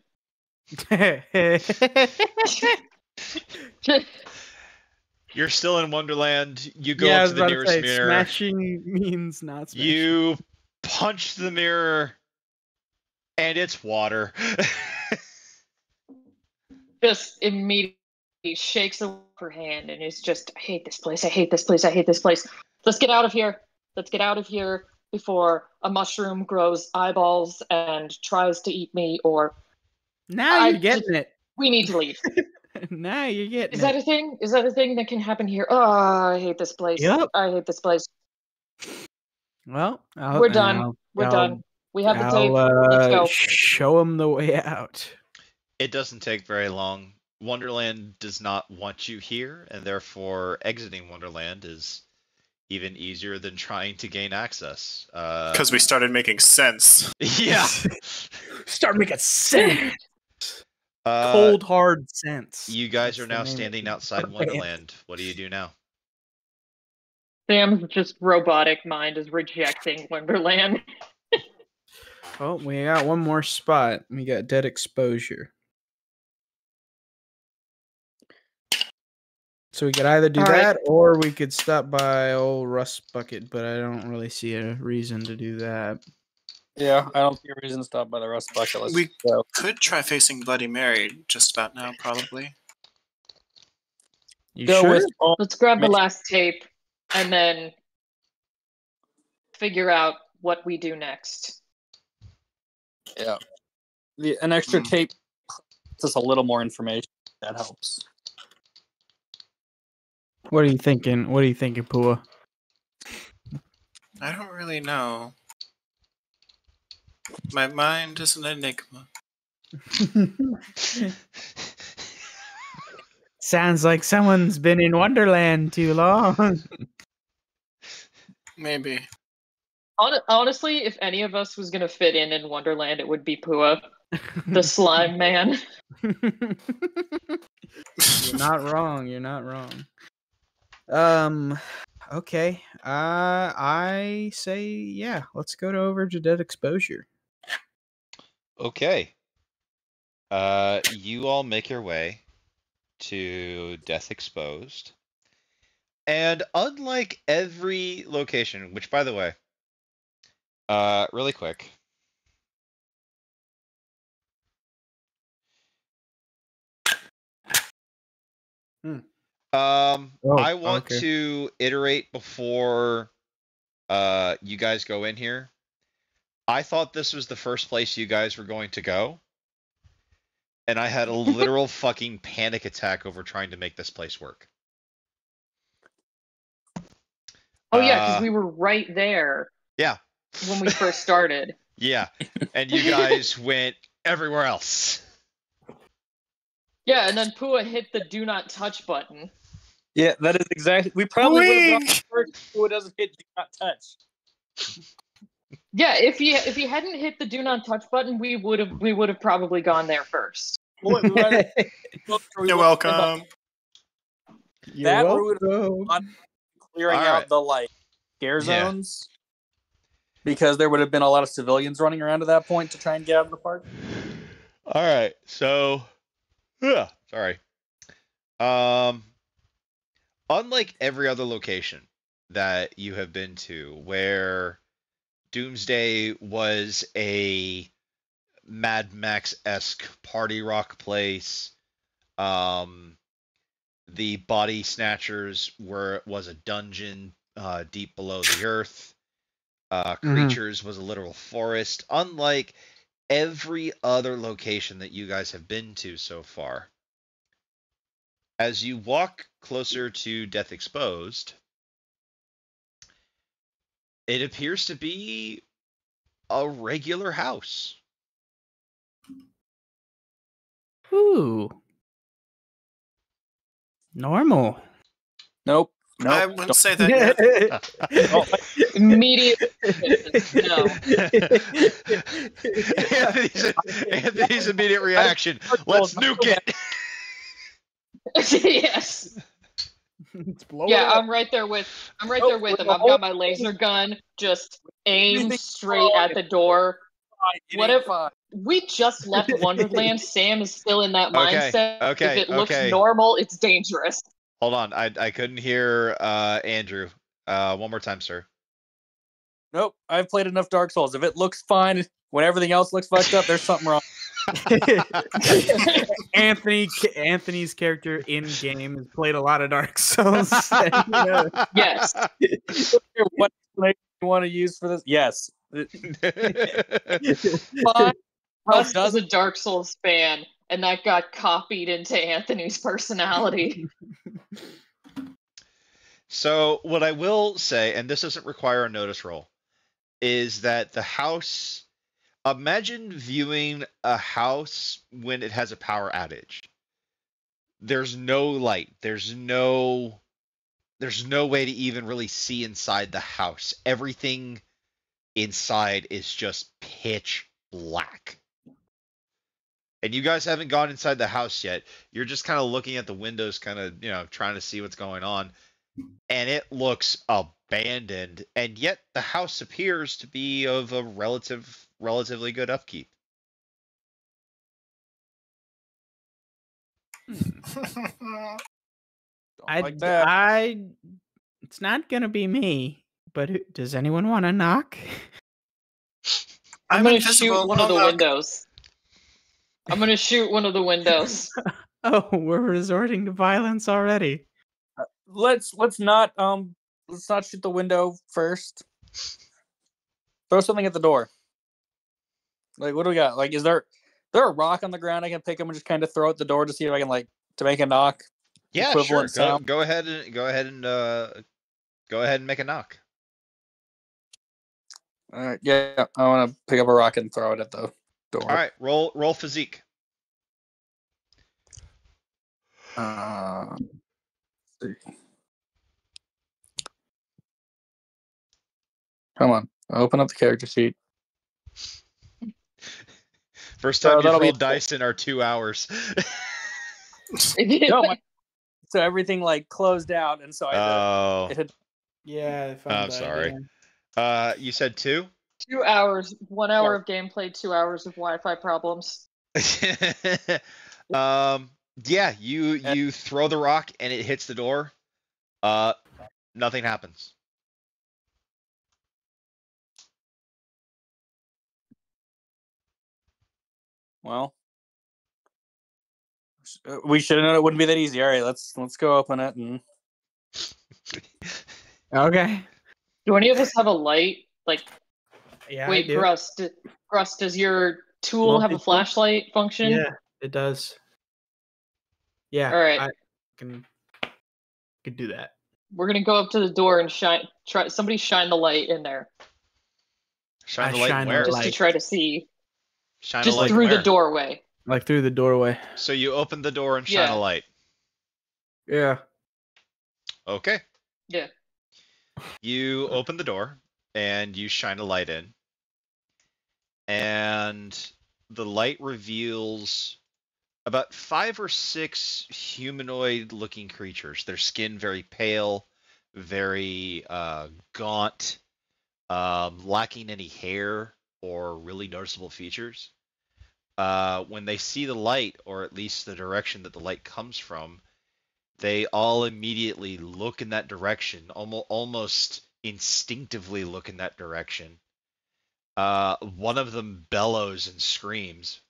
You're still in Wonderland. You go Yeah, I up was to the about to nearest say, mirror. smashing means not smashing. You punch the mirror, and it's water. Just immediately shakes her hand and is just, I hate this place, I hate this place, I hate this place. Let's get out of here. Let's get out of here before a mushroom grows eyeballs and tries to eat me, or... Now you're getting it. We need to leave. Now you're getting Is that a thing? Is that a thing that can happen here? Oh, I hate this place. Yep. I hate this place. Well, We're done. We're done. We have the tape. Let's go. Show them the way out. It doesn't take very long. Wonderland does not want you here, and therefore exiting Wonderland is even easier than trying to gain access. Because we started making sense. Yeah. Start making sense. Cold, hard sense. You guys are now standing outside Wonderland. What do you do now? Sam's just robotic mind is rejecting Wonderland. Oh, we got one more spot. We got dead exposure. So we could either do All right. that or we could stop by old Rust Bucket, but I don't really see a reason to do that. Yeah, I don't see a reason to stop by the Rust Bucket. Let's We- go. Could try facing Bloody Mary just about now, probably. You Go sure? with all- Let's grab the Maybe. last tape and then figure out what we do next. Yeah. An extra Hmm. tape gives us a little more information. That helps. What are you thinking? What are you thinking, Pua? I don't really know. My mind is an enigma. Sounds like someone's been in Wonderland too long. Maybe. Honestly, if any of us was going to fit in Wonderland, it would be Pua, the slime man. You're not wrong. You're not wrong. Okay. I say yeah. Let's go over to dead exposure. Okay. You all make your way to Death Exposed. And unlike every location, which by the way, really quick. I want okay. to iterate before you guys go in here. I thought this was the first place you guys were going to go. And I had a literal fucking panic attack over trying to make this place work. Oh yeah, because we were right there. Yeah. When we first started. Yeah. And you guys went everywhere else. Yeah, and then Pua hit the do not touch button. Yeah, that is exactly. We probably would have gone first who doesn't hit do not touch. Yeah, if he hadn't hit the do not touch button, we would have probably gone there first. Boy, we might have- You're welcome. That or we would have gone clearing All out right. the like scare Yeah. zones. Because there would have been a lot of civilians running around at that point to try and get out of the park. All right. So, sorry. Unlike every other location that you have been to where Doomsday was a Mad Max-esque party rock place, the Body Snatchers was a dungeon deep below the earth. Creatures was a literal forest. Unlike every other location that you guys have been to so far, as you walk closer to Death Exposed, it appears to be a regular house. Ooh. Normal. Nope. I Nope. wouldn't say that yet. Oh, Immediate. No. Anthony's immediate reaction. Let's nuke it. Yes. It's blowing Yeah, up. I'm right there with him. I've got my laser gun just aimed straight at the door. Whatever. We just left Wonderland. Sam is still in that Okay, mindset. okay, If it looks okay. normal, it's dangerous. Hold on, I couldn't hear Andrew. One more time, sir. Nope. I've played enough Dark Souls. If it looks fine when everything else looks fucked up, there's something wrong. Anthony's character in game has played a lot of Dark Souls. Yes. What explanation you want to use for this? Yes. Fine. Russ is a Dark Souls fan, and that got copied into Anthony's personality. So what I will say, and this doesn't require a notice roll, is that the house. Imagine viewing a house when it has a power outage. There's no light. There's no way to even really see inside the house. Everything inside is just pitch black. And you guys haven't gone inside the house yet. You're just kind of looking at the windows, kind of, trying to see what's going on. And it looks abandoned. And yet the house appears to be of a relative relatively good upkeep. Like that. It's not gonna be me. But does anyone want to knock? I'm I'm gonna invisible. shoot one of the I'll knock. windows. I'm gonna shoot one of the windows. Oh, we're resorting to violence already. Let's not shoot the window first. Throw something at the door. Like, what do we got? Like, is there a rock on the ground I can pick up and just kind of throw at the door to see if I can to make a knock? Yeah, sure. Equivalent sound. Go ahead and make a knock. All right, yeah, I want to pick up a rock and throw it at the door. All right, roll physique. Let's see. Come on, open up the character sheet. First time you've that'll be rolled dice in our 2 hours. No, so everything closed out, and so Oh, it had Yeah. I'm sorry. You said 2? 2 hours, 1 hour of gameplay, 2 hours of Wi-Fi problems. Yeah, you throw the rock and it hits the door. Nothing happens. Well, we should have known it wouldn't be that easy. All right, let's go open it and. Okay. Do any of us have a light? Yeah. Wait, I do. Grust, does your tool have a Multi-tool? flashlight function? Yeah, it does. Yeah. All right. I could do that. We're gonna go up to the door and somebody shine the light in there, Shine the I light shine the where? just light. to try to see, Shine just a light through where? the doorway. Like through the doorway. So you open the door and shine Yeah. a light. Yeah. Okay. Yeah. You open the door and you shine a light in. And the light reveals about 5 or 6 humanoid-looking creatures. Their skin very pale, very gaunt, lacking any hair or really noticeable features. When they see the light, or at least the direction that the light comes from, they all immediately look in that direction, almost instinctively look in that direction. One of them bellows and screams.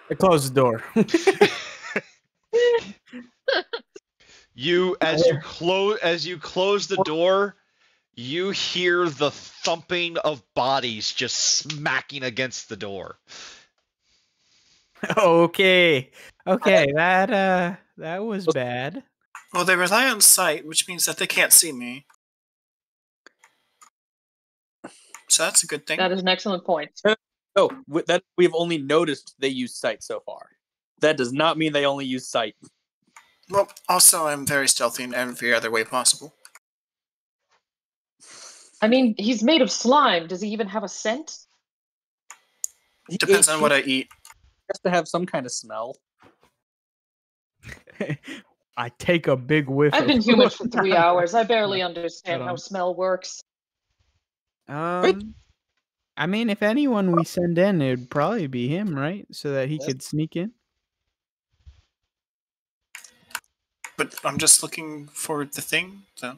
I closed the door. As you close the door, you hear the thumping of bodies just smacking against the door. Okay. Okay. That was bad. Well, they rely on sight, which means that they can't see me. So that's a good thing. That is an excellent point. Oh, that we've only noticed they use sight so far. That does not mean they only use sight. Well, also, I'm very stealthy in every other way possible. I mean, he's made of slime. Does he even have a scent? Depends on what I eat. Has to have some kind of smell. I take a big whiff. I've been of- human for 3 hours. I barely understand how smell works. I mean, if anyone we send in, it'd probably be him, right? So that he Yes. could sneak in. But I'm just looking for the thing, the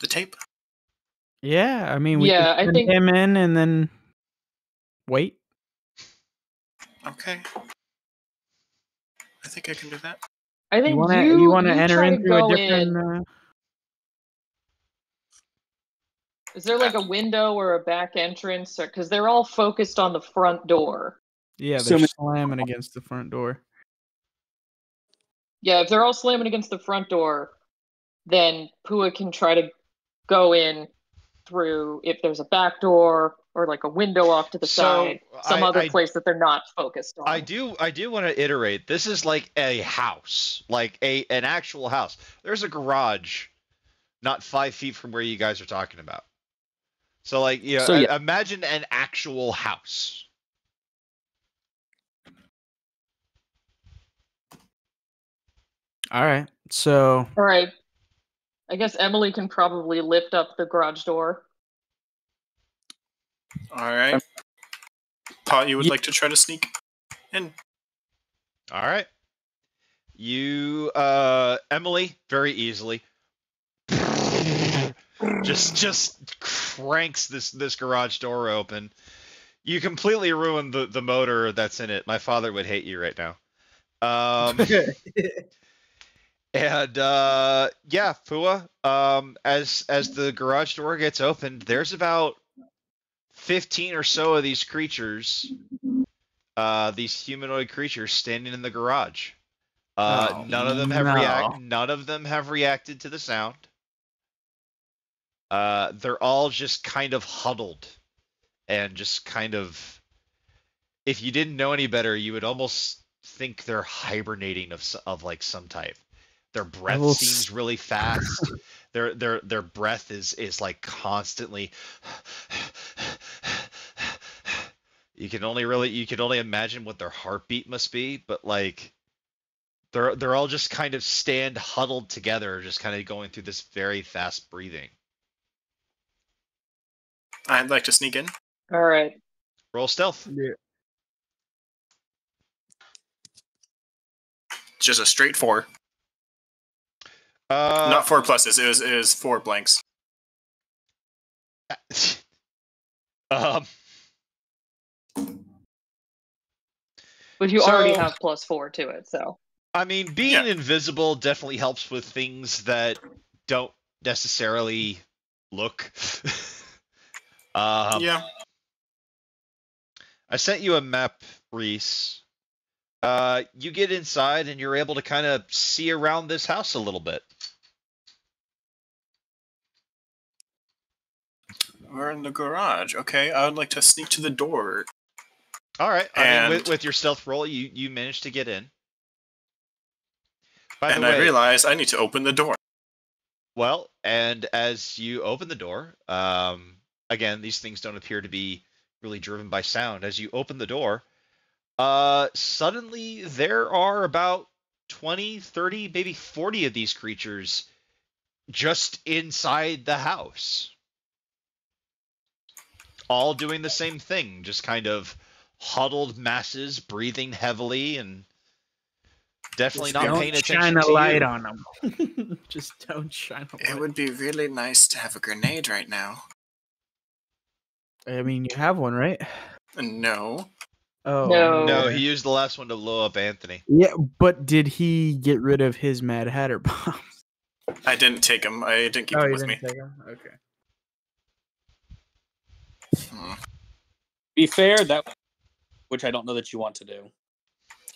tape. Yeah, I mean, we Yeah, could I send think- him in and then wait. Okay. I think I can do that. I think You want to you enter try to into go a different? in. Is there like a window or a back entrance? Because they're all focused on the front door. Yeah, they're Assuming- slamming against the front door. Yeah, if they're all slamming against the front door, then Pua can try to go in through if there's a back door or like a window off to the So, side, some other I- place that they're not focused on. I do want to iterate. This is like a house, like an actual house. There's a garage not 5 feet from where you guys are talking about. So like, So, yeah. imagine an actual house. All right, so All right. I guess Emily can probably lift up the garage door. All right. Pot, you would like to try to sneak in? All right. You, Emily, very easily, just cranks this garage door open. You completely ruined the motor that's in it. My father would hate you right now. And yeah, Fua. As the garage door gets opened, there's about 15 or so of these creatures, these humanoid creatures standing in the garage. None of them have reacted to the sound. They're all just kind of huddled and just kind of, if you didn't know any better, you would almost think they're hibernating of like some type. Their breath seems really fast. Their breath is like constantly. You can only imagine what their heartbeat must be, but like they're all just kind of stand huddled together, just kind of going through this very fast breathing. I'd like to sneak in. All right. Roll stealth. Yeah. Just a straight 4. Not 4 pluses. It was 4 blanks. But you already have +4 to it, so. I mean, being invisible definitely helps with things that don't necessarily look. Yeah. I sent you a map, Reese. You get inside and you're able to kind of see around this house a little bit. We're in the garage. Okay, I would like to sneak to the door. All right. I mean, with your stealth roll, you managed to get in. By the way, I realize I need to open the door. Well, and as you open the door, again, these things don't appear to be really driven by sound. As you open the door, suddenly there are about 20, 30, maybe 40 of these creatures just inside the house. All doing the same thing, just kind of huddled masses, breathing heavily, and definitely not paying attention to you. Shine a light on them. Just don't shine a light. It would be really nice to have a grenade right now. I mean, you have one, right? No. Oh. No, he used the last one to blow up Anthony. Yeah, but did he get rid of his Mad Hatter bombs? I didn't take them. I didn't keep them with me. Take them? Okay. Be fair, that which I don't know that you want to do.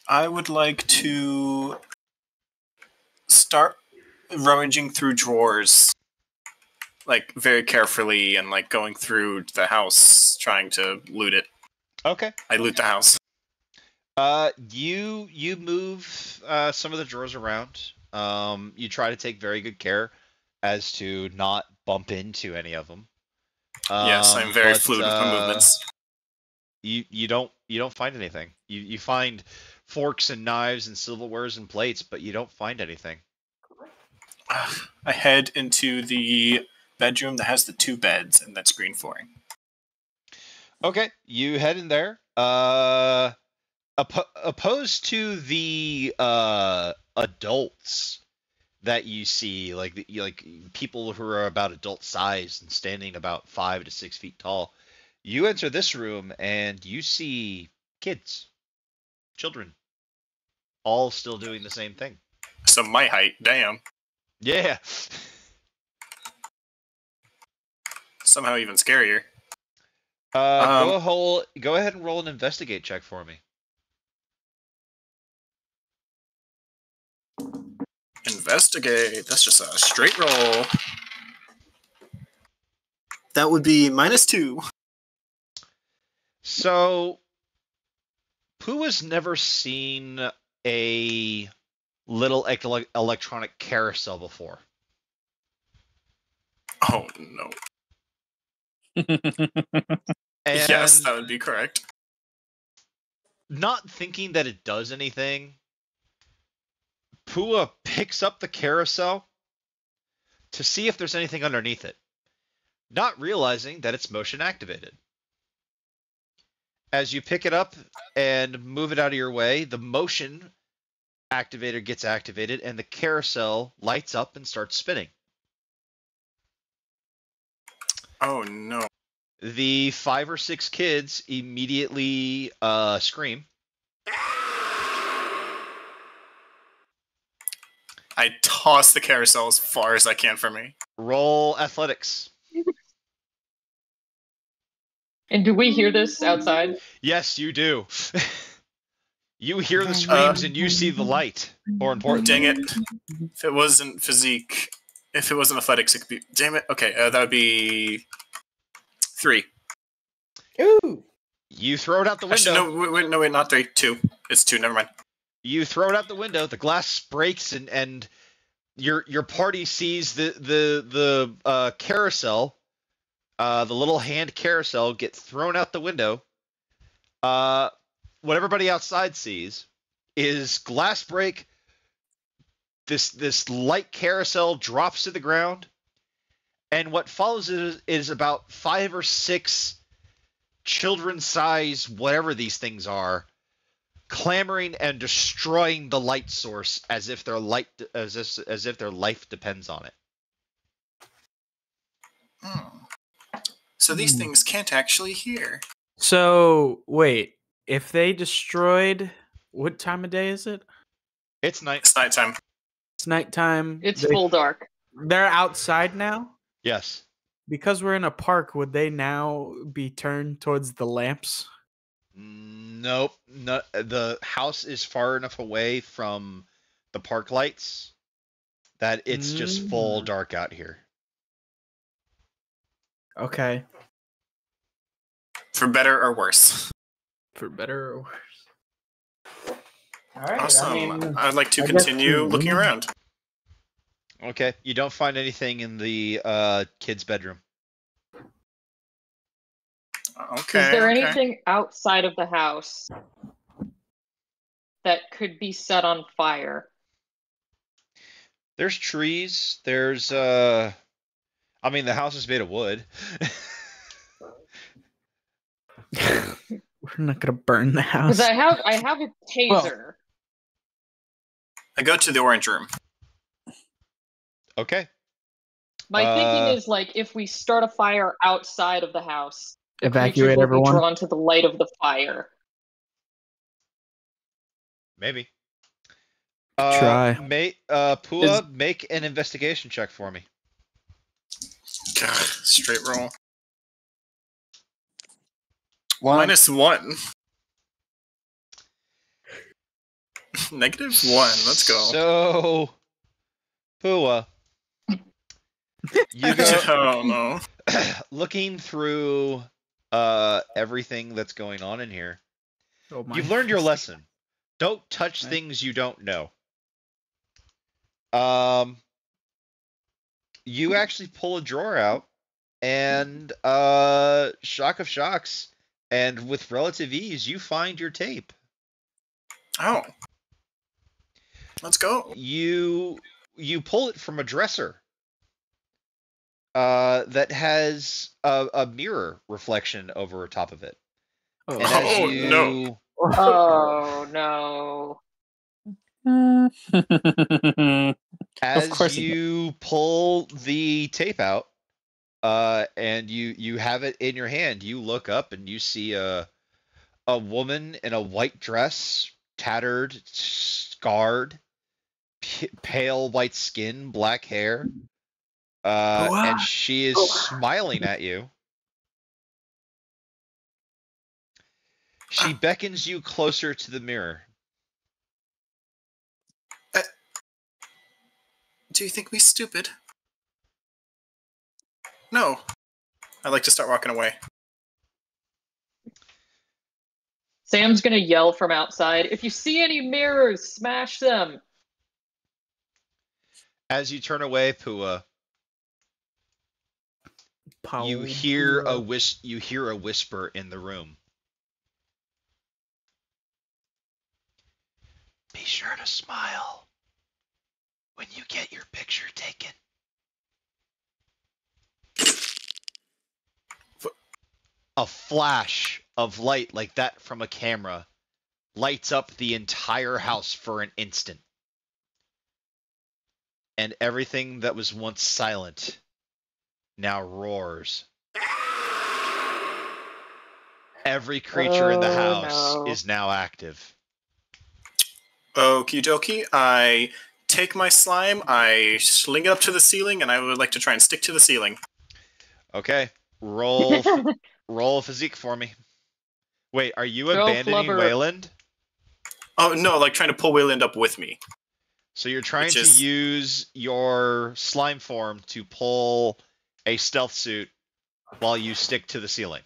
I would like to start rummaging through drawers, like very carefully, and like going through the house, trying to loot it. Okay. I loot the house. You move some of the drawers around. You try to take very good care as to not bump into any of them. Yes, I'm very fluid with my movements. You don't find anything. You find forks and knives and silverwares and plates, but you don't find anything. I head into the bedroom that has the 2 beds and that's green flooring. Okay, you head in there. Opposed to the adults that you see, like people who are about adult size and standing about 5 to 6 feet tall, you enter this room and you see kids, children, all still doing the same thing. So my height, damn. Yeah. Somehow even scarier. Go ahead and roll an investigate check for me. Investigate. That's just a straight roll. That would be -2. So, Pooh has never seen a little electronic carousel before. Oh, no. And yes, that would be correct. Not thinking that it does anything, Pua picks up the carousel to see if there's anything underneath it, not realizing that it's motion activated. As you pick it up and move it out of your way, the motion activator gets activated and the carousel lights up and starts spinning. Oh no. The 5 or 6 kids immediately scream. I toss the carousel as far as I can from me. Roll athletics. And do we hear this outside? Yes, you do. You hear the screams and you see the light. More important. Dang it. If it wasn't physique, if it wasn't athletics, it could be... Damn it. Okay, that would be 3. Ooh. You throw it out the window. Actually, no, wait, not 3. 2. It's 2, never mind. You throw it out the window. The glass breaks, and your party sees the carousel, the little hand carousel, get thrown out the window. What everybody outside sees is glass break. This light carousel drops to the ground, and what follows is about 5 or 6 children-size, whatever these things are, clamoring and destroying the light source as if their life depends on it. So these things can't actually hear. So wait, if they destroyed, what time of day is it? It's night. It's nighttime. It's nighttime. It's full dark. They're outside now. Yes. Because we're in a park, would they now be turned towards the lamps? Nope. No, the house is far enough away from the park lights that it's just full dark out here. Okay. For better or worse. For better or worse. All right. Awesome. I'd like to continue looking around. Okay. You don't find anything in the kid's bedroom. Okay. Is there anything outside of the house that could be set on fire? There's trees. There's I mean, the house is made of wood. We're not gonna burn the house. Because I have a taser. I go to the orange room. Okay. My thinking is, like, if we start a fire outside of the house, the Evacuate creatures will everyone? be drawn to the light of the fire. Maybe. Try. Pua, make an investigation check for me. God, straight roll. One. -1. -1. Let's go. So, Pua, you go Oh no. looking through everything that's going on in here. Oh my. You've learned your lesson. Don't touch things you don't know. You actually pull a drawer out, and shock of shocks, and with relative ease, you find your tape. Oh. Let's go. You pull it from a dresser that has a mirror reflection over top of it. Oh, And as Oh, you, no. Oh no. As course it you pull the tape out, and you have it in your hand, you look up and you see a woman in a white dress, tattered, scarred, pale white skin, black hair, and she is smiling at you. She beckons you closer to the mirror. Do you think me stupid? No. I'd like to start walking away. Sam's gonna yell from outside, if you see any mirrors, smash them. As you turn away, Pua, you Paul. hear a whisper in the room. Be sure to smile when you get your picture taken. A flash of light like that from a camera lights up the entire house for an instant. And everything that was once silent now roars. Every creature in the house is now active. Okie dokie. I take my slime, I sling it up to the ceiling, and I would like to try and stick to the ceiling. Okay. Roll a physique for me. Wait, are you Go abandoning Flubber. Wayland? Oh, no, like trying to pull Wayland up with me. So you're trying Which to is- use your slime form to pull a stealth suit while you stick to the ceiling.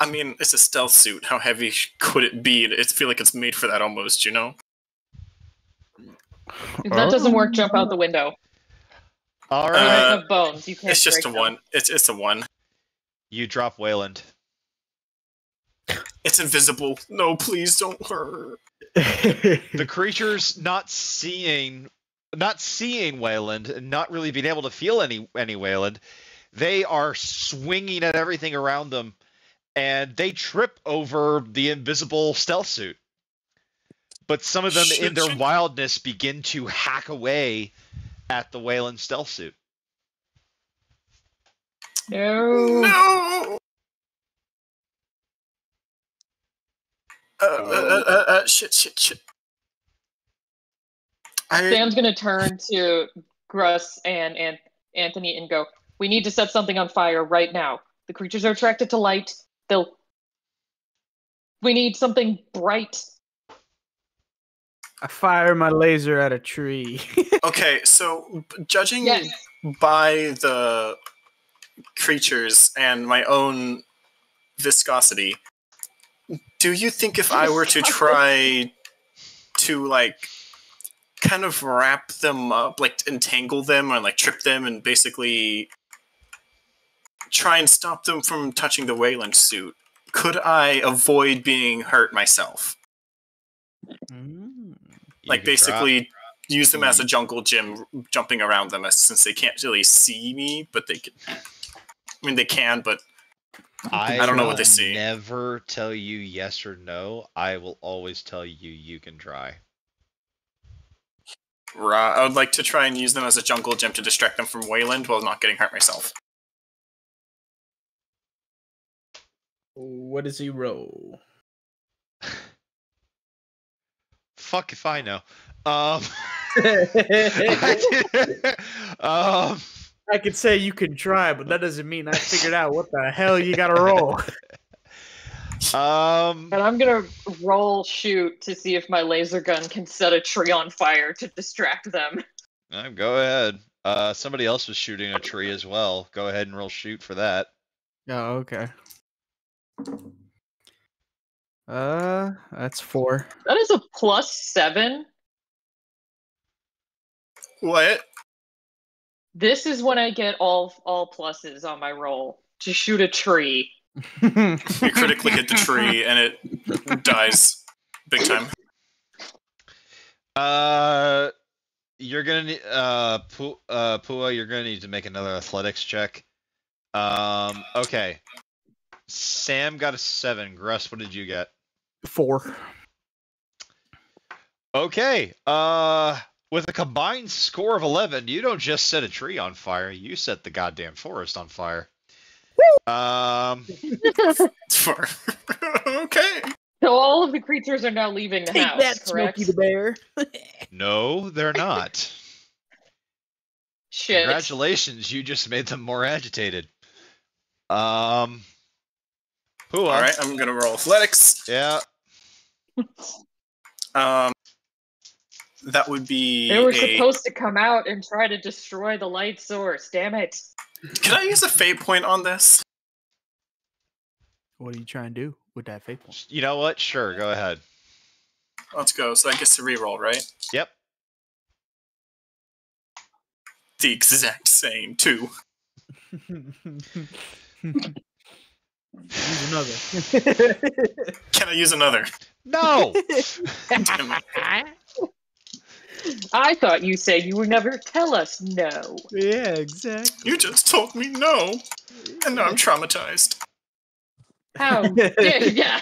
I mean, it's a stealth suit. How heavy could it be? I feel like it's made for that almost, you know? If that doesn't work, jump out the window. All I mean, right. I have bones. You can't. It's just a break them. 1. It's a 1. You drop Wayland. It's invisible. No, please don't hurt. The creature's not seeing Wayland, and not really being able to feel any Wayland. They are swinging at everything around them, and they trip over the invisible stealth suit. But some of them, in their wildness, begin to hack away at the Wayland stealth suit. No. No! Shit. Sam's gonna turn to Gruss and Anthony and go, "We need to set something on fire right now. The creatures are attracted to light. We need something bright." I fire my laser at a tree. Okay, so judging Yes. by the creatures and my own viscosity, do you think if I were to try to, like, kind of wrap them up, like, entangle them or, like, trip them and basically try and stop them from touching the Wayland suit, could I avoid being hurt myself? You Like, could try. basically use them as a jungle gym, jumping around them, since they can't really see me, but they can. I mean, they can, but I don't know what they will see. Never tell you yes or no. I will always tell you you can try. I would like to try and use them as a jungle gym to distract them from Wayland while not getting hurt myself. What does he roll? Fuck if I know. I could say you can try, but that doesn't mean I figured out what the hell you gotta roll. And I'm gonna roll shoot to see if my laser gun can set a tree on fire to distract them. Go ahead. Somebody else was shooting a tree as well. Go ahead and roll shoot for that. Oh, okay. That's 4. That is a +7. What? This is when I get all pluses on my roll to shoot a tree. You critically hit the tree and it dies big time. You're gonna need Pua, you're gonna need to make another athletics check. Okay. Sam got a 7. Gruss, what did you get? 4. Okay. With a combined score of 11, you don't just set a tree on fire, you set the goddamn forest on fire. Okay. So all of the creatures are now leaving the Take house, that, correct? Smokey the Bear. No, they're not. Shit. Congratulations, you just made them more agitated. Pua. Alright, I'm gonna roll athletics. Yeah. That would be They were supposed to come out and try to destroy the light source. Damn it. Can I use a fate point on this? What are you trying to do with that fate point? You know what? Sure, go ahead. Let's go. So that gets to reroll, right? Yep. The exact same, too. Use another. Can I use another? No! Damn it. I thought you said you would never tell us no. Yeah, exactly. You just told me no, and now I'm traumatized. How dare yeah.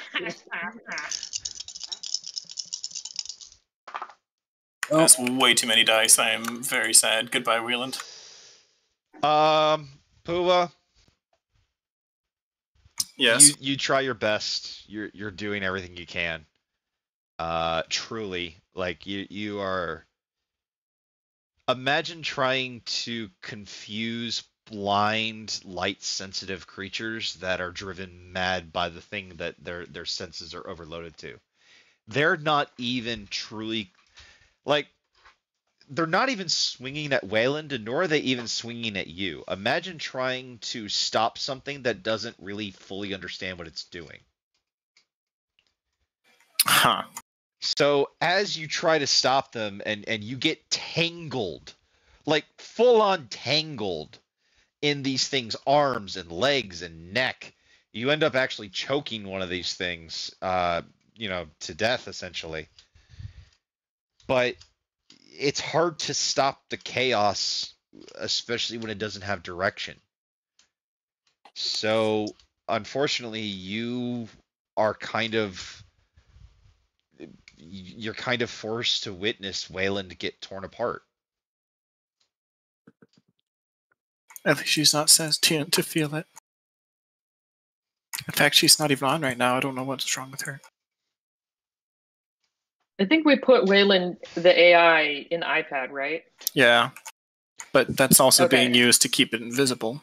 That's way too many dice. I am very sad. Goodbye, Wieland. Pua, Yes. you try your best. You're doing everything you can. Truly, like you are. Imagine trying to confuse blind, light-sensitive creatures that are driven mad by the thing that their senses are overloaded to. They're not even truly, like, they're not even swinging at Wayland, and nor are they even swinging at you. Imagine trying to stop something that doesn't really fully understand what it's doing. Huh. So as you try to stop them and you get tangled, like full-on tangled in these things' arms and legs and neck, you end up actually choking one of these things, to death, essentially. But it's hard to stop the chaos, especially when it doesn't have direction. So, unfortunately, you're kind of forced to witness Wayland get torn apart. At least she's not sentient to feel it. In fact, she's not even on right now. I don't know what's wrong with her. I think we put Wayland, the AI, in iPad, right? Yeah. But that's also Okay. being used to keep it invisible.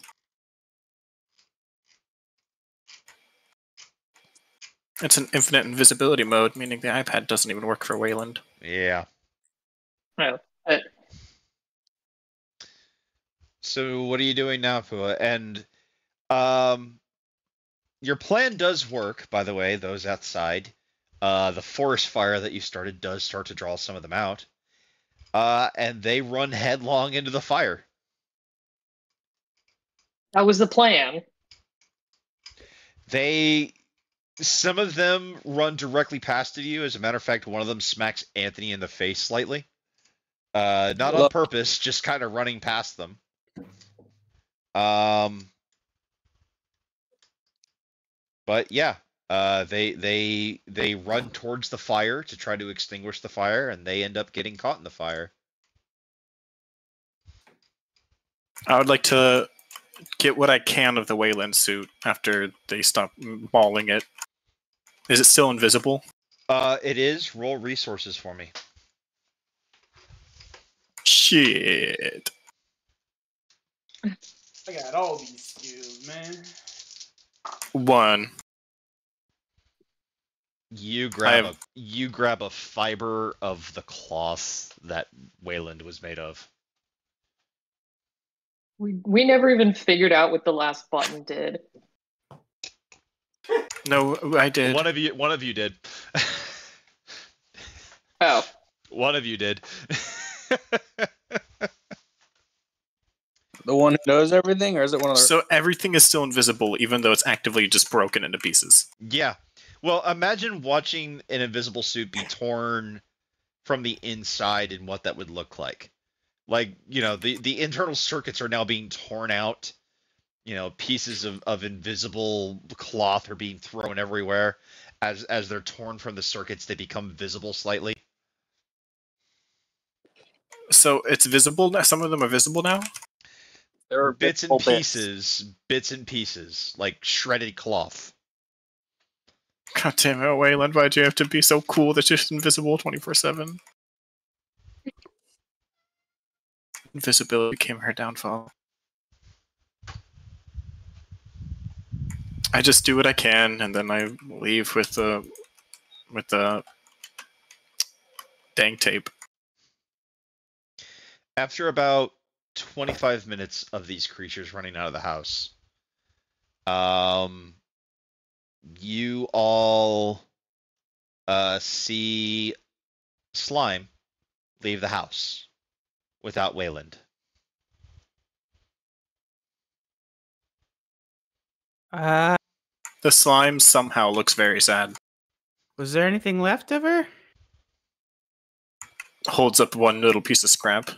It's an infinite invisibility mode, meaning the iPad doesn't even work for Wayland. Yeah. No. So what are you doing now, Pua? And your plan does work, by the way, those outside. The forest fire that you started does start to draw some of them out. And they run headlong into the fire. That was the plan. Some of them run directly past you. As a matter of fact, one of them smacks Anthony in the face slightly. Not on purpose, just kind of running past them. But yeah, they run towards the fire to try to extinguish the fire, and they end up getting caught in the fire. I would like to get what I can of the Wayland suit after they stop mauling it. Is it still invisible? It is. Roll resources for me. Shit. I got all these skills, man. 1. You grab a fiber of the cloth that Wayland was made of. We never even figured out what the last button did. No, I did. One of you did. Oh. One of you did. The one who knows everything, or is it one of the... So everything is still invisible, even though it's actively just broken into pieces. Yeah. Well, imagine watching an invisible suit be torn from the inside and what that would look like. Like, the internal circuits are now being torn out. Pieces of invisible cloth are being thrown everywhere. As they're torn from the circuits, they become visible slightly. So it's visible now? Some of them are visible now? There are Bits and pieces, like shredded cloth. God damn it, Wayland, why'd you have to be so cool that you're just invisible 24/7? Invisibility became her downfall. I just do what I can, and then I leave with the dang tape. After about 25 minutes of these creatures running out of the house, you all see Slime leave the house without Wayland. The slime somehow looks very sad. Was there anything left of her? Holds up one little piece of scrap.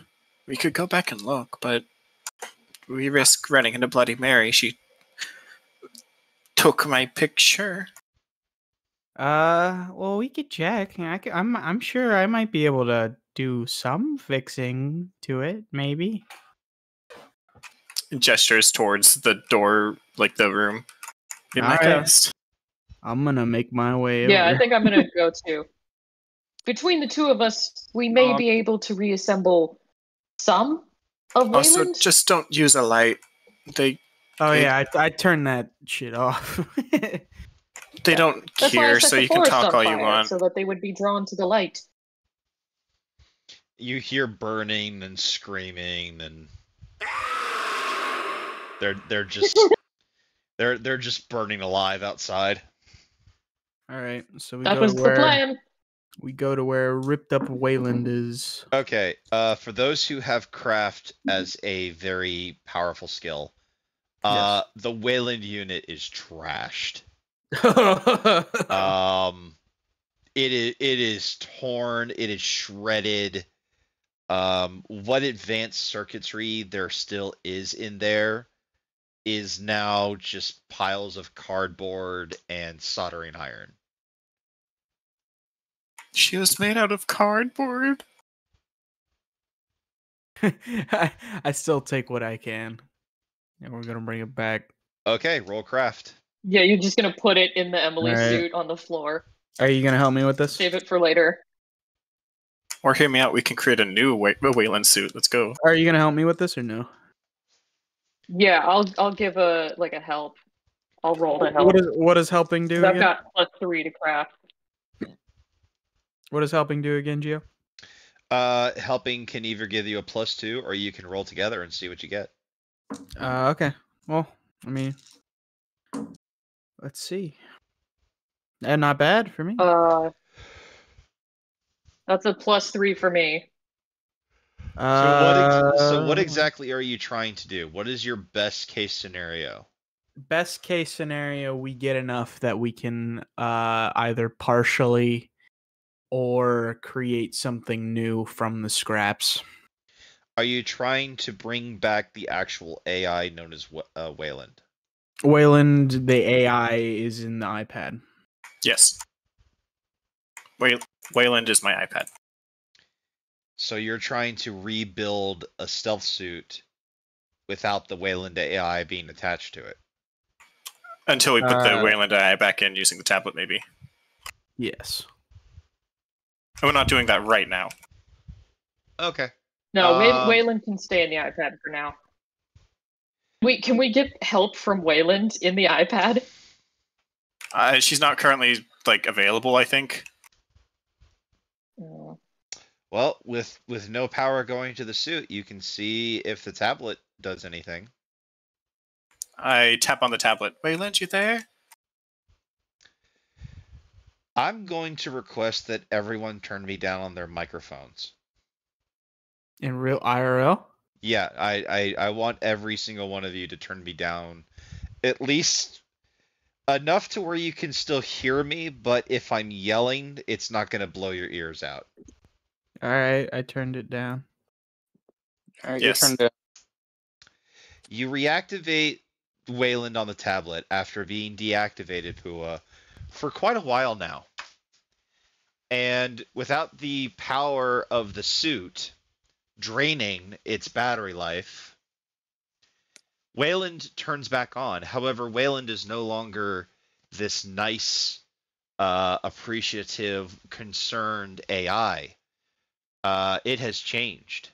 We could go back and look, but we risk running into Bloody Mary. She took my picture. Well, we could check. I'm sure I might be able to do some fixing to it, maybe. Gestures towards the door, like the room. Be my Alright. guest. I'm gonna make my way Yeah, over. I think I'm gonna go too. Between the two of us, we may be able to reassemble some of Also, Wayland. just don't use a light. They Yeah, I turned that shit off. don't That's why I care, set so the you can forest talk on all you fire, want. so that they would be drawn to the light. You hear burning and screaming, and they're just they're just burning alive outside. All right, so we That go was to the where plan. we go to where ripped up Wayland is. Okay, for those who have craft as a very powerful skill, Yes. the Wayland unit is trashed. It is torn, it is shredded. What advanced circuitry there still is in there is now just piles of cardboard and soldering iron. She was made out of cardboard. I still take what I can, and we're gonna bring it back. Okay, roll craft. Yeah, you're just gonna put it in the Emily Alright. suit on the floor. Are you gonna help me with this? Save it for later. Or hear me out, we can create a new Wayland suit. Let's go. Are you gonna help me with this or no? Yeah, I'll give a help. I'll roll to help. What does helping do 'Cause I've again? got +3 to craft. What does helping do again, Gio? Helping can either give you a +2 or you can roll together and see what you get. Okay. Well, I mean, let's see. Not bad for me. That's a +3 for me. So what exactly are you trying to do? What is your best case scenario? Best case scenario, we get enough that we can either partially or create something new from the scraps. Are you trying to bring back the actual AI known as Wayland? Wayland, the AI is in the iPad. Yes. Wayland is my iPad. So you're trying to rebuild a stealth suit without the Wayland AI being attached to it. Until we put the Wayland AI back in using the tablet, maybe. Yes. And we're not doing that right now. Okay. No, Wayland can stay in the iPad for now. Wait, can we get help from Wayland in the iPad? She's not currently available, I think. Well, with no power going to the suit, you can see if the tablet does anything. I tap on the tablet. Wayland, you there? I'm going to request that everyone turn me down on their microphones. In real IRL? Yeah, I want every single one of you to turn me down at least enough to where you can still hear me, but if I'm yelling, it's not going to blow your ears out. All right, I turned it down. All right, Yes. your turn to. You reactivate Wayland on the tablet after being deactivated, Pua, for quite a while now. And without the power of the suit draining its battery life, Wayland turns back on. However, Wayland is no longer this nice, appreciative, concerned AI. It has changed.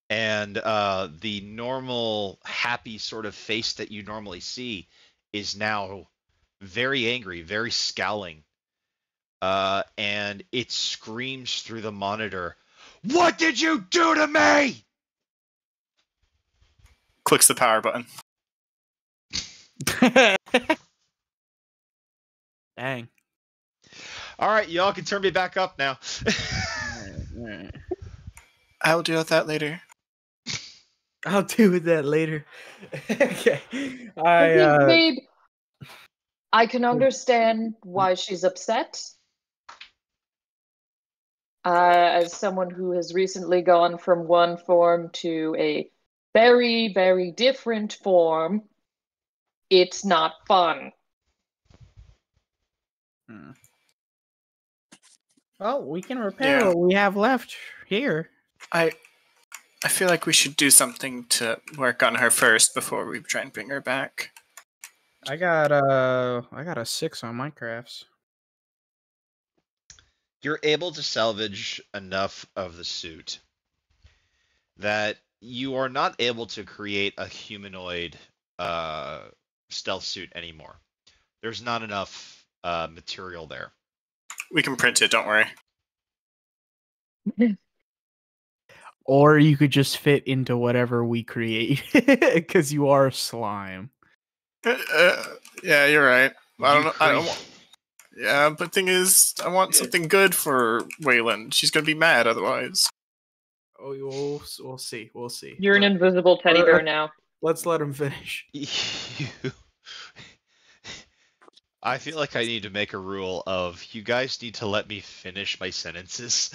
And the normal, happy sort of face that you normally see is now very angry, very scowling. And it screams through the monitor, "What did you do to me?" Clicks the power button. Dang. All right, y'all can turn me back up now. All right. I'll deal with that later. I'll deal with that later. Okay. I think, babe, I can understand why she's upset. As someone who has recently gone from one form to a very, very different form, It's not fun. Well, we can repair Yeah. what we have left here. I feel like we should do something to work on her first before we try and bring her back. I got a 6 on my crafts. You're able to salvage enough of the suit that you are not able to create a humanoid stealth suit anymore. There's not enough material there. We can print it, don't worry. Or you could just fit into whatever we create, because you are slime. Yeah, you're right. I don't know. I don't You want, yeah, but thing is, I want something good for Wayland. She's gonna be mad otherwise. Oh, we'll see. We'll see. You're an invisible teddy bear now. Let's let him finish. I feel like I need to make a rule of you guys need to let me finish my sentences.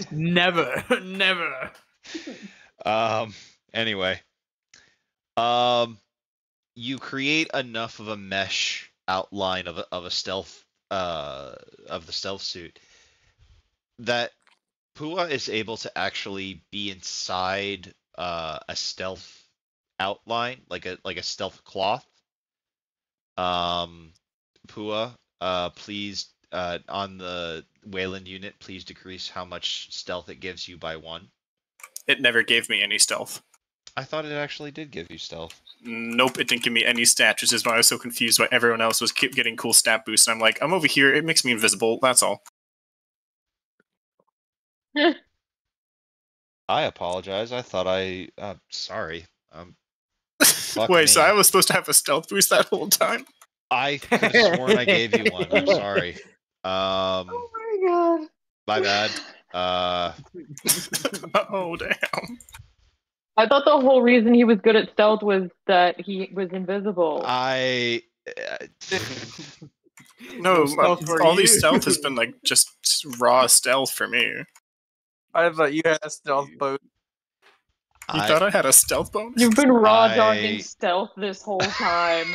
Never, never. Anyway. You create enough of a mesh outline of a stealth of the stealth suit that Pua is able to actually be inside a stealth outline, like a stealth cloth. Pua, please on the Wayland unit, please decrease how much stealth it gives you by 1. It never gave me any stealth. I thought it actually did give you stealth. Nope, it didn't give me any stats, which is why I was so confused why everyone else was keep getting cool stat boosts. And I'm like, I'm over here, it makes me invisible, that's all. I apologize. I thought sorry. Fuck Wait, me. so I was supposed to have a stealth boost that whole time? I could have sworn I gave you one. I'm sorry. Oh my god. My bad. Oh, damn. I thought the whole reason he was good at stealth was that he was invisible. I. No, stealth for all you. these stealth has been like just raw stealth for me. You I thought you had a stealth boat. thought I had a stealth bonus? You've been raw I- dogging stealth this whole time.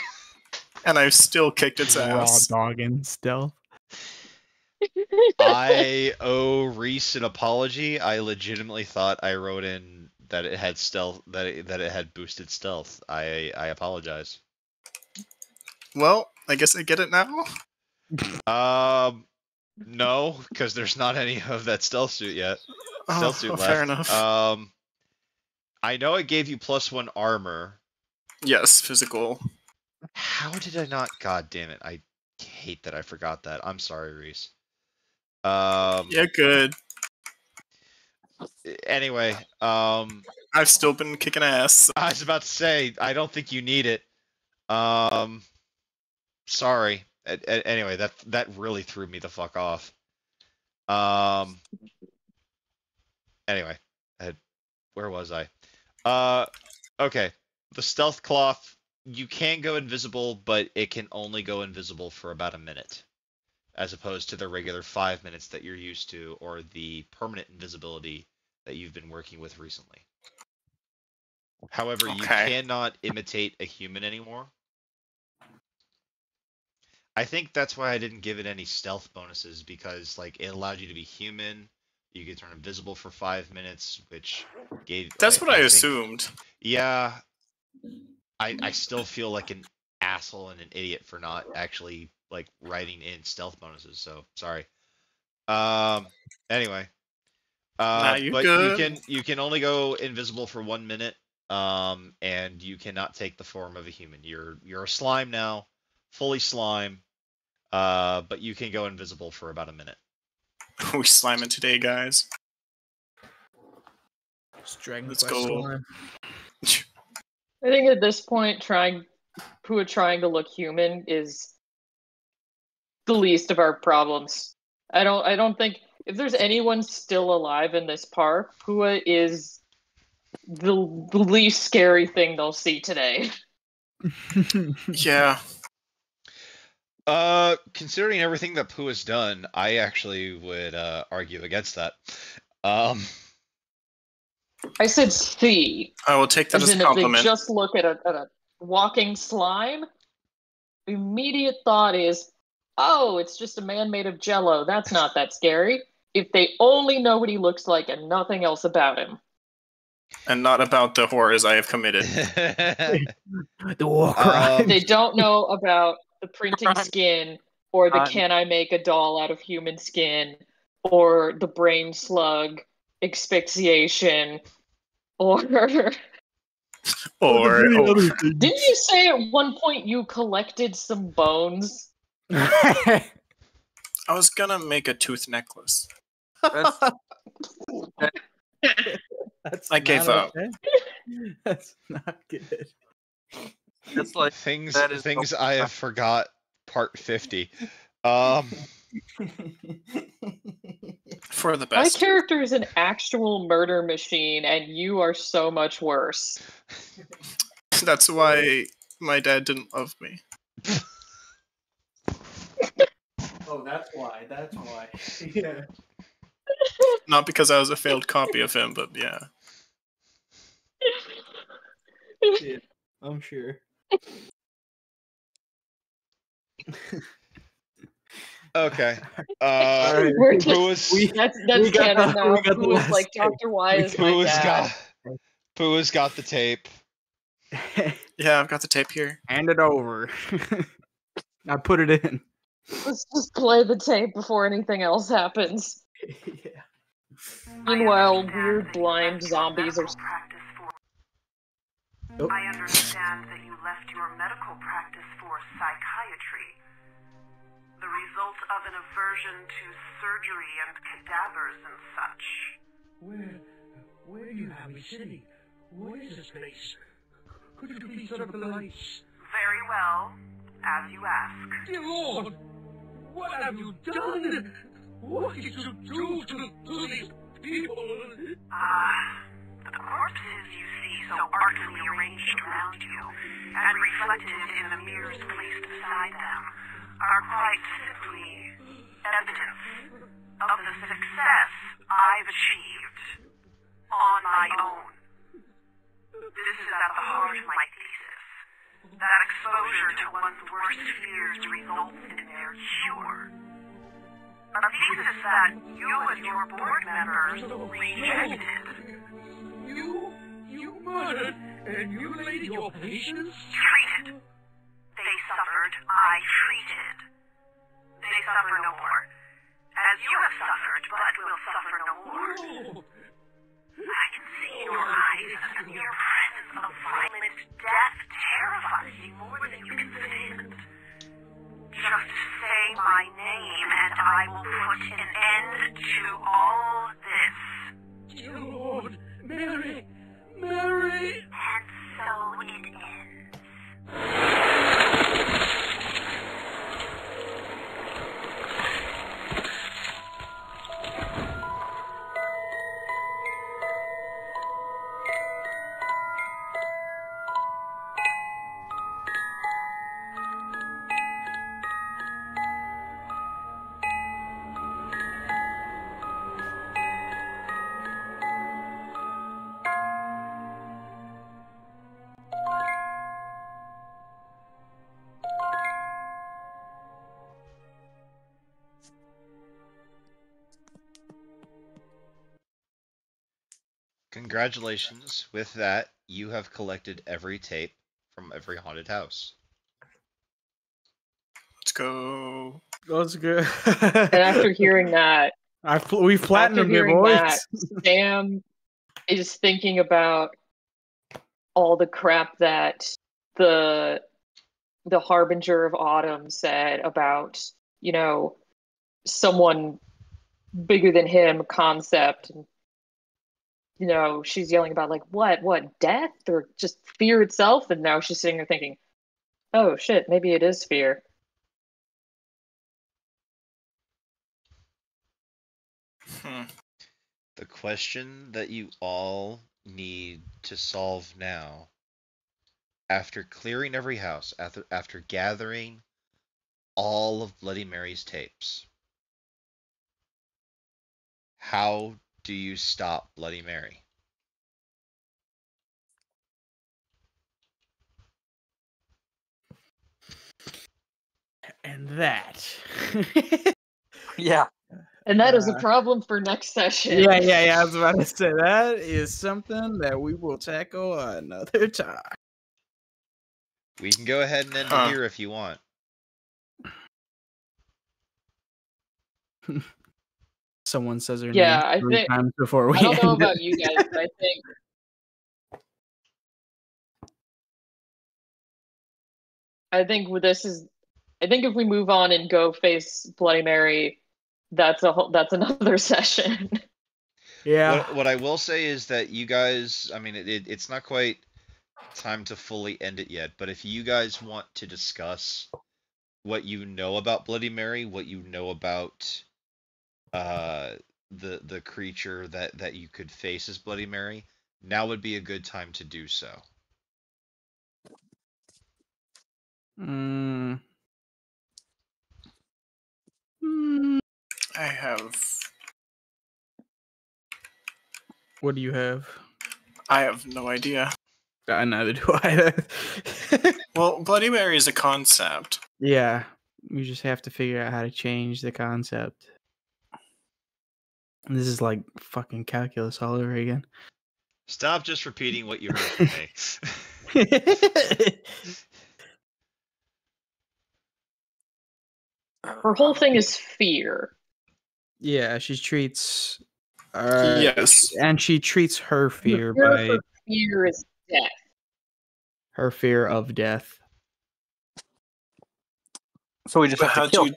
And I've still kicked its Raw ass. dog and stealth. I owe Reese an apology. I legitimately thought I wrote in that it had stealth, that it had boosted stealth. I apologize. Well, I guess I get it now. No, because there's not any of that stealth suit yet. Stealth suit left. Fair enough. I know it gave you +1 armor. Yes, physical. How did I not? God damn it! I hate that I forgot that. I'm sorry, Reese. Yeah, good. Anyway, I've still been kicking ass. I was about to say I don't think you need it. Sorry. Anyway, that really threw me the fuck off. Anyway, where was I? Okay. The stealth cloth. You can go invisible, but it can only go invisible for about a minute, as opposed to the regular 5 minutes that you're used to, or the permanent invisibility that you've been working with recently. However, you Okay. cannot imitate a human anymore. I think that's why I didn't give it any stealth bonuses, because like it allowed you to be human. You could turn invisible for 5 minutes, which gave. That's what I think- assumed. Yeah, I still feel like an asshole and an idiot for not actually like writing in stealth bonuses. So sorry. Anyway. you But good. you can only go invisible for 1 minute. And you cannot take the form of a human. You're a slime now, fully slime. But you can go invisible for about a minute. We sliming today, guys. Dragon Let's Quest go. slime. I think at this point, Pua trying to look human is the least of our problems. I don't think if there's anyone still alive in this park, Pua is the least scary thing they'll see today. Yeah. Considering everything that Pooh has done, I actually would argue against that. I said see. I will take that as As a in if they compliment. just look at a walking slime, immediate thought is, oh, it's just a man made of jello. That's not that scary. If they only know what he looks like and nothing else about him. And not about the horrors I have committed. The war crime. They don't know about the printing skin or the Uh, can I make a doll out of human skin or the brain slug asphyxiation or Or didn't you say at one point you collected some bones? I was gonna make a tooth necklace. that's, That's I gave not up. okay. That's not good. that's like things that is things so- I have forgot. Part 50. Um, For the My best. character is an actual murder machine, and you are so much worse. That's why my dad didn't love me. Oh, that's why. That's why. Yeah. Not because I was a failed copy of him, but yeah. Yeah, I'm sure. okay. Alright. We're Who just, was that's we got canon the- now. we got the Who is last like tape. Dr. Y is my who has dad. got the tape? Yeah, I've got the tape here. Hand it over. I put it in. Let's just play the tape before anything else happens. Yeah. Meanwhile, weird blind zombies are. Oh. I understand that you left your medical practice for psychiatry. The result of an aversion to surgery and cadavers and such. Where do you have me sitting? What is this place? Could you please turn up the lights? Very well, as you ask. Dear Lord, what have you done? What did you do to these people? The corpses you see so artfully arranged around you, and reflected in the mirrors placed beside them, are quite simply evidence of the success I've achieved on my own. This is at the heart of my thesis, that exposure to one's worst fears results in their cure. A thesis that you and your board members rejected. You murdered and mutilated your patients? Treated. They suffered, I treated. They suffer no more. As you have suffered, but will suffer no more. Oh, I can see in your eyes that the mere presence of violent death terrifies you more than you can stand. Just say my name and I will put an end to all this. dear Lord, Mary! And so it ends. Congratulations. With that, you have collected every tape from every haunted house. Let's go. That's good. And after hearing that, We've platinum here, boys. Sam is thinking about all the crap that the Harbinger of Autumn said about, someone bigger than him concept. And, she's yelling about like what, death or just fear itself? And now she's sitting there thinking, oh shit, maybe it is fear. The question that you all need to solve now, after clearing every house, after gathering all of Bloody Mary's tapes, how do you stop Bloody Mary? And that. Yeah. And that is a problem for next session. Yeah. I was about to say that is something that we will tackle another time. We can go ahead and end Huh. it here if you want. Someone says her Yeah, name I 3 think- times before we I don't know end it. about you guys, but I think if we move on and go face Bloody Mary, that's another session. Yeah. What I will say is that you guys, I mean, it's not quite time to fully end it yet, but if you guys want to discuss what you know about Bloody Mary, what you know about the creature that you could face as Bloody Mary, now would be a good time to do so. Mm. I have What do you have? no idea. Neither do I. Well, Bloody Mary is a concept. Yeah. We just have to figure out how to change the concept. This is like fucking calculus all over again. Stop just repeating what you heard from me. Her whole thing is fear. Yeah, she treats. Yes. And she treats her fear The cure by for fear is death. her fear of death. So we just But have to kill.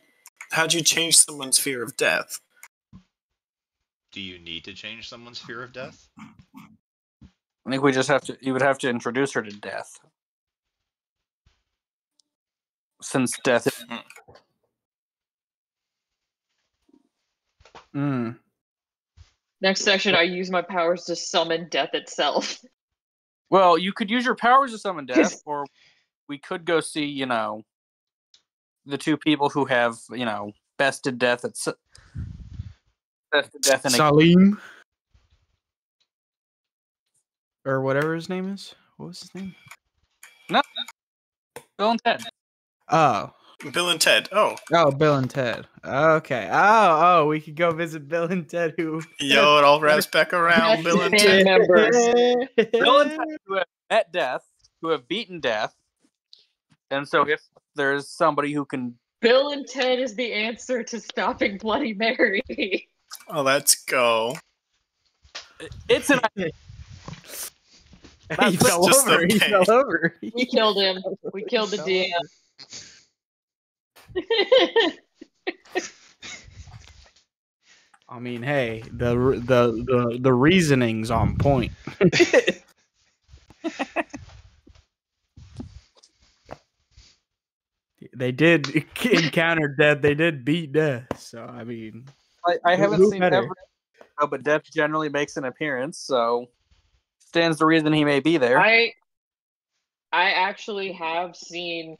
how'd you change someone's fear of death? Do you need to change someone's fear of death? I think we just have to. You would have to introduce her to death, since death. Mm. Next section, I use my powers to summon death itself. Well, you could use your powers to summon death, or we could go see, the two people who have, bested death at bested death in a Salim. Or whatever his name is. What was his name? Bill and Ted. Oh. Bill and Ted. Oh, Bill and Ted. Okay. Oh, we could go visit Bill and Ted who yo, it all wraps back around. Bill and Ted. members. Bill and Ted who have met death, who have beaten death, and so if there's somebody who can, Bill and Ted is the answer to stopping Bloody Mary. Oh, let's go. it's an he fell just over. He okay. fell over. We killed him. We killed the DM. I mean, hey, the reasoning's on point. They did encounter death. They did beat death. So I mean, I haven't who seen better? ever, but death generally makes an appearance, so stands to reason he may be there. I actually have seen.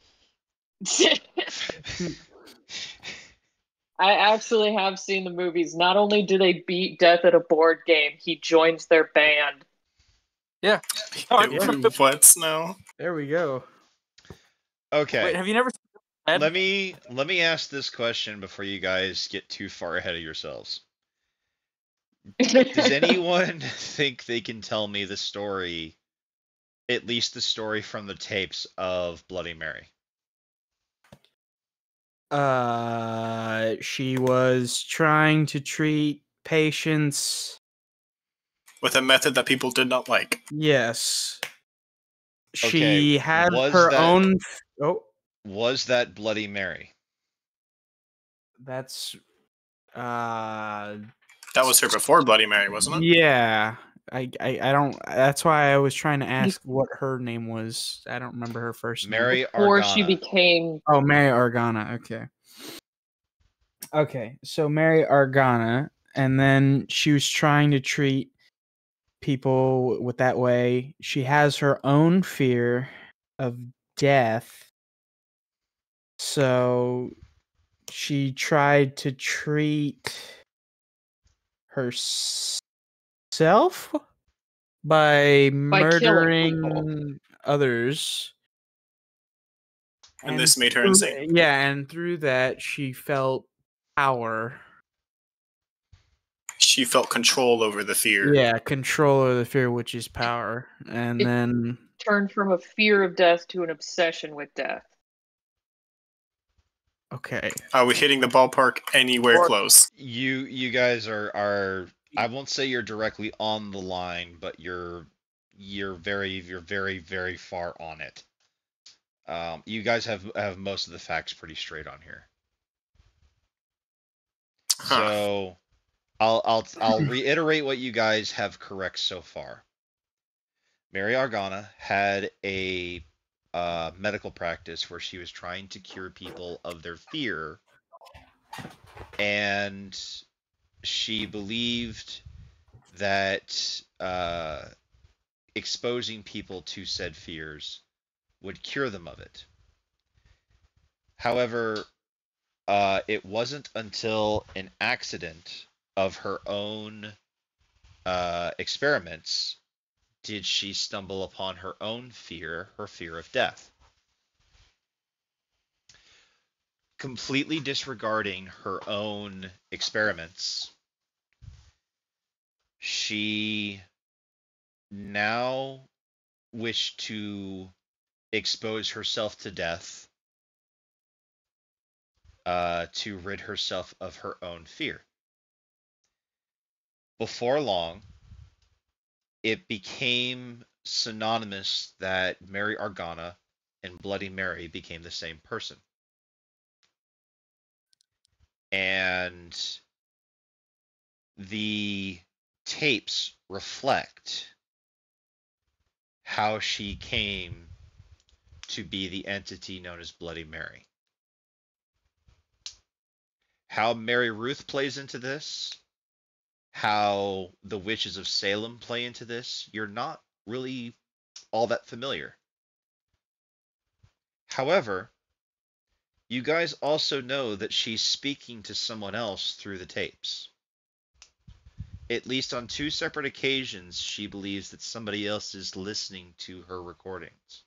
I actually have seen the movies. Not only do they beat death at a board game, he joins their band. Yeah. What, Snow? There we go. Okay. Wait, have you never seen Ted? Let me ask this question before you guys get too far ahead of yourselves. Does anyone think they can tell me the story, at least the story from the tapes of Bloody Mary? She was trying to treat patients. With a method that people did not like. Yes. She Okay, had was her that- own. Oh, Was that Bloody Mary? that's. That was her before Bloody Mary, wasn't it? Yeah. I don't. That's why I was trying to ask what her name was. I don't remember her first name. Mary Or Argana. she became. Oh, Mary Argana. Okay. Okay, so Mary Argana, and then she was trying to treat people with that way. She has her own fear of death. So she tried to treat herself by killing murdering others. And this made her through- insane. Yeah, and through that, she felt power. She felt control over the fear. Yeah, control of the fear, which is power. And It- then, Turned from a fear of death to an obsession with death. okay. Are we hitting the ballpark anywhere Or- close? You guys are I won't say you're directly on the line, but you're very far on it. You guys have most of the facts pretty straight on here. Huh. So I'll reiterate what you guys have correct so far. Mary Argana had a medical practice where she was trying to cure people of their fear, and she believed that exposing people to said fears would cure them of it. However, it wasn't until an accident of her own experiments did she stumble upon her own fear, her fear of death. Completely disregarding her own experiments, she now wished to expose herself to death to rid herself of her own fear. Before long, it became synonymous that Mary Argana and Bloody Mary became the same person. And the tapes reflect how she came to be the entity known as Bloody Mary. How Mary Ruth plays into this, how the witches of Salem play into this, you're not really all that familiar. However, you guys also know that she's speaking to someone else through the tapes. At least on 2 separate occasions, she believes that somebody else is listening to her recordings.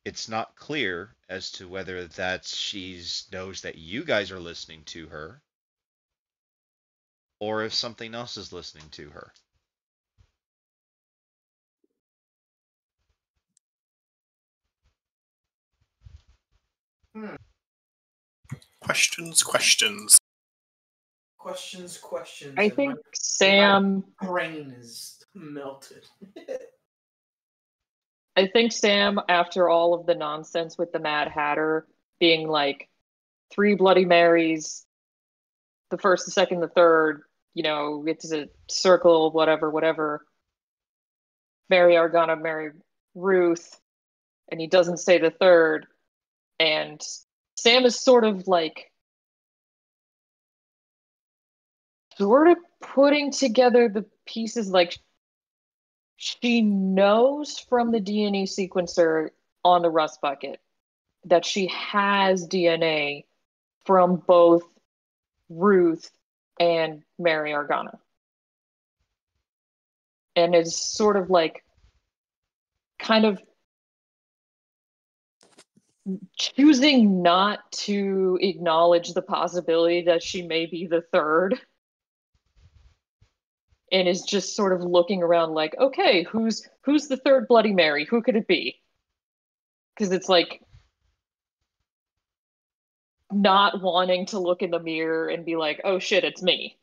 It's not clear as to whether she knows that you guys are listening to her, or if something else is listening to her. Questions. Questions. I think Sam. brain is melted. I think Sam, after all of the nonsense with the Mad Hatter being like 3 Bloody Marys, the first, the second, the third, it's a circle, whatever. Mary Argana, Mary Ruth, and he doesn't say the third. And Sam is sort of putting together the pieces, like she knows from the DNA sequencer on the Rust Bucket that she has DNA from both Ruth and Mary Argana. And is sort of kind of choosing not to acknowledge the possibility that she may be the third. And is just sort of looking around like, okay, who's the third Bloody Mary? Who could it be? Because it's not wanting to look in the mirror and be like, oh shit, it's me.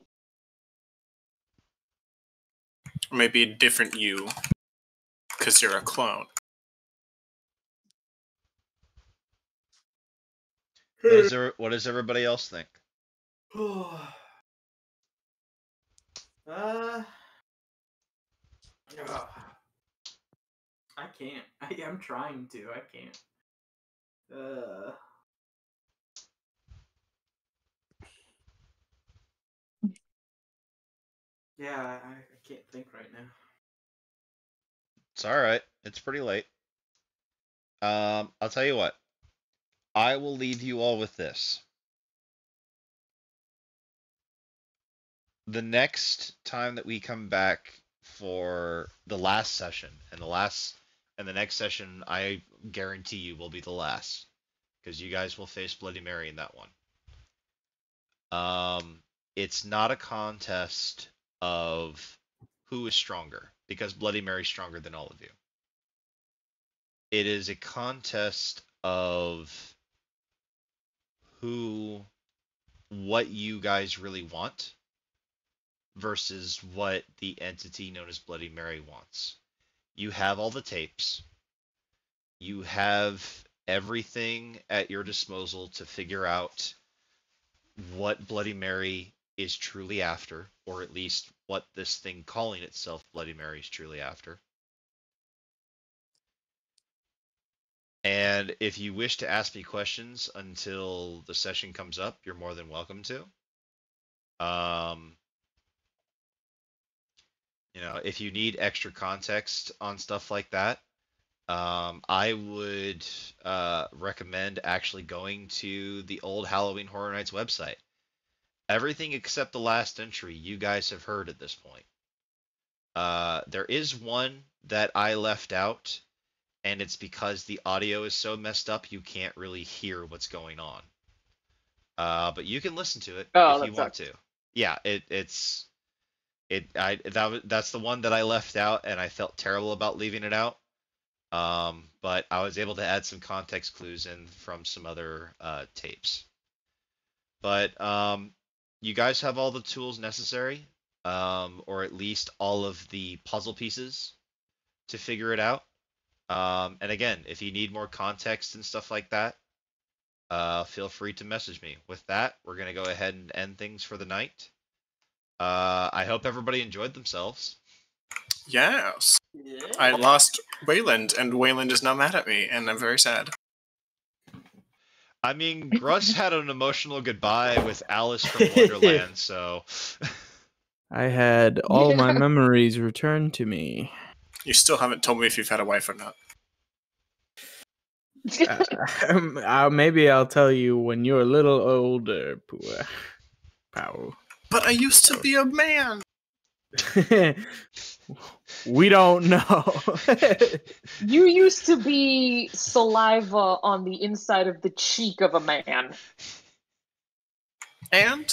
Or maybe a different you, because you're a clone. What does everybody else think? I can't. I'm trying to. I can't. Yeah, I can't think right now. It's all right. It's pretty late. I'll tell you what. I will leave you all with this. The next time that we come back for the last session, and the last and the next session I guarantee you will be the last, because you guys will face Bloody Mary in that one. It's not a contest of who is stronger, because Bloody Mary's stronger than all of you. It is a contest of what you guys really want versus what the entity known as Bloody Mary wants. You have all the tapes. You have everything at your disposal to figure out what Bloody Mary is truly after, or at least what this thing calling itself Bloody Mary is truly after. And if you wish to ask me questions until the session comes up, you're more than welcome to. You know, if you need extra context on stuff like that, I would recommend actually going to the old Halloween Horror Nights website. Everything except the last entry you guys have heard at this point. There is one that I left out, and it's because the audio is so messed up you can't really hear what's going on. But you can listen to it if you want to. Yeah, that's the one that I left out, and I felt terrible about leaving it out. But I was able to add some context clues in from some other tapes. But you guys have all the tools necessary, or at least all of the puzzle pieces to figure it out. And again, if you need more context and stuff like that, feel free to message me. With that, we're going to go ahead and end things for the night. I hope everybody enjoyed themselves. Yes. I lost Wayland, and Wayland is now mad at me, and I'm very sad. I mean, Gruss had an emotional goodbye with Alice from Wonderland, so... I had all my memories returned to me. You still haven't told me if you've had a wife or not. Maybe I'll tell you when you're a little older, Powell. But I used to be a man! We don't know. You used to be saliva on the inside of the cheek of a man. And?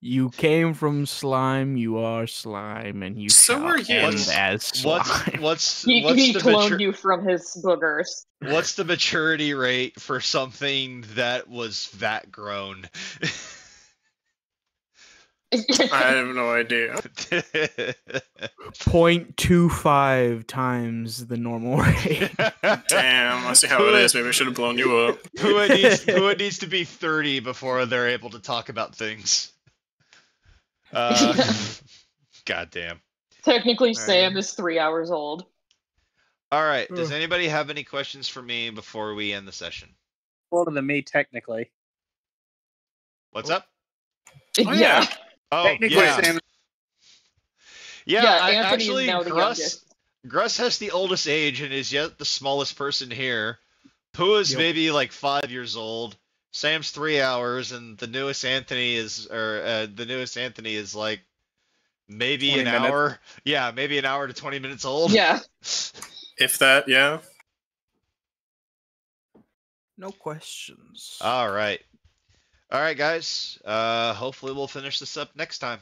You came from slime, you are slime, and you so are you. End as slime. He cloned you from his boogers. What's the maturity rate for something that was vat grown? I have no idea. 0.25 times the normal rate. Damn, I see how it is. Maybe I should have blown you up. Who it needs to be 30 before they're able to talk about things. Goddamn. Technically, Sam is 3 hours old. All right. Does anybody have any questions for me before we end the session? Older than me, technically. What's up? Yeah. Oh, technically, yeah. Sam. Yeah, Anthony is now the youngest. Gruss has the oldest age and is yet the smallest person here. Pua's maybe like 5 years old. Sam's 3 hours, and the newest Anthony is like maybe an hour. Yeah, maybe an hour to 20 minutes old. Yeah. If that, yeah. No questions. All right. All right, guys. Hopefully we'll finish this up next time.